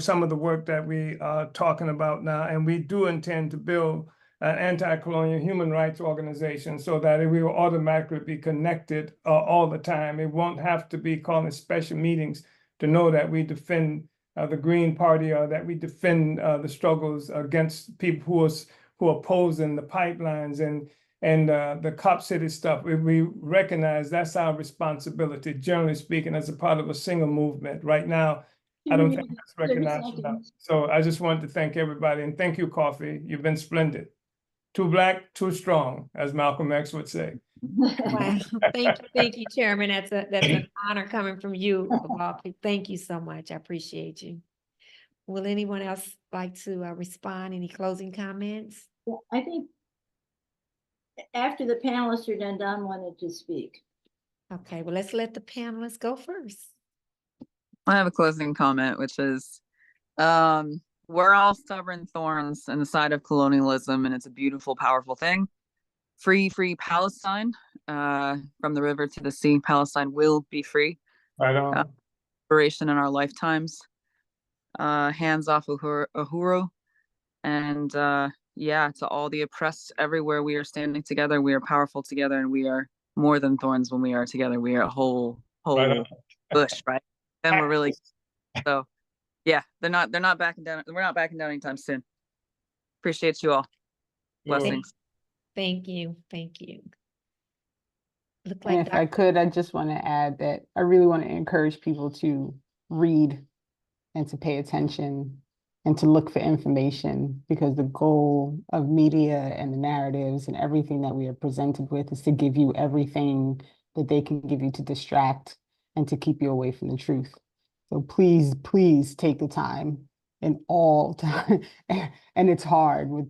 some of the work that we are talking about now. And we do intend to build an anti-colonial human rights organization so that it will automatically be connected all the time. It won't have to be calling special meetings to know that we defend the Green Party, or that we defend the struggles against people who are opposing the pipelines and the Cop City stuff. We recognize that's our responsibility, generally speaking, as a part of a single movement. Right now, I don't think that's recognized enough. So I just wanted to thank everybody, and thank you, Coffee. You've been splendid. Too Black, too strong, as Malcolm X would say. Wow, thank you, Chairman. That's an honor coming from you. Thank you so much. I appreciate you. Will anyone else like to respond? Any closing comments? Well, I think after the panelists are done, Don wanted to speak. Okay, well, let's let the panelists go first. I have a closing comment, which is, we're all stubborn thorns in the side of colonialism, and it's a beautiful, powerful thing. Free Palestine, from the river to the sea. Palestine will be free. Right on. Liberation in our lifetimes. Hands off Uhuru. And yeah, to all the oppressed everywhere, we are standing together. We are powerful together, and we are more than thorns when we are together. We are a whole bush, right? And we're really so. Yeah, they're not backing down. We're not backing down anytime soon. Appreciate you all. You're welcome. Blessings. Thank you. Thank you. Look And like if I could, I just want to add that I really want to encourage people to read and to pay attention and to look for information, because the goal of media and the narratives and everything that we are presented with is to give you everything that they can give you to distract and to keep you away from the truth. So please, please take the time in all time. And it's hard with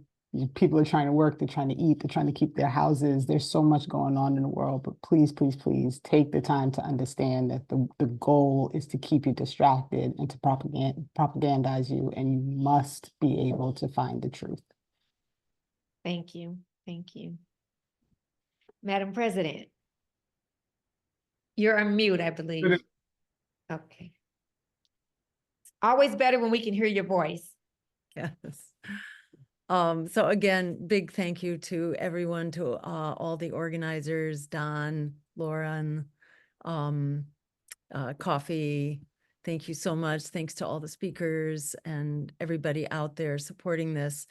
people are trying to work, they're trying to eat, they're trying to keep their houses. There's so much going on in the world, but please, please, please take the time to understand that the goal is to keep you distracted and to propagandize you, and you must be able to find the truth. Thank you. Thank you. Madam President, you're on mute, I believe. Okay. It's always better when we can hear your voice. Yes. So again, big thank you to everyone, to all the organizers, Don, Lauren, Coffee. Thank you so much. Thanks to all the speakers and everybody out there supporting this.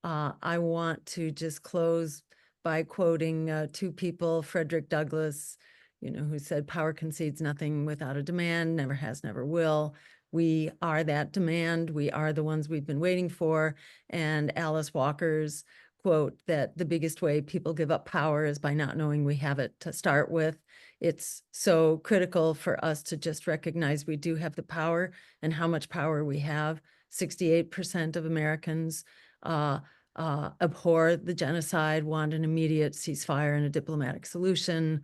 I want to just close by quoting two people, Frederick Douglass, who said, "Power concedes nothing without a demand, never has, never will." We are that demand. We are the ones we've been waiting for. And Alice Walker's quote that the biggest way people give up power is by not knowing we have it to start with. It's so critical for us to just recognize we do have the power and how much power we have. 68% of Americans abhor the genocide, want an immediate ceasefire and a diplomatic solution.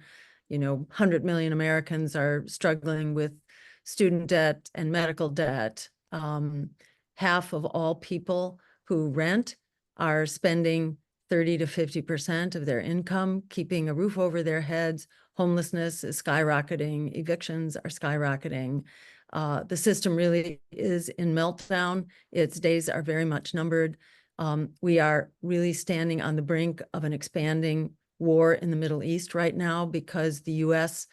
100 million Americans are struggling with student debt and medical debt. Half of all people who rent are spending 30 to 50% of their income keeping a roof over their heads. Homelessness is skyrocketing. Evictions are skyrocketing. The system really is in meltdown. Its days are very much numbered. We are really standing on the brink of an expanding war in the Middle East right now because the US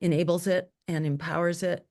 enables it and empowers it.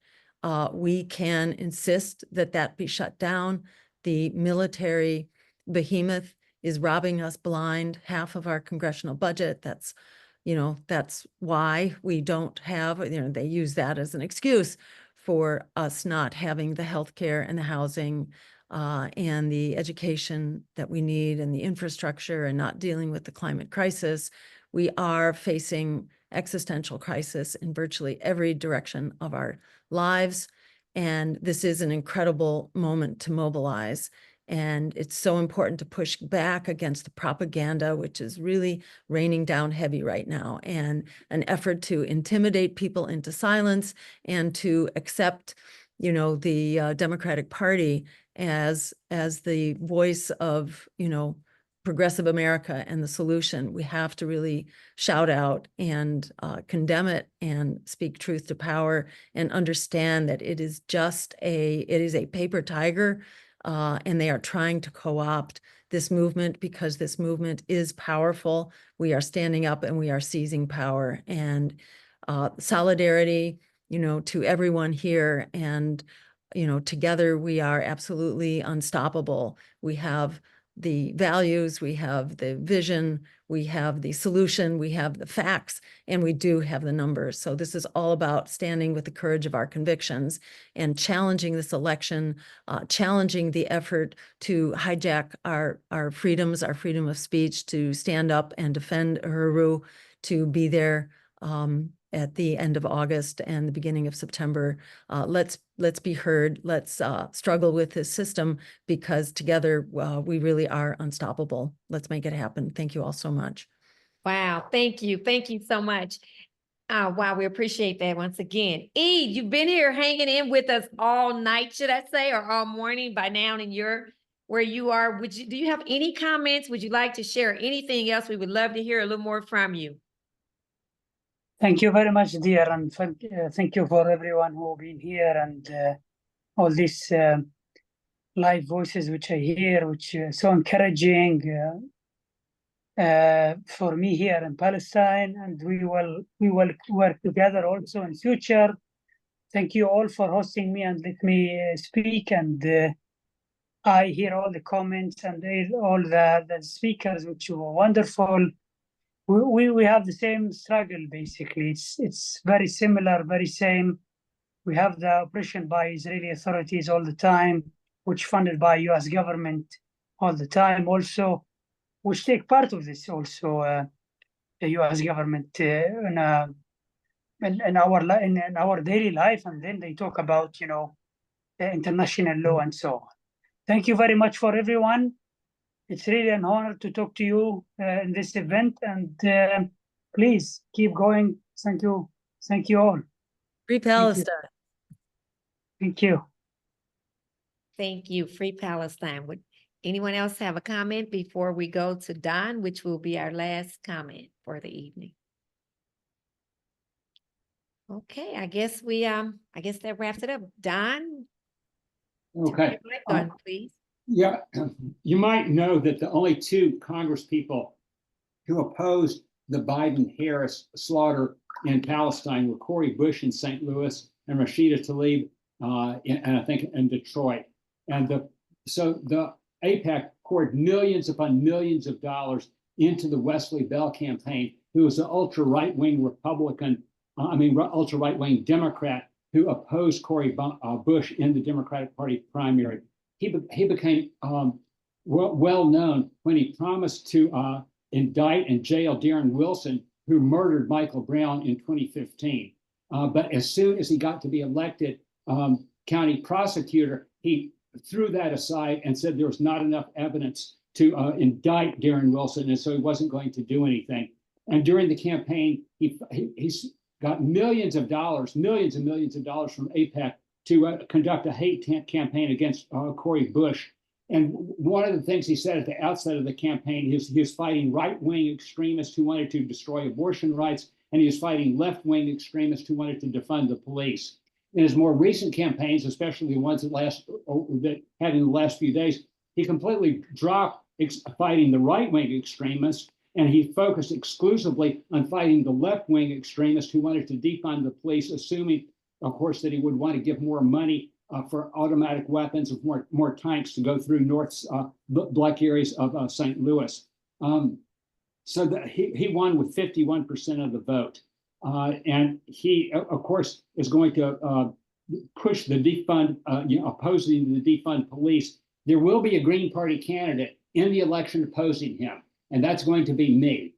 We can insist that that be shut down. The military behemoth is robbing us blind, half of our congressional budget. That's why we don't have, they use that as an excuse for us not having the healthcare and the housing and the education that we need and the infrastructure, and not dealing with the climate crisis. We are facing existential crisis in virtually every direction of our lives. And this is an incredible moment to mobilize. And it's so important to push back against the propaganda, which is really raining down heavy right now, and an effort to intimidate people into silence and to accept, the Democratic Party as the voice of, progressive America and the solution. We have to really shout out and condemn it and speak truth to power and understand that it is a paper tiger, and they are trying to co-opt this movement because this movement is powerful. We are standing up and we are seizing power, and solidarity, to everyone here. And, together we are absolutely unstoppable. We have the values, we have the vision, we have the solution, we have the facts, and we do have the numbers. So this is all about standing with the courage of our convictions and challenging this election, challenging the effort to hijack our freedoms, our freedom of speech, to stand up and defend Uhuru, to be there at the end of August and the beginning of September. Let's be heard. Let's struggle with this system, because together we really are unstoppable. Let's make it happen. Thank you all so much. Wow. Thank you. Thank you so much. Wow. We appreciate that once again. Eid, you've been here hanging in with us all night, should I say, or all morning by now, and where you are. Do you have any comments? Would you like to share anything else? We would love to hear a little more from you. Thank you very much, dear, and thank you for everyone who been here, and all these live voices which I hear, which is so encouraging for me here in Palestine, and we will work together also in future. Thank you all for hosting me and let me speak, and I hear all the comments and all the speakers, which were wonderful. We have the same struggle, basically. It's very similar, very same. We have the oppression by Israeli authorities all the time, which funded by US government all the time also, which take part of this also, the US government in our daily life. And then they talk about, you know, the international law and so on. Thank you very much for everyone. It's really an honor to talk to you in this event, and please keep going. Thank you. Thank you all. Free Palestine. Thank you. Thank you. Free Palestine. Would anyone else have a comment before we go to Don, which will be our last comment for the evening? Okay, I guess that wraps it up. Don? Okay. Don, please. Yeah, you might know that the only two Congress people who opposed the Biden-Harris slaughter in Palestine were Cori Bush in St. Louis and Rashida Tlaib, I think in Detroit. And so the AIPAC poured millions upon millions of dollars into the Wesley Bell campaign, who was an ultra-right-wing Republican, ultra-right-wing Democrat who opposed Cori Bush in the Democratic Party primary. He became well known when he promised to indict and jail Darren Wilson, who murdered Michael Brown in 2015. But as soon as he got to be elected county prosecutor, he threw that aside and said there was not enough evidence to indict Darren Wilson, and so he wasn't going to do anything. And during the campaign, he got millions and millions of dollars from AIPAC to conduct a hate campaign against Cori Bush. And one of the things he said at the outset of the campaign, he was fighting right-wing extremists who wanted to destroy abortion rights, and he was fighting left-wing extremists who wanted to defund the police. In his more recent campaigns, especially the ones that had in the last few days, he completely dropped fighting the right-wing extremists, and he focused exclusively on fighting the left-wing extremists who wanted to defund the police, assuming, of course, that he would want to give more money for automatic weapons and more tanks to go through black areas of St. Louis. So he won with 51% of the vote. And he, of course, is going to push the defund, opposing the defund police. There will be a Green Party candidate in the election opposing him, and that's going to be me.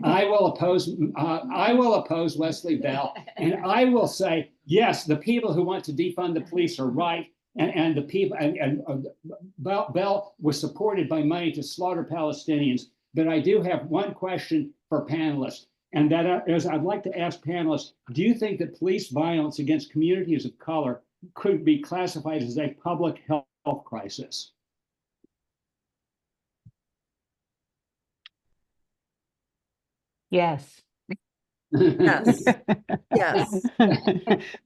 I will oppose Wesley Bell, and I will say, yes, the people who want to defund the police are right, and the people Bell was supported by money to slaughter Palestinians. But I do have one question for panelists, and that is, I'd like to ask panelists: do you think that police violence against communities of color could be classified as a public health crisis? Yes. Yes. Yes.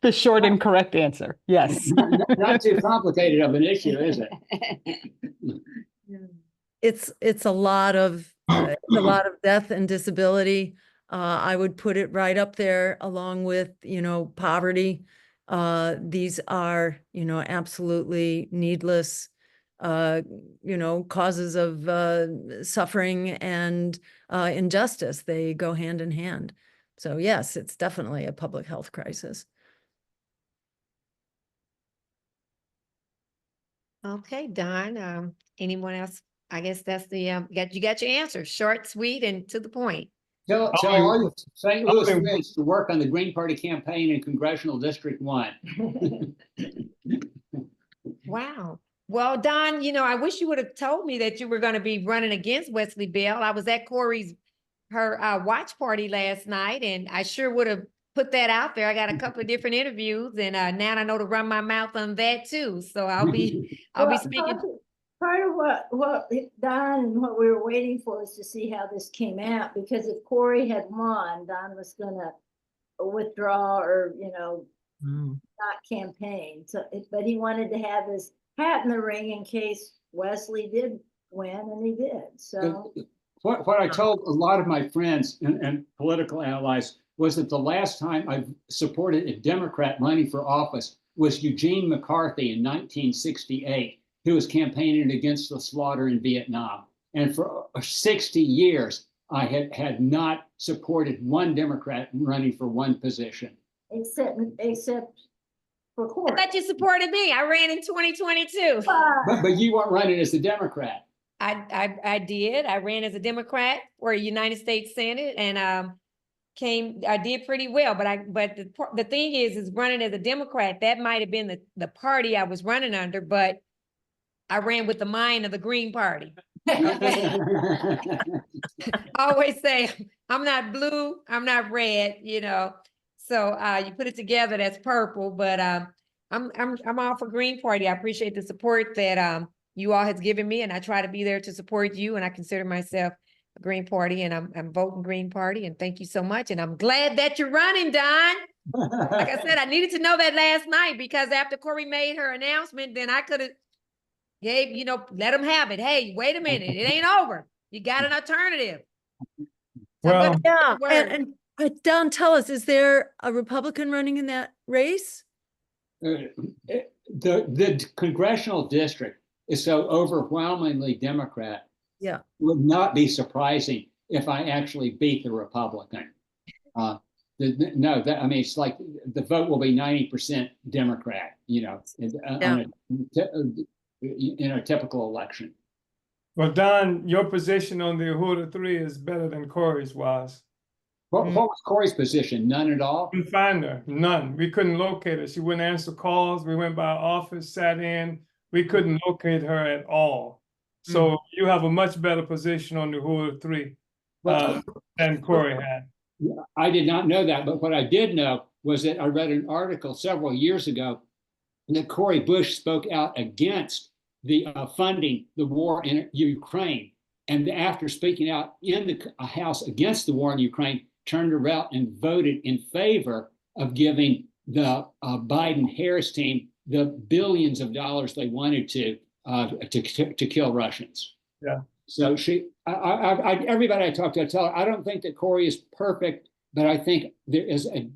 The short and correct answer. Yes. Not too complicated of an issue, is it? It's a lot of death and disability. I would put it right up there along with, poverty. These are, absolutely needless, causes of suffering and injustice. They go hand in hand. So yes, it's definitely a public health crisis. Okay, Don, anyone else? I guess that's the, you got your answer, short, sweet, and to the point. Tell all your St. Louis friends to work on the Green Party campaign in Congressional District 1. Wow. Well, Don, I wish you would have told me that you were going to be running against Wesley Bell. I was at her watch party last night, and I sure would have put that out there. I got a couple of different interviews, and now I know to run my mouth on that too. So I'll be speaking. Part of what Don and what we were waiting for is to see how this came out, because if Cori had won, Don was gonna withdraw or not campaign. So, but he wanted to have his hat in the ring in case Wesley did win, and he did. So what I told a lot of my friends and political allies was that the last time I supported a Democrat running for office was Eugene McCarthy in 1968. who was campaigning against the slaughter in Vietnam. And for 60 years, I had not supported one Democrat running for one position. Except for Corey. I thought you supported me. I ran in 2022. But you weren't running as a Democrat. I did. I ran as a Democrat for a United States Senate and I did pretty well. But the thing is running as a Democrat, that might have been the party I was running under, but I ran with the mind of the Green Party. I always say I'm not blue, I'm not red, you know. So you put it together, that's purple. But I'm all for Green Party. I appreciate the support that you all has given me, and I try to be there to support you. And I consider myself a Green Party, and I'm voting Green Party. And thank you so much. And I'm glad that you're running, Don. Like I said, I needed to know that last night, because after Corey made her announcement, then I could have gave, you know, let them have it. Hey, wait a minute, it ain't over. You got an alternative. Well, Yeah, and Don, tell us, is there a Republican running in that race? The congressional district is so overwhelmingly Democrat. Yeah, would not be surprising if I actually beat the Republican. I mean, it's like the vote will be 90% Democrat, you know, in a typical election. Well, Don, your position on the Uhuru 3 is better than Corey's was. What was Corey's position? None at all? Couldn't find her, none. We couldn't locate her. She wouldn't answer calls. We went by her office, sat in. We couldn't locate her at all. So you have a much better position on the Uhuru 3 than Corey had. I did not know that, but what I did know was that I read an article several years ago that Cori Bush spoke out against the funding the war in Ukraine. And after speaking out in the House against the war in Ukraine, turned around and voted in favor of giving the Biden-Harris team the billions of dollars they wanted to kill Russians. Yeah. So everybody I talk to, I tell her, I don't think that Cori is perfect, but I think there is a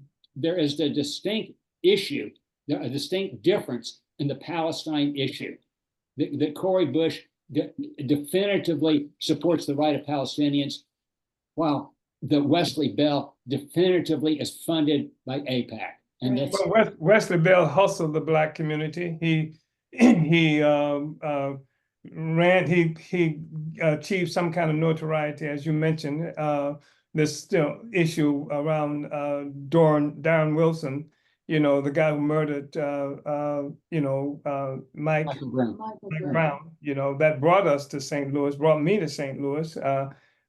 distinct issue, a distinct difference in the Palestine issue. That Cori Bush definitively supports the right of Palestinians, while the Wesley Bell definitively is funded by AIPAC. And that's Wesley Bell hustled the Black community. He achieved some kind of notoriety, as you mentioned. There's still issue around Darren Wilson, you know, the guy who murdered, Mike Brown, you know, that brought us to St. Louis, brought me to St. Louis,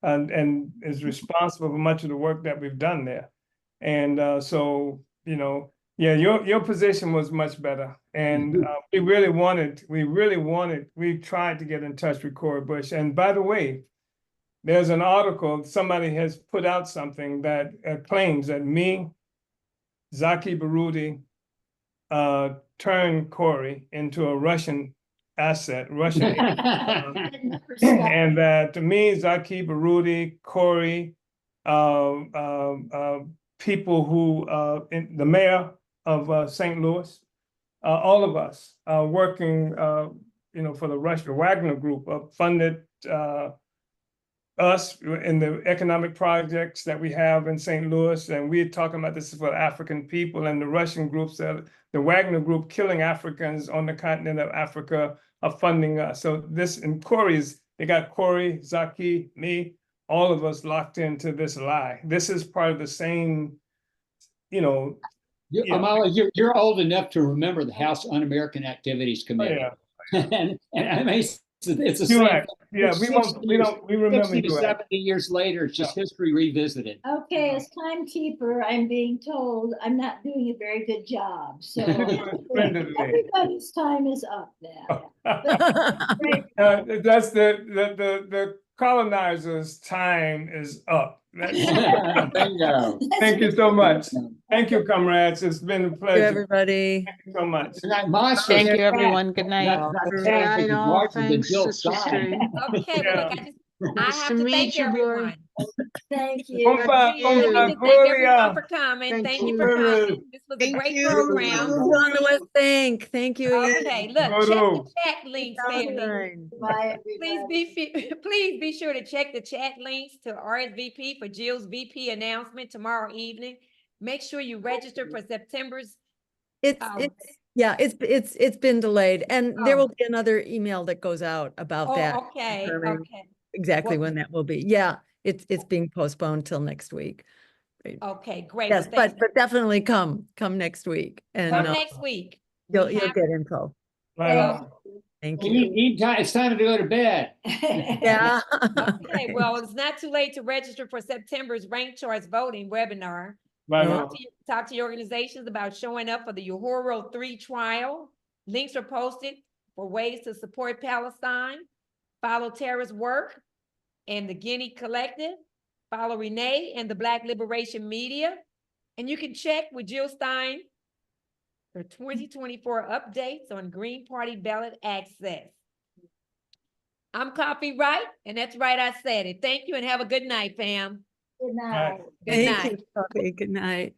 and is responsible for much of the work that we've done there. And so, you know, yeah, your position was much better. And we tried to get in touch with Cori Bush. And by the way, there's an article, somebody has put out something that claims that me, Zaki Baroudi, turned Cori into a Russian asset, and that to me, Zaki Baroudi, Cori, people who, the mayor of St. Louis, all of us working, for the Wagner Group, funded us in the economic projects that we have in St. Louis. And we're talking about this for African people, and the Russian groups, the Wagner Group killing Africans on the continent of Africa are funding us. So this, and Cori's, they got Cori, Zaki, me, all of us locked into this lie. This is part of the same, Omali, you're old enough to remember the House Un-American Activities Committee. Yeah. and I mean, it's the same. Yeah, we remember 60 to 70 years later, it's just history revisited. Okay, as timekeeper, I'm being told I'm not doing a very good job. So everybody's time is up now. That's the colonizers' time is up. Bingo. Thank you so much. Thank you, comrades. It's been a pleasure. Thank you, everybody. Thank you so much. Thank you, everyone. Good night. Thanks, Okay, but look, I Nice have to to meet thank you, Gloria. everyone. Thank you. Compa, Yeah, let me compa, just thank everyone Gloria. for coming. Thank Thank you you. for Guru. coming. This was a Thank great you. program. On the West Bank. Thank you again. Okay, look, check Guru. the chat links, family. Bye, Please please be sure to check the chat links to RSVP for Jill's VP announcement tomorrow evening. Make sure you register for September's. It's been delayed, and there will Oh. be another email that goes out about that. Oh, okay, confirming okay. Exactly Well- when that will be. Yeah, it's being postponed till next week. Great. Okay, great. Yes, Well, thanks. but definitely come next week, and Come next week. you'll We you'll have- get info. Right on. Thank We you. need time. It's time to go to bed. Yeah. Okay, well, it's not too late to register for September's Ranked Choice Voting webinar. Right Talk on. talk to your organizations about showing up for the Uhuru 3 trial. Links are posted for ways to support Palestine, follow Tara's work and the Guinea Collective, follow Renee and the Black Liberation Media, and you can check with Jill Stein for 2024 updates on Green Party ballot access. I'm Coffee Right, and that's right, I said it. Thank you and have a good night, fam. Good night. Good Thank night. you, Coffee. Good night.